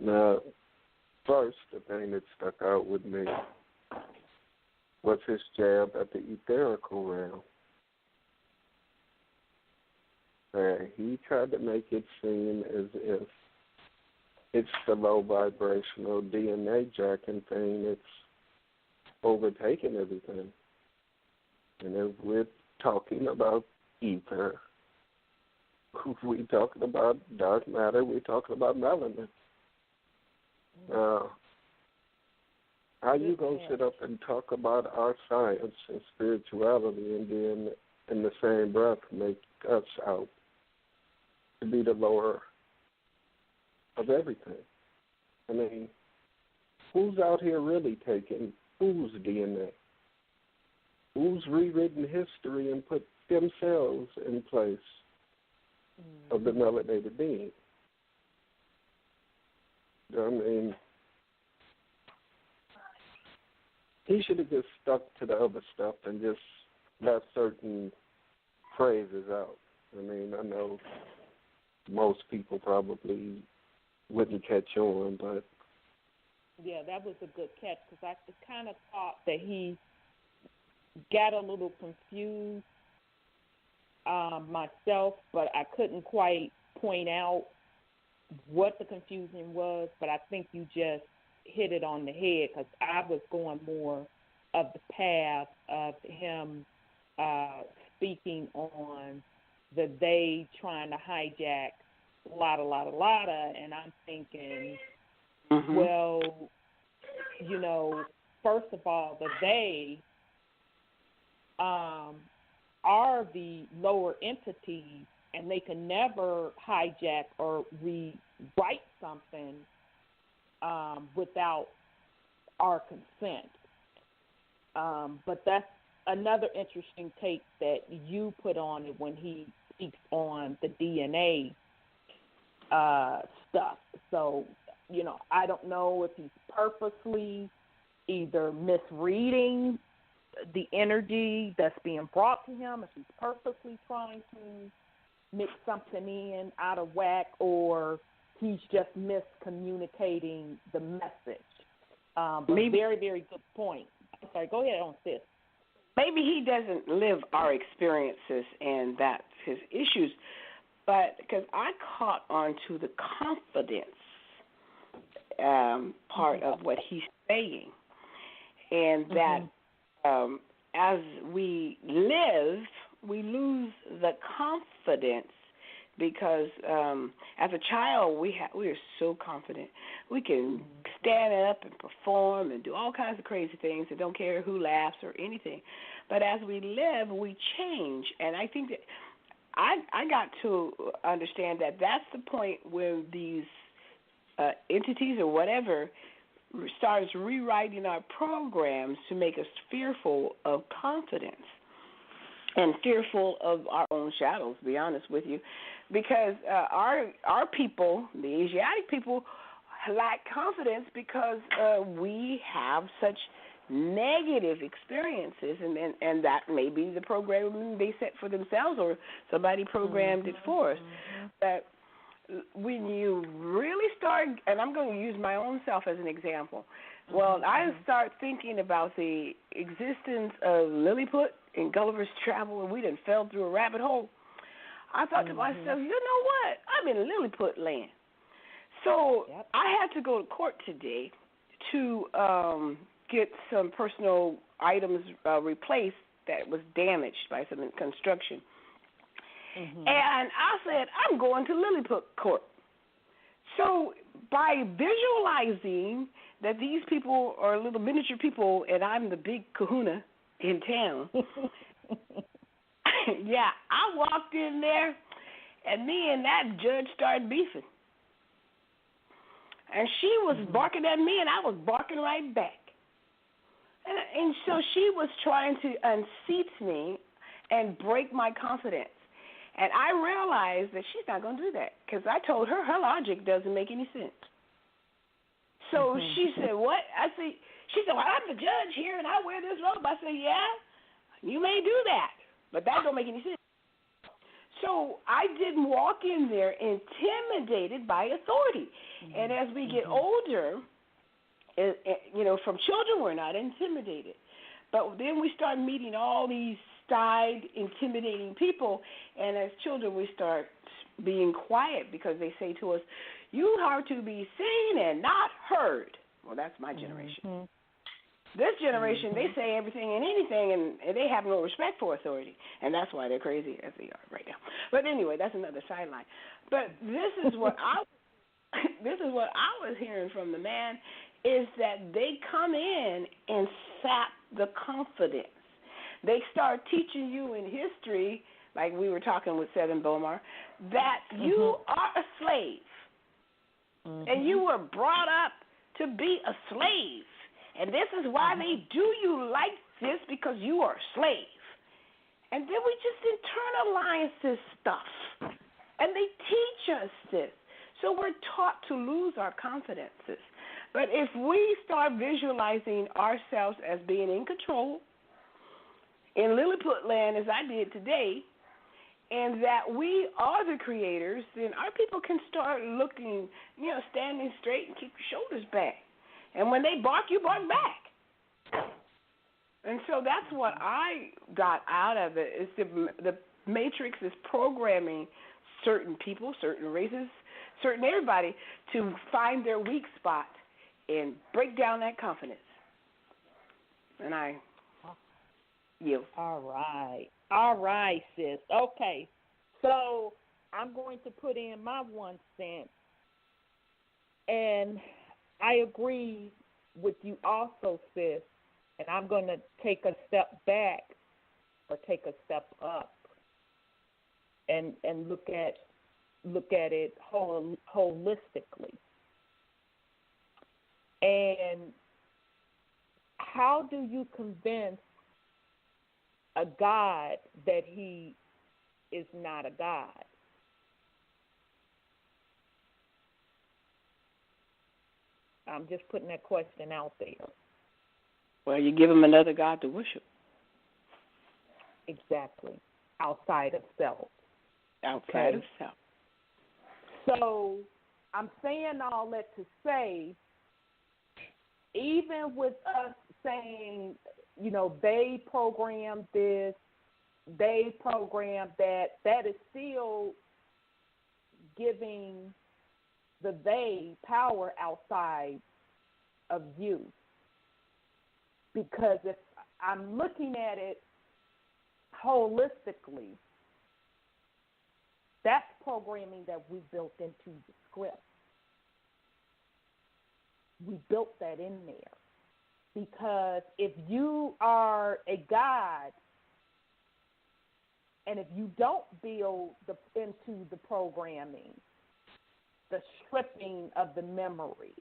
Now, first, the thing that stuck out with me was his jab at the etherical realm. He tried to make it seem as if it's the low vibrational DNA jacking thing that's overtaking everything. And if we're talking about ether, we're talking about dark matter, we're talking about melanin. How you going to sit up and talk about our science and spirituality and then in the same breath make us out to be the lower of everything? I mean, who's out here really taking whose DNA? Who's rewritten history and put themselves in place of the melanated being? I mean, he should have just stuck to the other stuff and just left certain phrases out. I mean, I know most people probably wouldn't catch on, but... Yeah, that was a good catch, because I kind of thought that he got a little confused myself, but I couldn't quite point out what the confusion was, but I think you just hit it on the head, because I was going more of the path of him speaking on the they trying to hijack lotta, and I'm thinking, well, you know, first of all, the they are the lower entities, and they can never hijack or rewrite something without our consent. But that's another interesting take that you put on it when he speaks on the DNA stuff. So, you know, I don't know if he's purposely either misreading the energy that's being brought to him, if he's purposely trying to mix something in out of whack, or he's just miscommunicating the message. But very, very good point. I'm sorry, go ahead on sis. Maybe he doesn't live our experiences, and that's his issues. But because I caught on to the confidence part of what he's saying, and that as we live, we lose the confidence, because as a child we are so confident. We can stand up and perform and do all kinds of crazy things and don't care who laughs or anything. But as we live, we change, and I think that I got to understand that that's the point where these entities or whatever starts rewriting our programs to make us fearful of confidence and fearful of our own shadows, to be honest with you, because our people, the Asiatic people, lack confidence because we have such negative experiences, and that may be the program they set for themselves, or somebody programmed it for us. That when you really start, and I'm going to use my own self as an example. Well, I start thinking about the existence of Lilliput and Gulliver's Travel, and we done fell through a rabbit hole. I thought to myself, you know what? I'm in Lilliput land. So I had to go to court today to get some personal items replaced that was damaged by some construction. And I said, I'm going to Lilliput court. So by visualizing that these people are little miniature people and I'm the big kahuna in town, I walked in there, and me and that judge started beefing. And she was barking at me, and I was barking right back. And so she was trying to unseat me and break my confidence. And I realized that she's not going to do that, because I told her logic doesn't make any sense. So she said, what? She said, well, I'm the judge here, and I wear this robe. I said, yeah, you may do that, but that don't make any sense. So I didn't walk in there intimidated by authority. And as we get older, from children we're not intimidated. But then we start meeting all these snide, intimidating people, and as children we start being quiet because they say to us, you are to be seen and not heard. Well, that's my generation. This generation, they say everything and anything, and they have no respect for authority, and that's why they're crazy as they are right now. But anyway, that's another sideline. But this is what I was hearing from the man, is that they come in and sap the confidence. They start teaching you in history, like we were talking with Seven Bomar, that you are a slave. And you were brought up to be a slave. And this is why they do you like this, because you are a slave. And then we just internalize this stuff. And they teach us this. So we're taught to lose our confidences. But if we start visualizing ourselves as being in control, in Lilliput land as I did today, and that we are the creators, then our people can start looking, standing straight and keep your shoulders back. And when they bark, you bark back. And so that's what I got out of it, is the Matrix is programming certain people, certain races, certain everybody to find their weak spot and break down that confidence. And you. All right, sis. Okay, so I'm going to put in my 1 cent, and I agree with you also, sis, and I'm going to take a step back or take a step up and look at it holistically. And how do you convince a God that he is not a God? I'm just putting that question out there. Well, you give him another God to worship. Exactly. Outside of self. Outside of self. So I'm saying all that to say, even with us saying, they programmed this, they programmed that, that is still giving the they power outside of you. Because if I'm looking at it holistically, that's programming that we built into the script. We built that in there. Because if you are a God, and if you don't build into the programming, the stripping of the memory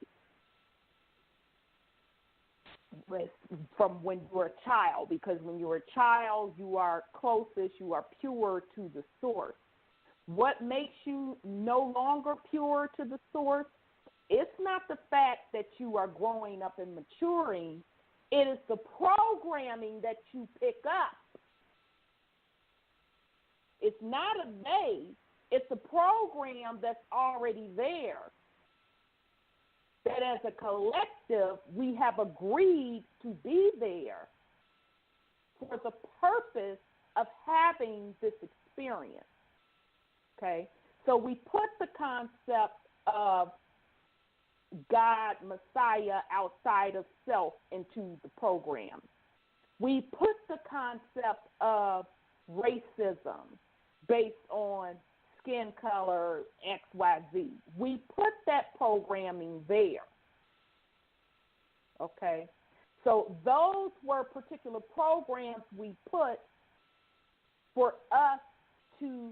from when you were a child, because when you're a child, you are closest, you are pure to the source. What makes you no longer pure to the source? It's not the fact that you are growing up and maturing. It is the programming that you pick up. It's not a they. It's a program that's already there. That as a collective, we have agreed to be there for the purpose of having this experience. Okay? So we put the concept of God, Messiah, outside of self into the program. We put the concept of racism based on skin color, XYZ. We put that programming there. Okay? So those were particular programs we put for us to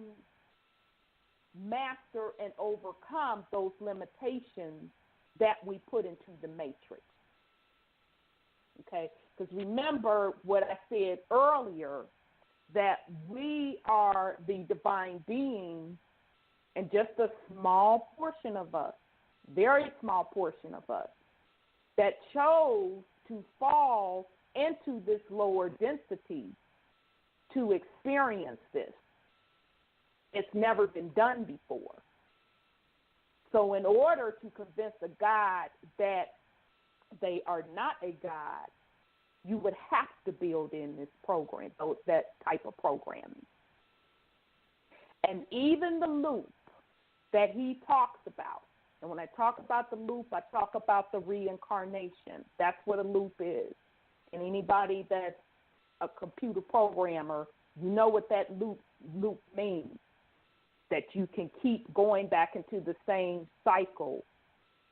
master and overcome those limitations that we put into the matrix. Okay? Because remember what I said earlier, that we are the divine beings, and just a small portion of us, very small portion of us, that chose to fall into this lower density to experience this. It's never been done before. So in order to convince a God that they are not a God, you would have to build in this program, so that type of programming. And even the loop that he talks about, and when I talk about the loop, I talk about the reincarnation. That's what a loop is. And anybody that's a computer programmer, you know what that loop means, that you can keep going back into the same cycle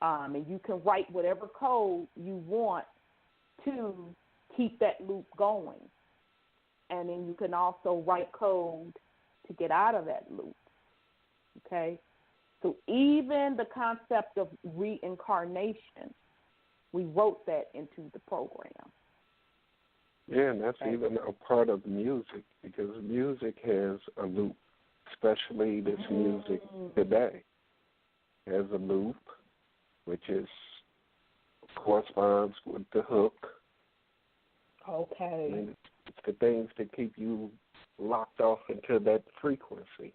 And you can write whatever code you want to keep that loop going. And then you can also write code to get out of that loop. Okay? So even the concept of reincarnation, we wrote that into the program. Yeah, and that's even a part of music, because music has a loop, especially this music today has a loop, which corresponds with the hook. Okay. I mean, it's the things that keep you locked off into that frequency.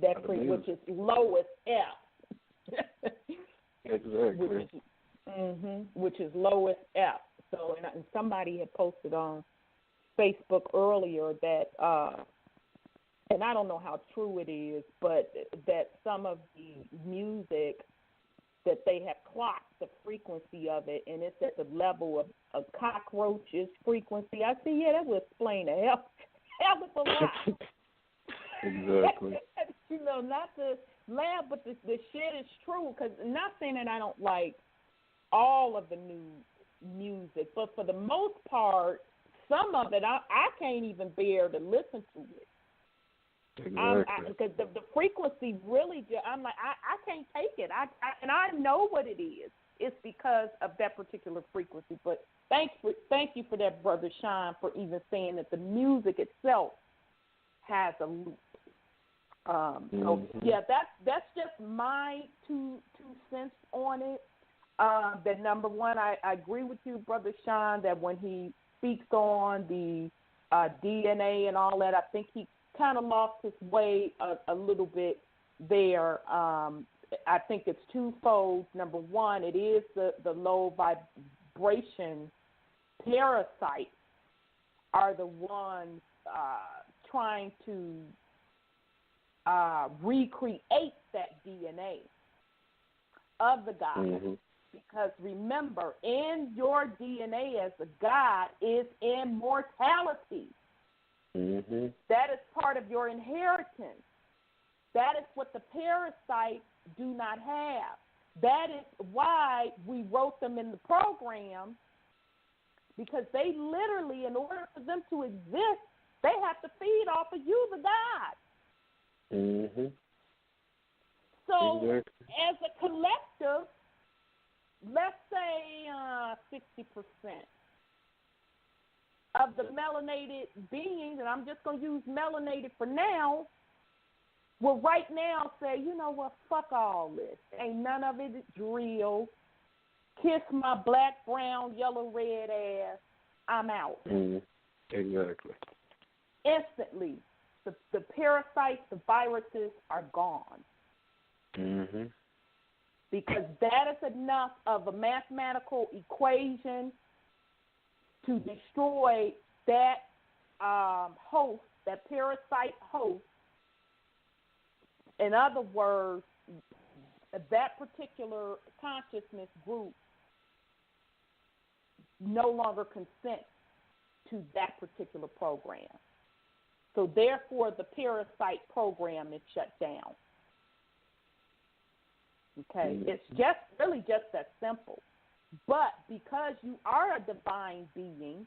That which is lowest F. Exactly. Which is lowest F. So, and somebody had posted on Facebook earlier that, and I don't know how true it is, but that some of the music that they have clocked the frequency of it, and it's at the level of cockroaches frequency. I see, yeah, that would explain a hell of a lot. Exactly. You know, not to laugh, but the shit is true, because not saying that I don't like all of the new music, but for the most part, some of it I can't even bear to listen to it. Exactly. Because the frequency really, I'm like, I can't take it. And I know what it is. It's because of that particular frequency. But thank you for that, Brother Sean, for even saying that the music itself has a loop. So yeah, that's just my two cents on it. That number one, I agree with you, Brother Sean, that when he speaks on the DNA and all that, I think he kind of lost his way a little bit there. I think it's twofold. Number one, it is the low vibration parasites are the ones trying to recreate that DNA of the God. Because remember, in your DNA as a God is immortality. That is part of your inheritance. That is what the parasites do not have. That is why we wrote them in the program, because they literally, in order for them to exist, they have to feed off of you, the God. So as a collective, let's say 60% of the melanated beings, and I'm just going to use melanated for now, will right now say, you know what, fuck all this. Ain't none of it real. Kiss my black, brown, yellow, red ass. I'm out. Exactly. Instantly, the parasites, the viruses are gone. Because that is enough of a mathematical equation to destroy that host, that parasite host. In other words, that particular consciousness group no longer consents to that particular program. So therefore, the parasite program is shut down. Okay, it's just really just that simple. But because you are a divine being,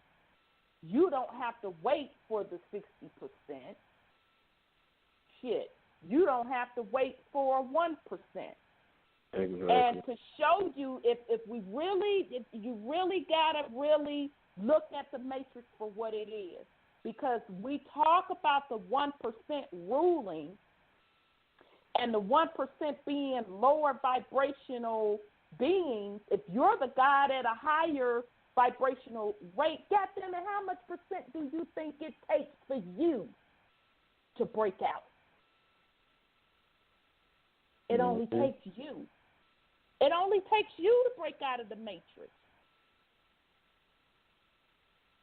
you don't have to wait for the 60%. Shit, you don't have to wait for 1%. Exactly. And to show you, if you really gotta really look at the matrix for what it is, because we talk about the 1% ruling. And the 1% being lower vibrational beings, if you're the God at a higher vibrational rate, goddamn it, how much percent do you think it takes for you to break out? It only takes you. It only takes you to break out of the matrix.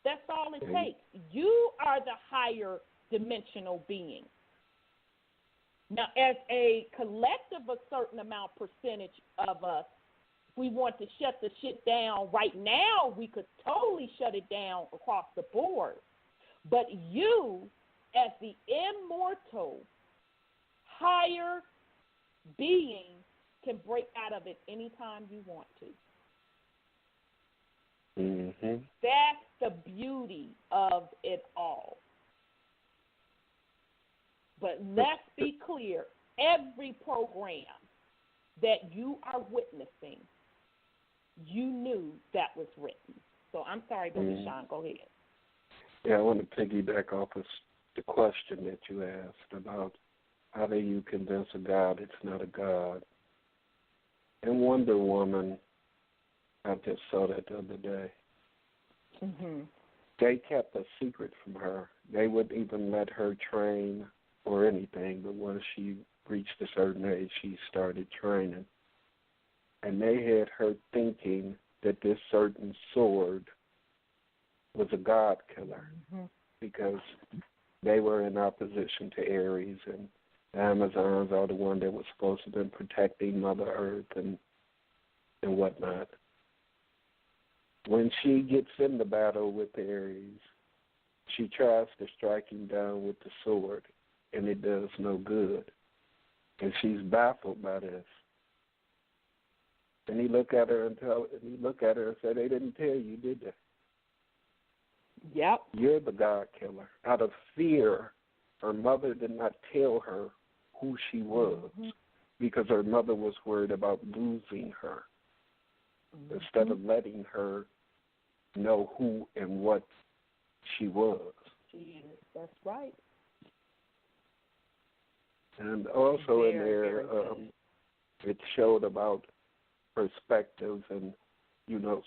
That's all it takes. You are the higher dimensional being. Now, as a collective, a certain amount percentage of us, we want to shut the shit down right now, we could totally shut it down across the board. But you, as the immortal, higher being, can break out of it anytime you want to. Mm-hmm. That's the beauty of it all. But let's be clear, every program that you are witnessing, you knew that was written. So I'm sorry, Brother Sean, go ahead. Yeah, I want to piggyback off of the question that you asked about how do you convince a God it's not a God. And Wonder Woman, I just saw that the other day. Mm-hmm. They kept a secret from her. They wouldn't even let her train or anything, but once she reached a certain age, she started training. And they had her thinking that this certain sword was a god killer because they were in opposition to Ares, and the Amazons are the one that was supposed to have been protecting Mother Earth and whatnot. When she gets in the battle with Ares, she tries to strike him down with the sword, and it does no good. And she's baffled by this. And he look at her and say, "They didn't tell you, did they? Yep. You're the God killer." Out of fear, her mother did not tell her who she was because her mother was worried about losing her instead of letting her know who and what she was. That's right. And also in there, it showed about perspectives and,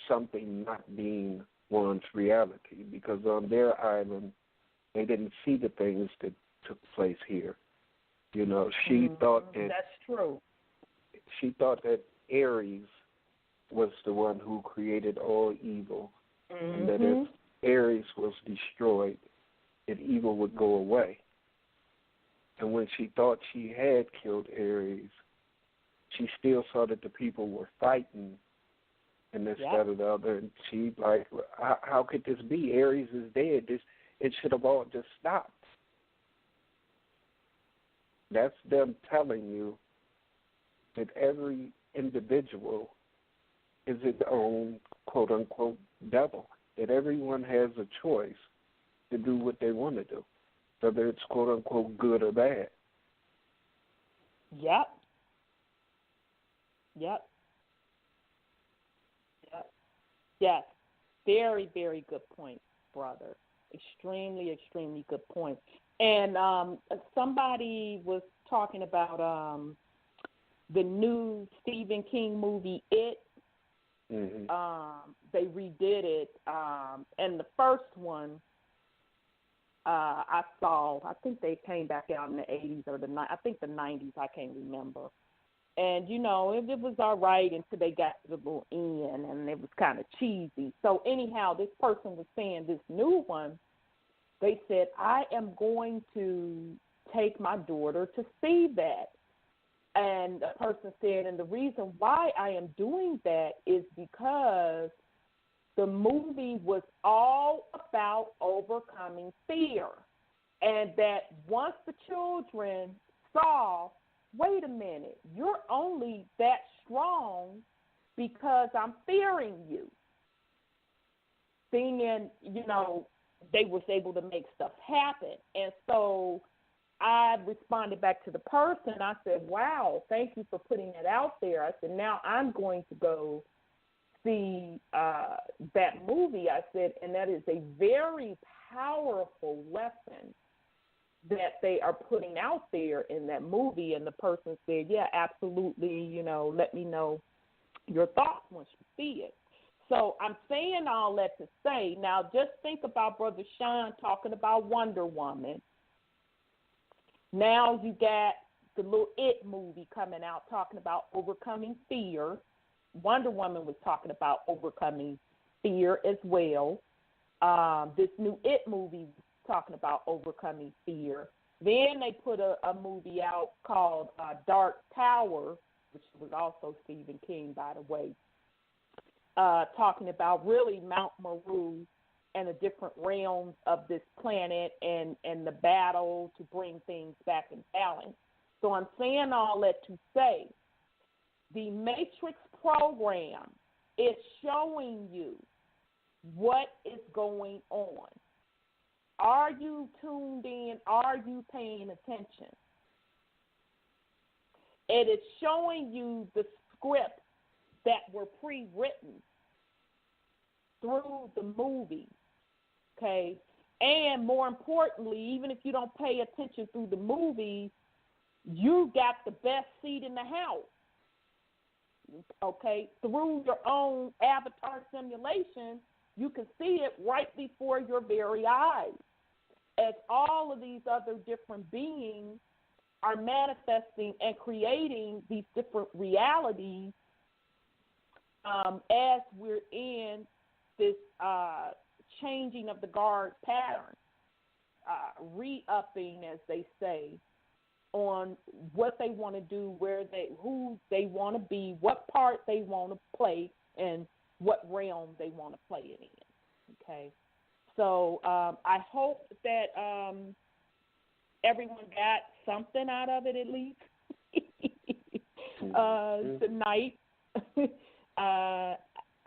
something not being one's reality, because on their island, they didn't see the things that took place here. She thought that... That's true. She thought that Ares was the one who created all evil, and that if Ares was destroyed, that evil would go away. And when she thought she had killed Ares, she still saw that the people were fighting and this, that, or the other. And she like, how could this be? Ares is dead. It should have all just stopped. That's them telling you that every individual is its own quote-unquote devil, that everyone has a choice to do what they want to do, whether it's quote-unquote good or bad. Yep. Yes. Very, very good point, brother. Extremely, extremely good point. And somebody was talking about the new Stephen King movie, It. They redid it. And the first one I saw, I think they came back out in the 80s or the 90s, I can't remember. And, it was all right until they got to the little end, and it was kind of cheesy. So anyhow, this person was saying this new one, they said, I am going to take my daughter to see that. And the person said, and the reason why I am doing that is because the movie was all about overcoming fear. And that once the children saw, wait a minute, you're only that strong because I'm fearing you. Seeing, they was able to make stuff happen. And so I responded back to the person. I said, wow, thank you for putting it out there. I said, now I'm going to go see that movie. I said, and that is a very powerful lesson that they are putting out there in that movie. And the person said, yeah, absolutely, let me know your thoughts once you see it. So I'm saying all that to say, now just think about Brother Sean talking about Wonder Woman. Now you got the little It movie coming out talking about overcoming fear. Wonder Woman was talking about overcoming fear as well. This new It movie was talking about overcoming fear. Then they put a movie out called Dark Tower, which was also Stephen King, by the way, talking about really Mount Meru and the different realms of this planet and the battle to bring things back in balance. So I'm saying all that to say the Matrix program is showing you what is going on. Are you tuned in? Are you paying attention? It is showing you the scripts that were pre-written through the movie, okay? And more importantly, even if you don't pay attention through the movie, you got the best seat in the house, okay? Through your own avatar simulation, you can see it right before your very eyes, as all of these other different beings are manifesting and creating these different realities as we're in this changing of the guard pattern, re-upping, as they say, on what they want to do, who they want to be, what part they want to play, and what realm they want to play it in. Okay, so I hope that everyone got something out of it at least tonight.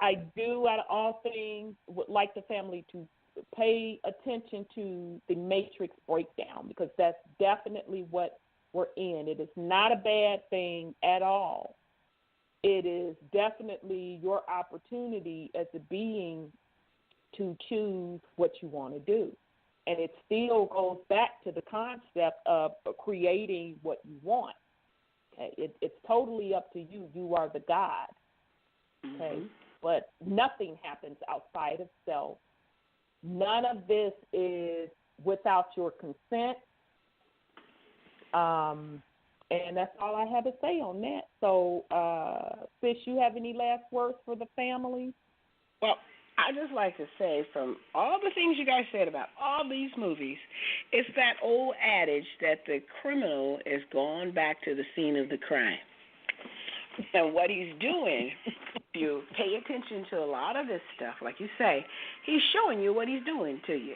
I do, out of all things, would like the family to pay attention to the matrix breakdown, because that's definitely what we're in. It is not a bad thing at all. It is definitely your opportunity as a being to choose what you want to do. And it still goes back to the concept of creating what you want. Okay? It's totally up to you. You are the God. Okay? Mm-hmm. But nothing happens outside of self. None of this is without your consent. And that's all I have to say on that. So, Sis, you have any last words for the family? Well, I just like to say, from all the things you guys said about all these movies, it's that old adage that the criminal is going back to the scene of the crime. And what he's doing, if you pay attention to a lot of this stuff, like you say, he's showing you what he's doing to you.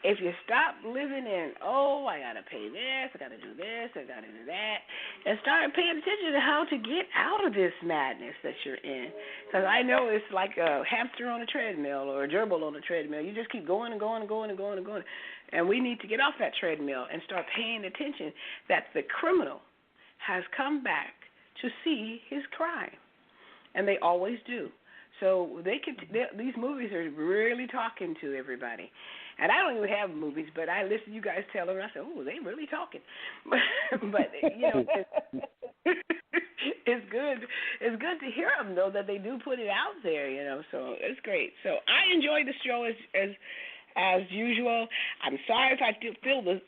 If you stop living in, I got to pay this, I got to do this, I got to do that, and start paying attention to how to get out of this madness that you're in. Because I know it's like a hamster on a treadmill or a gerbil on a treadmill. You just keep going and going and going and going and going. And we need to get off that treadmill and start paying attention that the criminal has come back to see his crime. And they always do. So these movies are really talking to everybody. And I don't even have movies, but I listen to you guys tell them, and I say, they really talking. But it's good. It's good to hear them, though, that they do put it out there, so it's great. So I enjoy the show as usual. I'm sorry if I steal the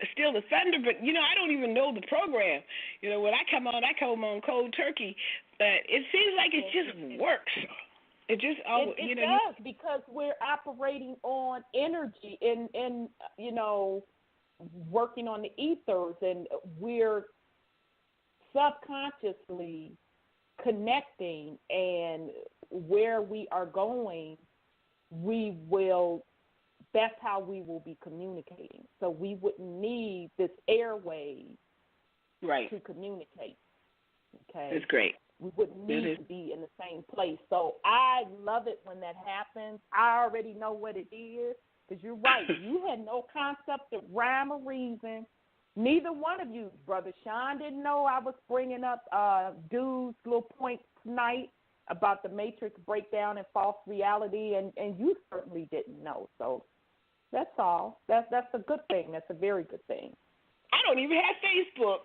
thunder, but, I don't even know the program. When I come on cold turkey, but it seems like it just works. It does, because we're operating on energy and working on the ethers, and we're subconsciously connecting, and where we are going, that's how we will be communicating. So we wouldn't need this airwave to communicate. Okay? That's great. We wouldn't need to be in the same place. So I love it when that happens. I already know what it is, because you're right. You had no concept of rhyme or reason. Neither one of you, Brother Sean, didn't know I was bringing up Dude's little point tonight about the matrix breakdown and false reality, and you certainly didn't know. So that's all. That's a good thing. That's a very good thing. I don't even have Facebook.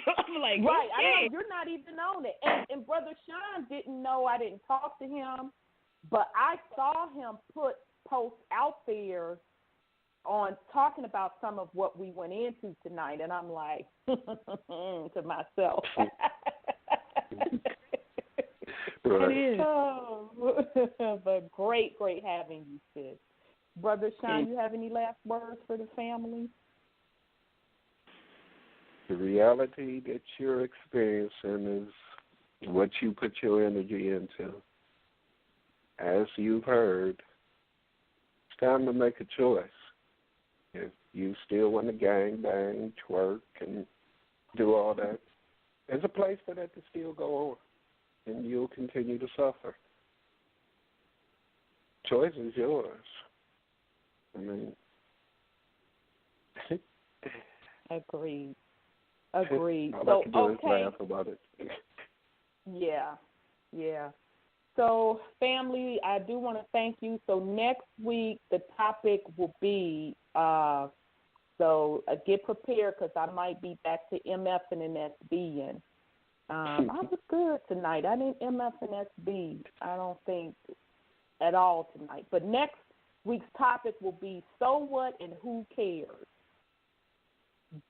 So I'm like, right, I know, you're not even on it. And Brother Sean didn't know I didn't talk to him, but I saw him put posts out there on talking about some of what we went into tonight, and I'm like, to myself. Right. It is. But great having you, sis. Brother Sean, you have any last words for the family? The reality that you're experiencing is what you put your energy into. As you've heard, it's time to make a choice. If you still want to gang bang, twerk, and do all that, there's a place for that to still go on. and you'll continue to suffer. Choice is yours. I mean, Agreed. all So, I can do is laugh about it. Yeah. So, family, I do want to thank you. So, next week, the topic will be, get prepared because I might be back to MF and SBing. I was good tonight. I didn't MF and SB, I don't think, at all tonight. But next week's topic will be so what and who cares?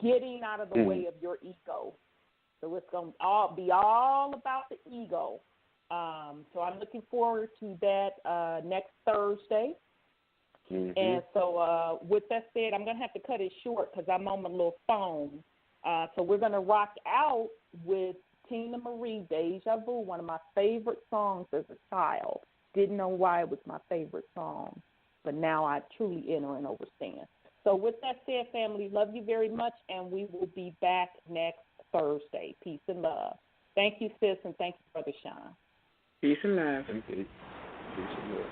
Getting out of the way of your ego. So it's going to be all about the ego. So I'm looking forward to that next Thursday. Mm-hmm. And so with that said, I'm going to have to cut it short because I'm on my little phone. So we're going to rock out with Tina Marie, Deja Vu, one of my favorite songs as a child. Didn't know why it was my favorite song, but now I truly enter and understand. So with that said, family, love you very much, and we will be back next Thursday. Peace and love. Thank you, sis, and thank you, Brother Sean. Peace and love. Peace and love.